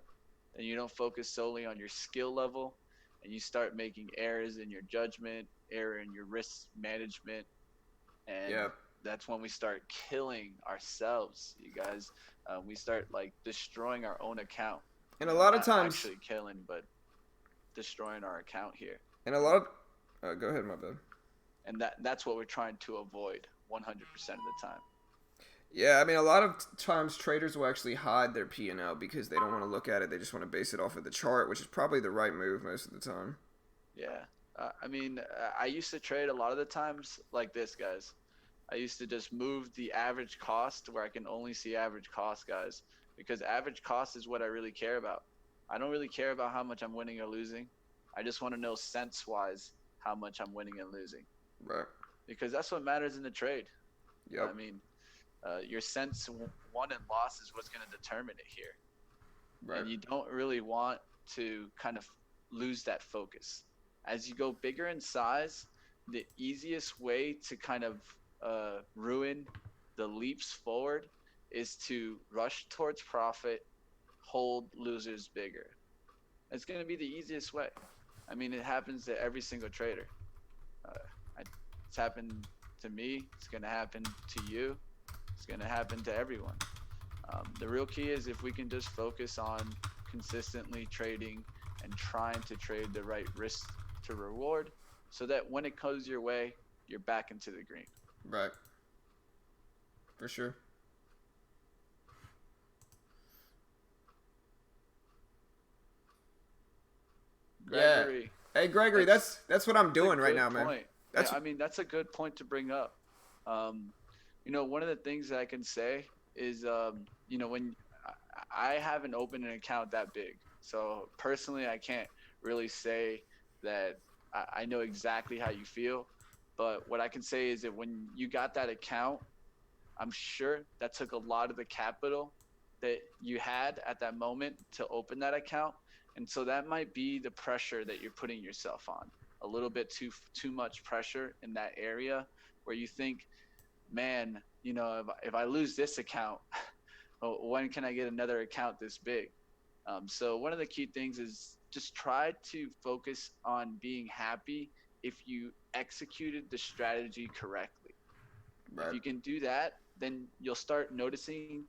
then you don't focus solely on your skill level, and you start making errors in your judgment, error in your risk management, and
Yep.
that's when we start killing ourselves, you guys. We start like destroying our own account.
And a lot of
Not
times,
actually killing, but destroying our account here.
and a lot of, go ahead, my bad.
And that's what we're trying to avoid 100% of the time.
Yeah, I mean, a lot of times traders will actually hide their P&L because they don't want to look at it. They just want to base it off of the chart, which is probably the right move most of the time.
Yeah. I mean, I used to trade a lot of the times like this, guys. I used to just move the average cost where I can only see average cost, guys, because average cost is what I really care about. I don't really care about how much I'm winning or losing. I just want to know sense-wise how much I'm winning and losing.
Right.
Because that's what matters in the trade.
Yep.
I mean, your sense won and loss is what's going to determine it here.
Right.
And you don't really want to kind of lose that focus. As you go bigger in size, the easiest way to kind of ruin the leaps forward is to rush towards profit, hold losers bigger. It's going to be the easiest way. I mean, it happens to every single trader. It's happened to me. It's going to happen to you. It's going to happen to everyone. The real key is if we can just focus on consistently trading and trying to trade the right risk to reward so that when it comes your way, you're back into the green.
Right. For sure.
Gregory,
Yeah. Hey, Gregory, that's what I'm doing right now, man.
Point.
That's,
I mean, that's a good point to bring up. You know, one of the things that I can say is, you know, when I haven't opened an account that big, so personally, I can't really say that I know exactly how you feel. But what I can say is that when you got that account, I'm sure that took a lot of the capital that you had at that moment to open that account. And so that might be the pressure that you're putting yourself on. A little bit too much pressure in that area where you think, man, you know, if I lose this account, when can I get another account this big? So one of the key things is just try to focus on being happy if you executed the strategy correctly.
right.
If you can do that, then you'll start noticing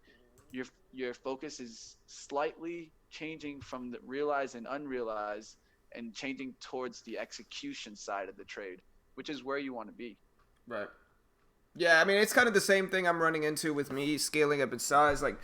your focus is slightly changing from the realized and unrealized and changing towards the execution side of the trade, which is where you want to be.
Right. Yeah, I mean, it's kind of the same thing I'm running into with me scaling up in size. Like,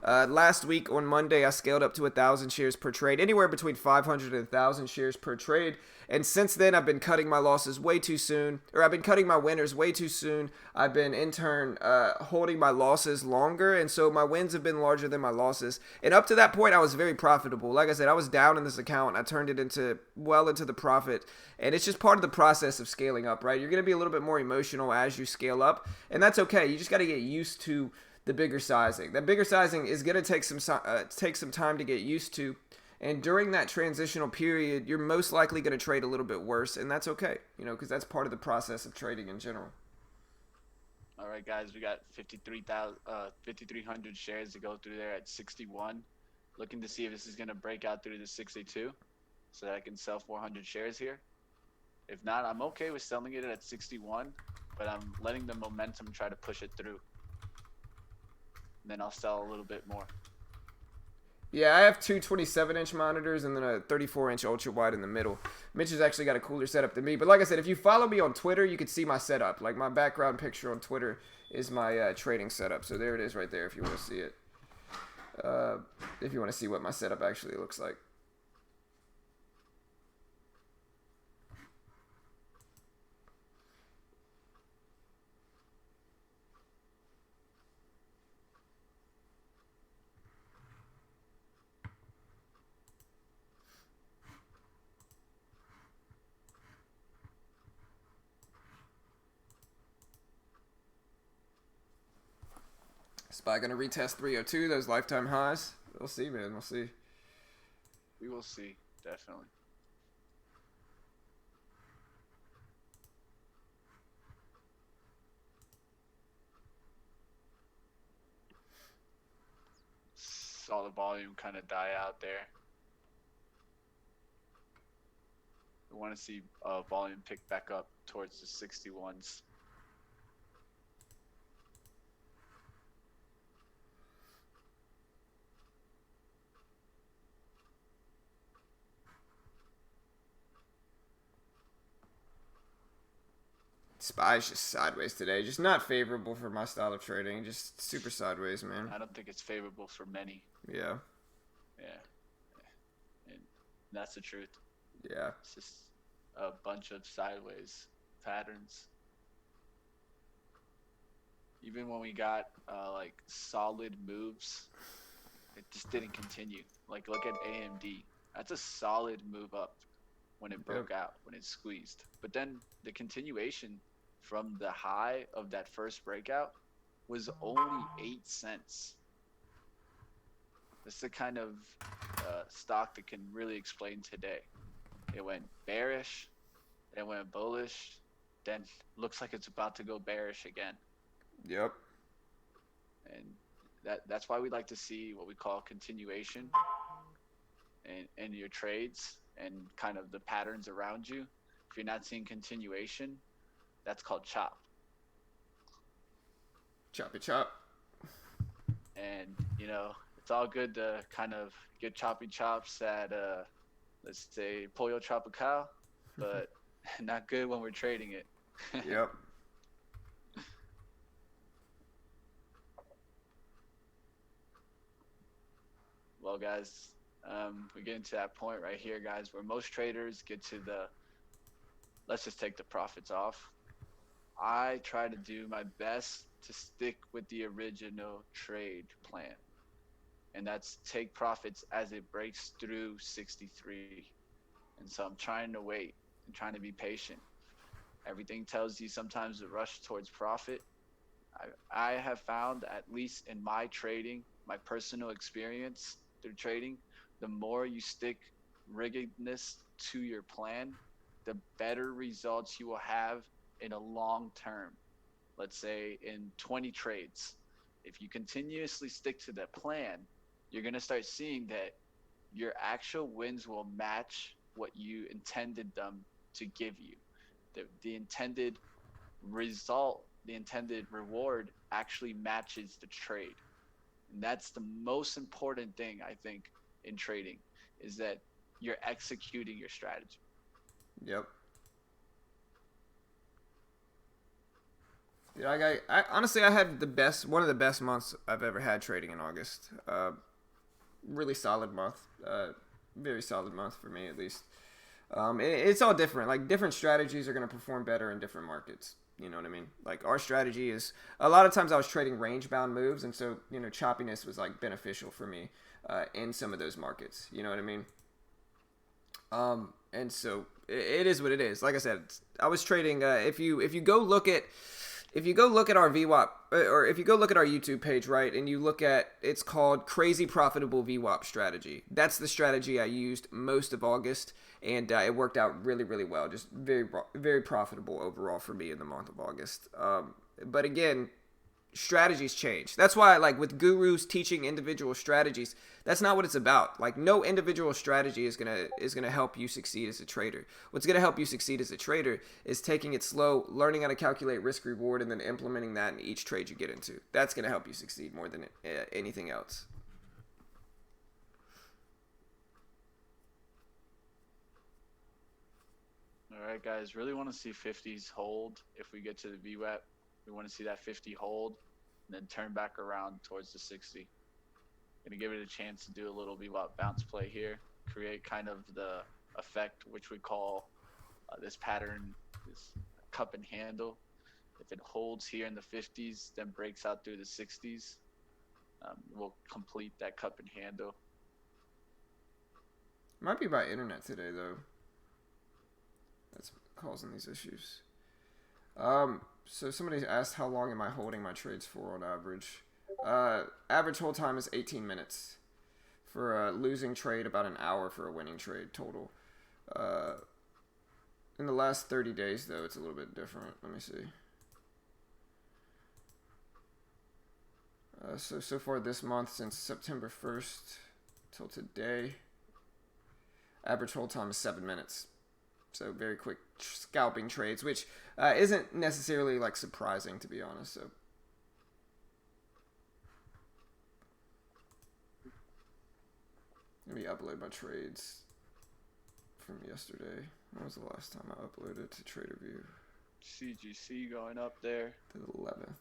last week on Monday, I scaled up to 1,000 shares per trade, anywhere between 500 and 1,000 shares per trade. And since then, I've been cutting my losses way too soon, or I've been cutting my winners way too soon. I've been, in turn, holding my losses longer, and so my wins have been larger than my losses. And up to that point, I was very profitable. Like I said, I was down in this account, and I turned it into the profit. And it's just part of the process of scaling up, right? You're going to be a little bit more emotional as you scale up, and that's okay. You just got to get used to the bigger sizing. That bigger sizing is going to take some time to get used to. And during that transitional period, you're most likely going to trade a little bit worse, and that's okay, because that's part of the process of trading in general.
All right, guys, we got 5,300 shares to go through there at 61. Looking to see if this is going to break out through the 62 so that I can sell 400 shares here. If not, I'm okay with selling it at 61, but I'm letting the momentum try to push it through. And then I'll sell a little bit more.
Yeah, I have two 27-inch monitors and then a 34-inch ultra-wide in the middle. Mitch has actually got a cooler setup than me. But like I said, if you follow me on Twitter, you can see my setup. Like, my background picture on Twitter is my trading setup. So there it is right there if you want to see it. If you want to see what my setup actually looks like. SPY gonna retest 302, those lifetime highs. We'll see, man. We'll see.
We will see, definitely. Saw the volume kind of die out there. We want to see volume pick back up towards the 61s.
SPY's just sideways today. Just not favorable for my style of trading. Just super sideways, man.
I don't think it's favorable for many.
Yeah.
Yeah. And that's the truth.
Yeah.
It's just a bunch of sideways patterns. Even when we got like solid moves, it just didn't continue. Like, look at AMD. That's a solid move up when it broke out, when it squeezed. But then the continuation from the high of that first breakout was only 8 cents. That's the kind of stock that can really explain today. It went bearish, then went bullish, then looks like it's about to go bearish again.
Yep.
And that's why we like to see what we call continuation in your trades and kind of the patterns around you. If you're not seeing continuation, that's called chop.
Choppy chop.
And, it's all good to kind of get choppy chops at, let's say, Pollo Tropical, but not good when we're trading it.
Yep.
Well, guys, we're getting to that point right here, guys, where most traders get to let's just take the profits off. I try to do my best to stick with the original trade plan, and that's take profits as it breaks through 63. And so I'm trying to wait and trying to be patient. Everything tells you sometimes to rush towards profit. I have found, at least in my trading, my personal experience through trading, the more you stick riggedness to your plan, the better results you will have in a long term. Let's say in 20 trades, if you continuously stick to the plan, you're going to start seeing that your actual wins will match what you intended them to give you. The intended result, the intended reward actually matches the trade. And that's the most important thing, I think, in trading, is that you're executing your strategy.
Yep. Yeah, I honestly, I had one of the best months I've ever had trading in August. Really solid month. Very solid month for me, at least. It's all different. Like, different strategies are going to perform better in different markets. You know what I mean? Like, our strategy is, a lot of times I was trading range-bound moves, and so, choppiness was, like, beneficial for me in some of those markets. You know what I mean? And so, it is what it is. Like I said, I was trading, if you go look at if you go look at our VWAP, or if you go look at our YouTube page, right, and you look at, it's called Crazy Profitable VWAP Strategy. That's the strategy I used most of August, and it worked out really, really well. Just very, very profitable overall for me in the month of August. But again, strategies change. That's why, like, with gurus teaching individual strategies, that's not what it's about. Like, no individual strategy is gonna help you succeed as a trader. What's gonna help you succeed as a trader is taking it slow, learning how to calculate risk reward, and then implementing that in each trade you get into. That's gonna help you succeed more than anything else.
All right, guys, really want to see 50s hold if we get to the VWAP. We want to see that 50 hold and then turn back around towards the 60. Gonna give it a chance to do a little VWAP bounce play here, create kind of the effect which we call this pattern, this cup and handle. If it holds here in the 50s, then breaks out through the 60s, we'll complete that cup and handle.
Might be my internet today though. That's causing these issues. So somebody asked how long am I holding my trades for on average. Average hold time is 18 minutes. For a losing trade, about an hour for a winning trade total. In the last 30 days, though, it's a little bit different. Let me see. So far this month, since September 1st till today, average hold time is 7 minutes. So very quick scalping trades, which isn't necessarily like surprising, to be honest. So let me upload my trades from yesterday. When was the last time I uploaded to TraderView?
CGC going up there.
To the 11th.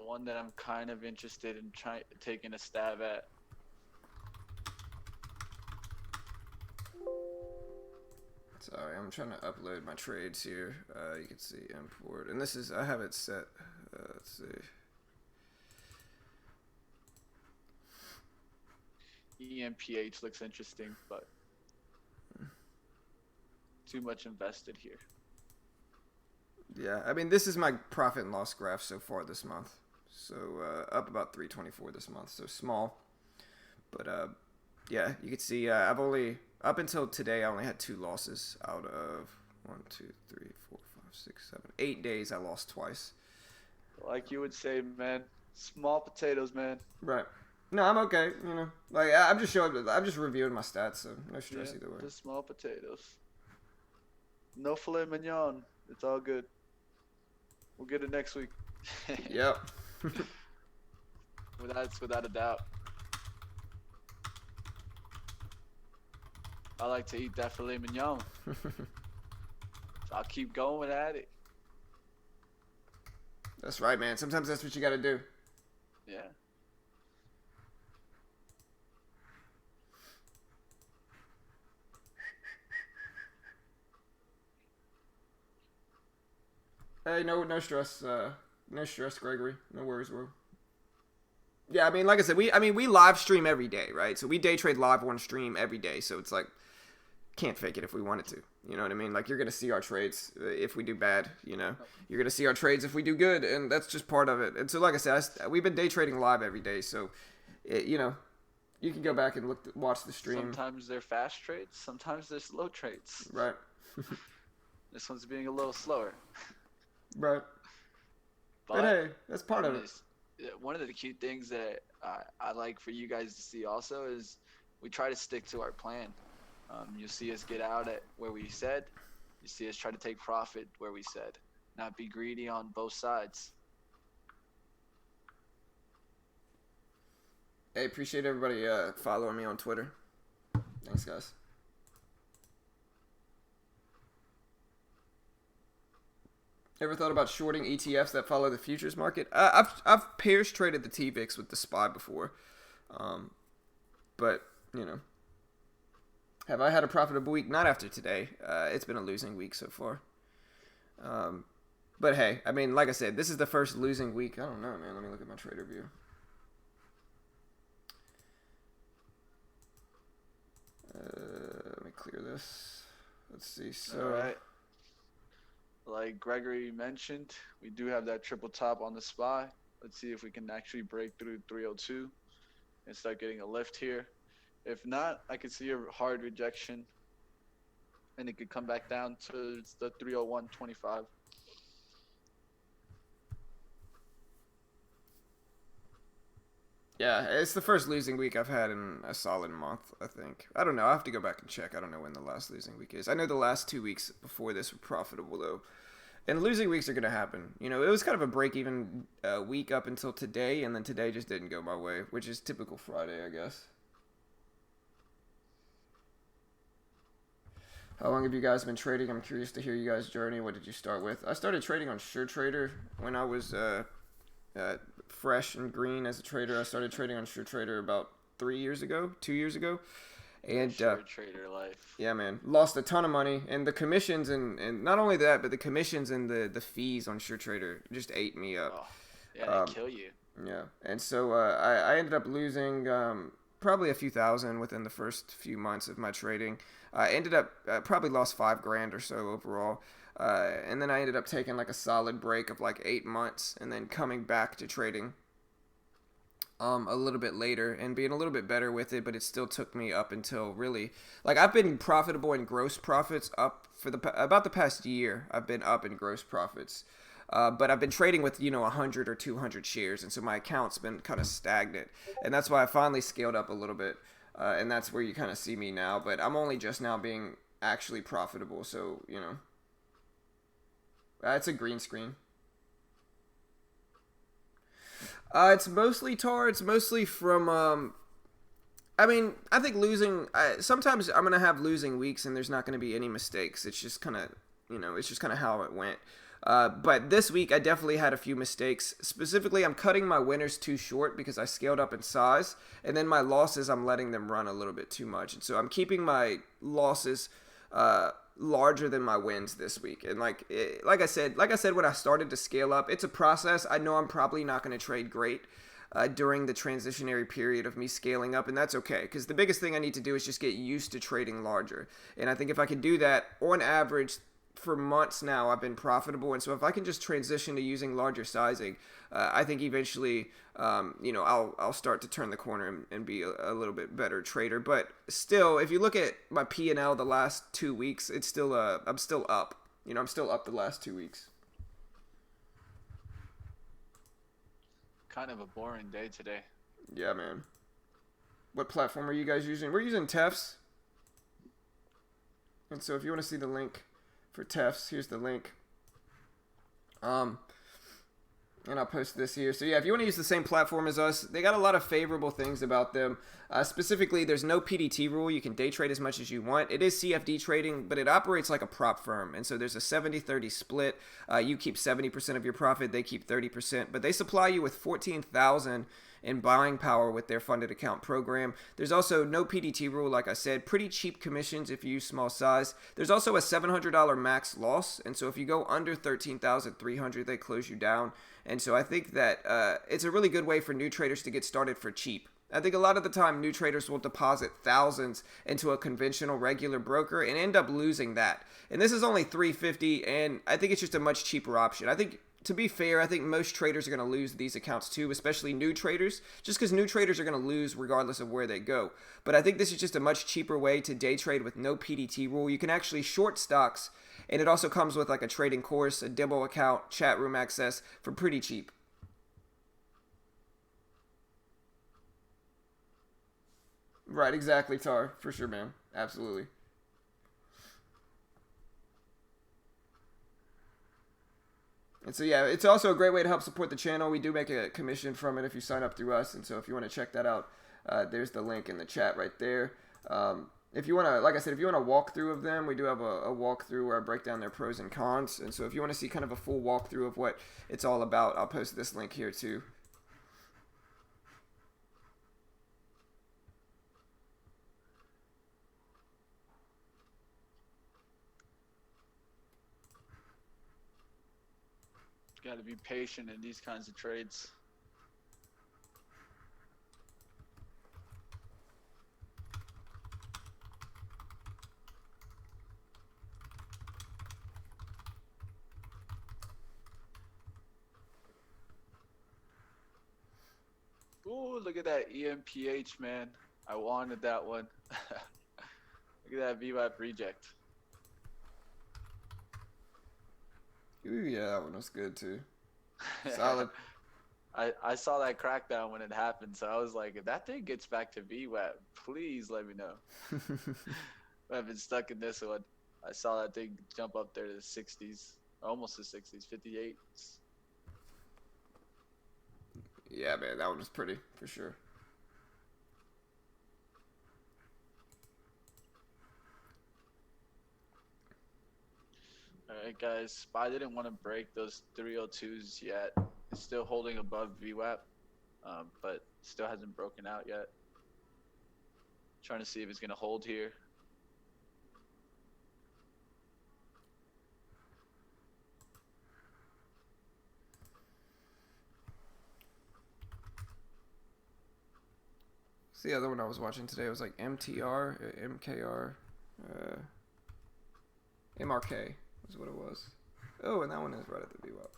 One that I'm kind of interested in taking a stab at.
Sorry, I'm trying to upload my trades here. You can see import, and this is, I have it set. Let's see.
EMPH looks interesting, but too much invested here.
Yeah, I mean, this is my profit and loss graph so far this month. So up about 324 this month, so small. But yeah, you can see I've only, up until today, I only had 2 losses out of 1, 2, 3, 4, 5, 6, 7, 8 days. I lost twice.
Like you would say, man, small potatoes, man.
Right. No, I'm okay. You know, like I'm just reviewing my stats, so no stress either way.
Just small potatoes. No filet mignon. It's all good. We'll get it next week.
Yep.
Without a doubt. I like to eat that filet mignon. So I'll keep going at it.
That's right, man. Sometimes that's what you got to do.
Yeah.
Hey, no stress. No stress, Gregory. No worries, bro. Yeah, I mean, like I said, we live stream every day, right? So we day trade live on stream every day. So it's like, can't fake it if we wanted to. You know what I mean? Like, you're gonna see our trades if we do bad. You know, you're gonna see our trades if we do good, and that's just part of it. And so, like I said, we've been day trading live every day. So, you know, you can go back and watch the stream.
Sometimes they're fast trades. Sometimes they're slow trades.
Right.
This one's being a little slower.
Right. But hey, that's part of it.
One of the cute things that I like for you guys to see also is we try to stick to our plan. You'll see us get out at where we said. You see us try to take profit where we said. Not be greedy on both sides.
Hey, appreciate everybody following me on Twitter. Thanks, guys. Ever thought about shorting ETFs that follow the futures market? I've pairs traded the TVIX with the SPY before, but you know, have I had a profitable week? Not after today. It's been a losing week so far. But hey, I mean, like I said, this is the first losing week. I don't know, man. Let me look at my trader view. Let me clear this. Let's see. So,
All right. Like Gregory mentioned, we do have that triple top on the SPY. Let's see if we can actually break through 302 and start getting a lift here. If not, I could see a hard rejection, and it could come back down to the 301.25.
yeah, it's the first losing week I've had in a solid month, I think. I don't know. I have to go back and check. I don't know when the last losing week is. I know the last 2 weeks before this were profitable, though. And losing weeks are going to happen. You know, it was kind of a break-even week up until today, and then today just didn't go my way, which is typical Friday, I guess. How long have you guys been trading? I'm curious to hear you guys' journey. What did you start with? I started trading on SureTrader when I was fresh and green as a trader. I started trading on SureTrader about 2 years ago. And
SureTrader life.
yeah, man, lost a ton of money, and the commissions and not only that, but the commissions and the fees on SureTrader just ate me up.
Oh, yeah, they kill you.
Yeah, and so I ended up losing probably a few thousand within the first few months of my trading. I ended up probably lost $5,000 or so overall. And then I ended up taking like a solid break of like 8 months and then coming back to trading a little bit later and being a little bit better with it, but it still took me up until really, like, I've been profitable in gross profits up for about the past year. I've been up in gross profits. But I've been trading with, 100 or 200 shares, and so my account's been kind of stagnant. And that's why I finally scaled up a little bit. And that's where you kind of see me now. But I'm only just now being actually profitable, so, it's a green screen. It's mostly TAR. It's mostly from, I think losing, sometimes I'm going to have losing weeks and there's not going to be any mistakes. It's just kind of, how it went. But this week I definitely had a few mistakes. Specifically, I'm cutting my winners too short because I scaled up in size, and then my losses, I'm letting them run a little bit too much. And so I'm keeping my losses larger than my wins this week. And like I said when I started to scale up, it's a process. I know I'm probably not going to trade great during the transitionary period of me scaling up, and that's okay, because the biggest thing I need to do is just get used to trading larger. And I think if I can do that, on average, for months now, I've been profitable. And so if I can just transition to using larger sizing, I think eventually, I'll start to turn the corner and be a little bit better trader. But still, if you look at my P&L the last 2 weeks, it's still, I'm still up. I'm still up the last 2 weeks.
Kind of a boring day today.
Yeah, man. What platform are you guys using? We're using Tefs. And so if you want to see the link for Tefs, here's the link. And I'll post this here. So yeah, if you want to use the same platform as us, they got a lot of favorable things about them. Specifically, there's no PDT rule. You can day trade as much as you want. It is CFD trading, but it operates like a prop firm. And so there's a 70-30 split. You keep 70% of your profit. They keep 30%. But they supply you with $14,000 in buying power with their funded account program. There's also no PDT rule, like I said. Pretty cheap commissions if you use small size. There's also a $700 max loss. And so if you go under $13,300, they close you down. And so I think that it's a really good way for new traders to get started for cheap. I think a lot of the time new traders will deposit thousands into a conventional regular broker and end up losing that. And this is only $350, and I think it's just a much cheaper option. I think, to be fair, I think most traders are going to lose these accounts too, especially new traders, just because new traders are going to lose regardless of where they go. But I think this is just a much cheaper way to day trade with no PDT rule. You can actually short stocks, and it also comes with like a trading course, a demo account, chat room access for pretty cheap. Right, exactly, Tar. For sure, man. Absolutely. And so, yeah, it's also a great way to help support the channel. We do make a commission from it if you sign up through us. And so if you want to check that out, there's the link in the chat right there. If you want to, like I said, if you want a walkthrough of them, we do have a walkthrough where I break down their pros and cons. And so if you want to see kind of a full walkthrough of what it's all about, I'll post this link here too.
Got to be patient in these kinds of trades. Ooh, look at that EMPH, man. I wanted that one. Look at that VWAP reject.
Ooh, yeah, that one was good too. Solid.
I saw that crackdown when it happened, so I was like, if that thing gets back to VWAP, please let me know. I've been stuck in this one. I saw that thing jump up there to the 60s, almost the 60s, 58.
Yeah, man, that one was pretty for sure.
Alright guys, SPY didn't want to break those 302s yet. It's still holding above VWAP, but still hasn't broken out yet. Trying to see if it's going to hold here.
So the other one I was watching today was like MTR, MKR, MRK was what it was. Oh, and that one is right at the VWAP.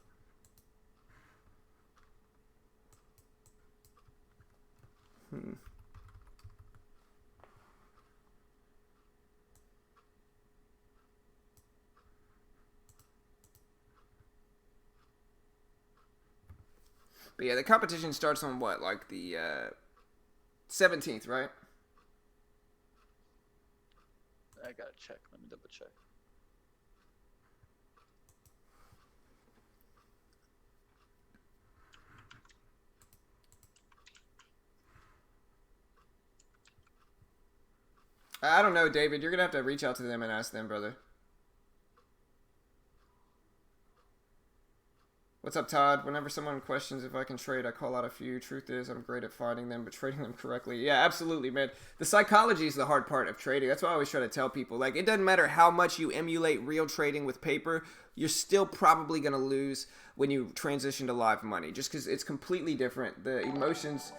But yeah, the competition starts on what, like the 17th, right?
I gotta check. Let me double check.
I don't know, David. You're gonna have to reach out to them and ask them, brother. What's up, Todd? Whenever someone questions if I can trade, I call out a few. Truth is, I'm great at finding them, but trading them correctly. Yeah, absolutely, man. The psychology is the hard part of trading. That's why I always try to tell people. Like, it doesn't matter how much you emulate real trading with paper, you're still probably going to lose when you transition to live money, just because it's completely different. The emotions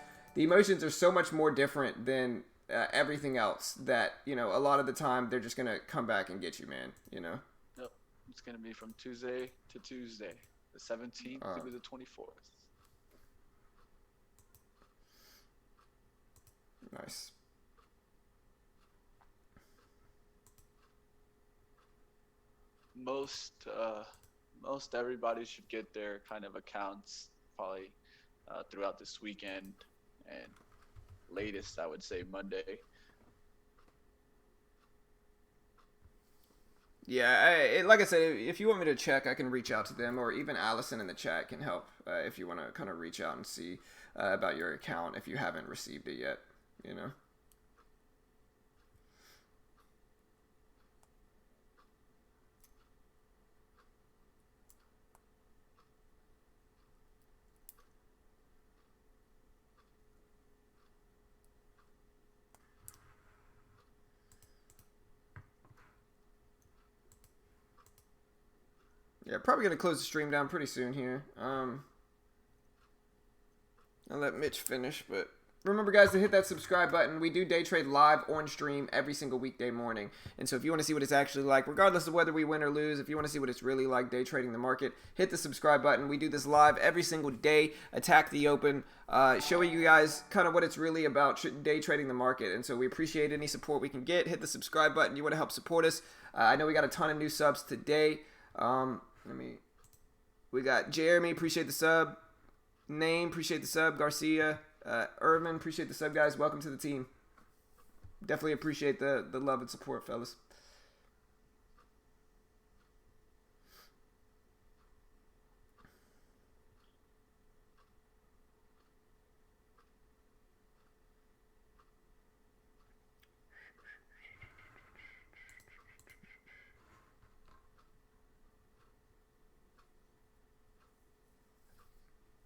are so much more different than everything else that, you know, a lot of the time they're just going to come back and get you, man, you know?
Yep. It's going to be from Tuesday to Tuesday. The 17th through the 24th.
Nice.
Most everybody should get their kind of accounts probably throughout this weekend, and latest I would say Monday.
Yeah, like I said, if you want me to check, I can reach out to them, or even Allison in the chat can help if you want to kind of reach out and see about your account if you haven't received it yet, you know? Yeah, probably going to close the stream down pretty soon here. I'll let Mitch finish, but remember, guys, to hit that subscribe button. We do day trade live on stream every single weekday morning. And so if you want to see what it's actually like, regardless of whether we win or lose, if you want to see what it's really like day trading the market, hit the subscribe button. We do this live every single day, attack the open, showing you guys kind of what it's really about, day trading the market. And so we appreciate any support we can get. Hit the subscribe button. You want to help support us. I know we got a ton of new subs today. We got Jeremy, appreciate the sub. Name, appreciate the sub. Garcia, Irvin, appreciate the sub, guys. Welcome to the team. Definitely appreciate the love and support, fellas.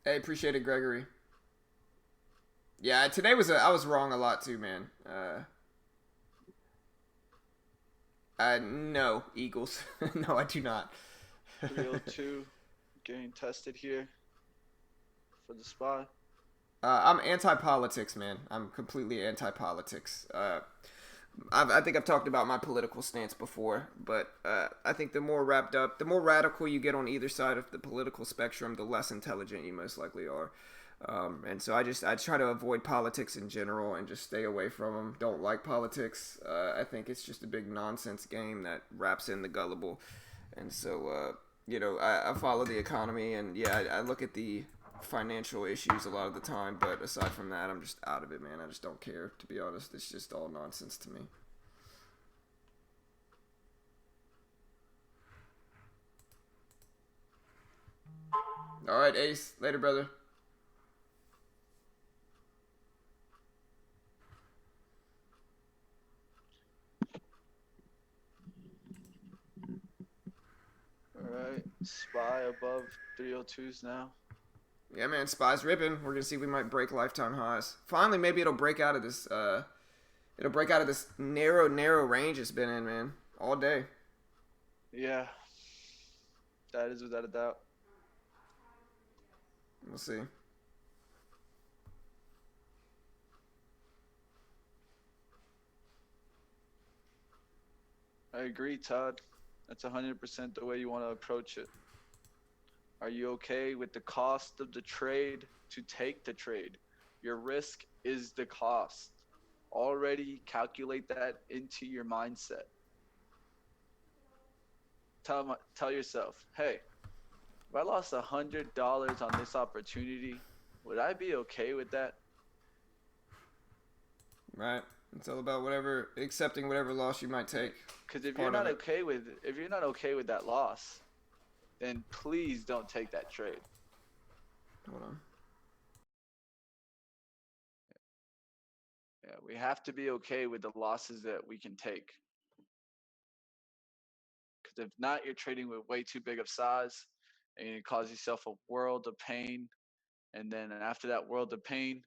Hey, appreciate it, Gregory. Yeah, today I was wrong a lot too, man. No, Eagles. No, I do not.
302 getting tested here for the SPY.
I'm anti-politics, man. I'm completely anti-politics. I think I've talked about my political stance before, but I think the more wrapped up, the more radical you get on either side of the political spectrum, the less intelligent you most likely are. And so I try to avoid politics in general and just stay away from them. Don't like politics. I think it's just a big nonsense game that wraps in the gullible. And so, I follow the economy, and I look at the financial issues a lot of the time. But aside from that, I'm just out of it, man. I just don't care, to be honest. It's just all nonsense to me. All right, Ace. Later, brother.
Alright, SPY above 302s now.
Yeah, man, SPY's ripping. We're gonna see if we might break lifetime highs. Finally, maybe it'll break out of this. It'll break out of this narrow range it's been in, man, all day.
Yeah, that is without a doubt.
We'll see.
I agree, Todd. That's 100% the way you want to approach it. Are you okay with the cost of the trade to take the trade? Your risk is the cost. Already calculate that into your mindset. Tell yourself, hey, if I lost $100 on this opportunity, would I be okay with that?
Right. It's all about accepting whatever loss you might take.
Because if you're not okay with that loss, then please don't take that trade.
Hold on.
Yeah, we have to be okay with the losses that we can take. Because if not, you're trading with way too big of size, and you cause yourself a world of pain. And then after that world of pain,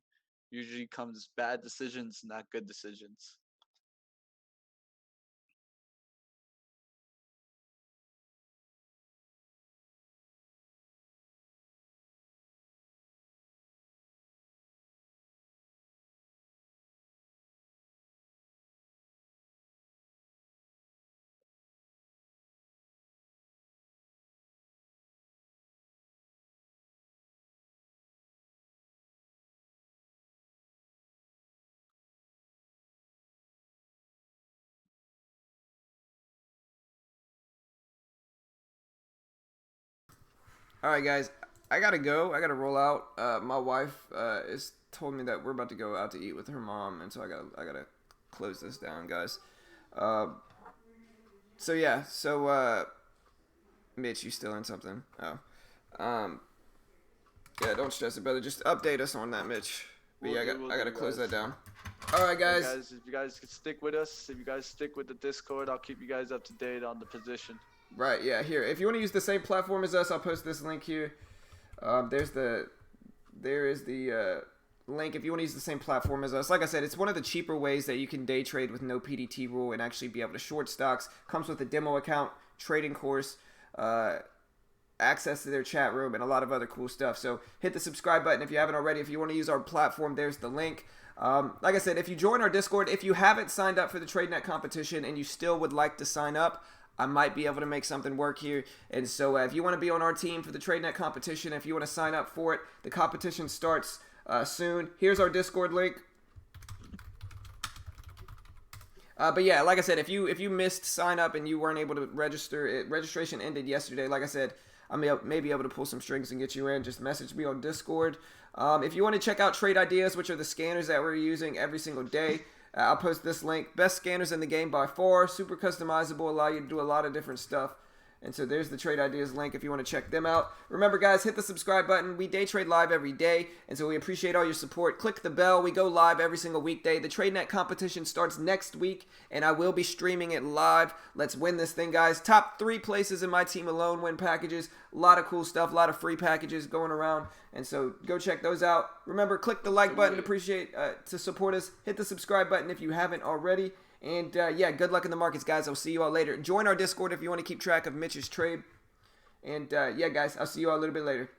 usually comes bad decisions, not good decisions.
All right, guys. I gotta go. I gotta roll out. My wife is told me that we're about to go out to eat with her mom, and so I gotta close this down, guys. So Mitch, you still in something? Oh, yeah. Don't stress it, brother. Just update us on that, Mitch. But yeah, I gotta close that down. All right, guys.
Hey guys, if you guys can stick with us, if you guys stick with the Discord, I'll keep you guys up to date on the position.
Right, yeah, here. If you want to use the same platform as us, I'll post this link here. There is the link if you want to use the same platform as us. Like I said, it's one of the cheaper ways that you can day trade with no PDT rule and actually be able to short stocks. Comes with a demo account, trading course, access to their chat room, and a lot of other cool stuff. So hit the subscribe button if you haven't already. If you want to use our platform, there's the link. Like I said, if you join our Discord, if you haven't signed up for the TradeNet competition and you still would like to sign up, I might be able to make something work here. And so if you want to be on our team for the TradeNet competition, if you want to sign up for it, the competition starts soon. Here's our Discord link. But yeah, like I said, if you missed sign up and you weren't able to register, registration ended yesterday. Like I said, I may be able to pull some strings and get you in. Just message me on Discord. If you want to check out Trade Ideas, which are the scanners that we're using every single day, I'll post this link. Best scanners in the game by far. Super customizable. Allow you to do a lot of different stuff. And so there's the Trade Ideas link if you want to check them out. Remember, guys, hit the subscribe button. We day trade live every day, and so we appreciate all your support. Click the bell. We go live every single weekday. The TradeNet competition starts next week, and I will be streaming it live. Let's win this thing, guys. Top 3 places in my team alone win packages. A lot of cool stuff, a lot of free packages going around, and so go check those out. Remember, click the like button to support us. Hit the subscribe button if you haven't already. And, yeah, good luck in the markets, guys. I'll see you all later. Join our Discord if you want to keep track of Mitch's trade. And, yeah, guys, I'll see you all a little bit later.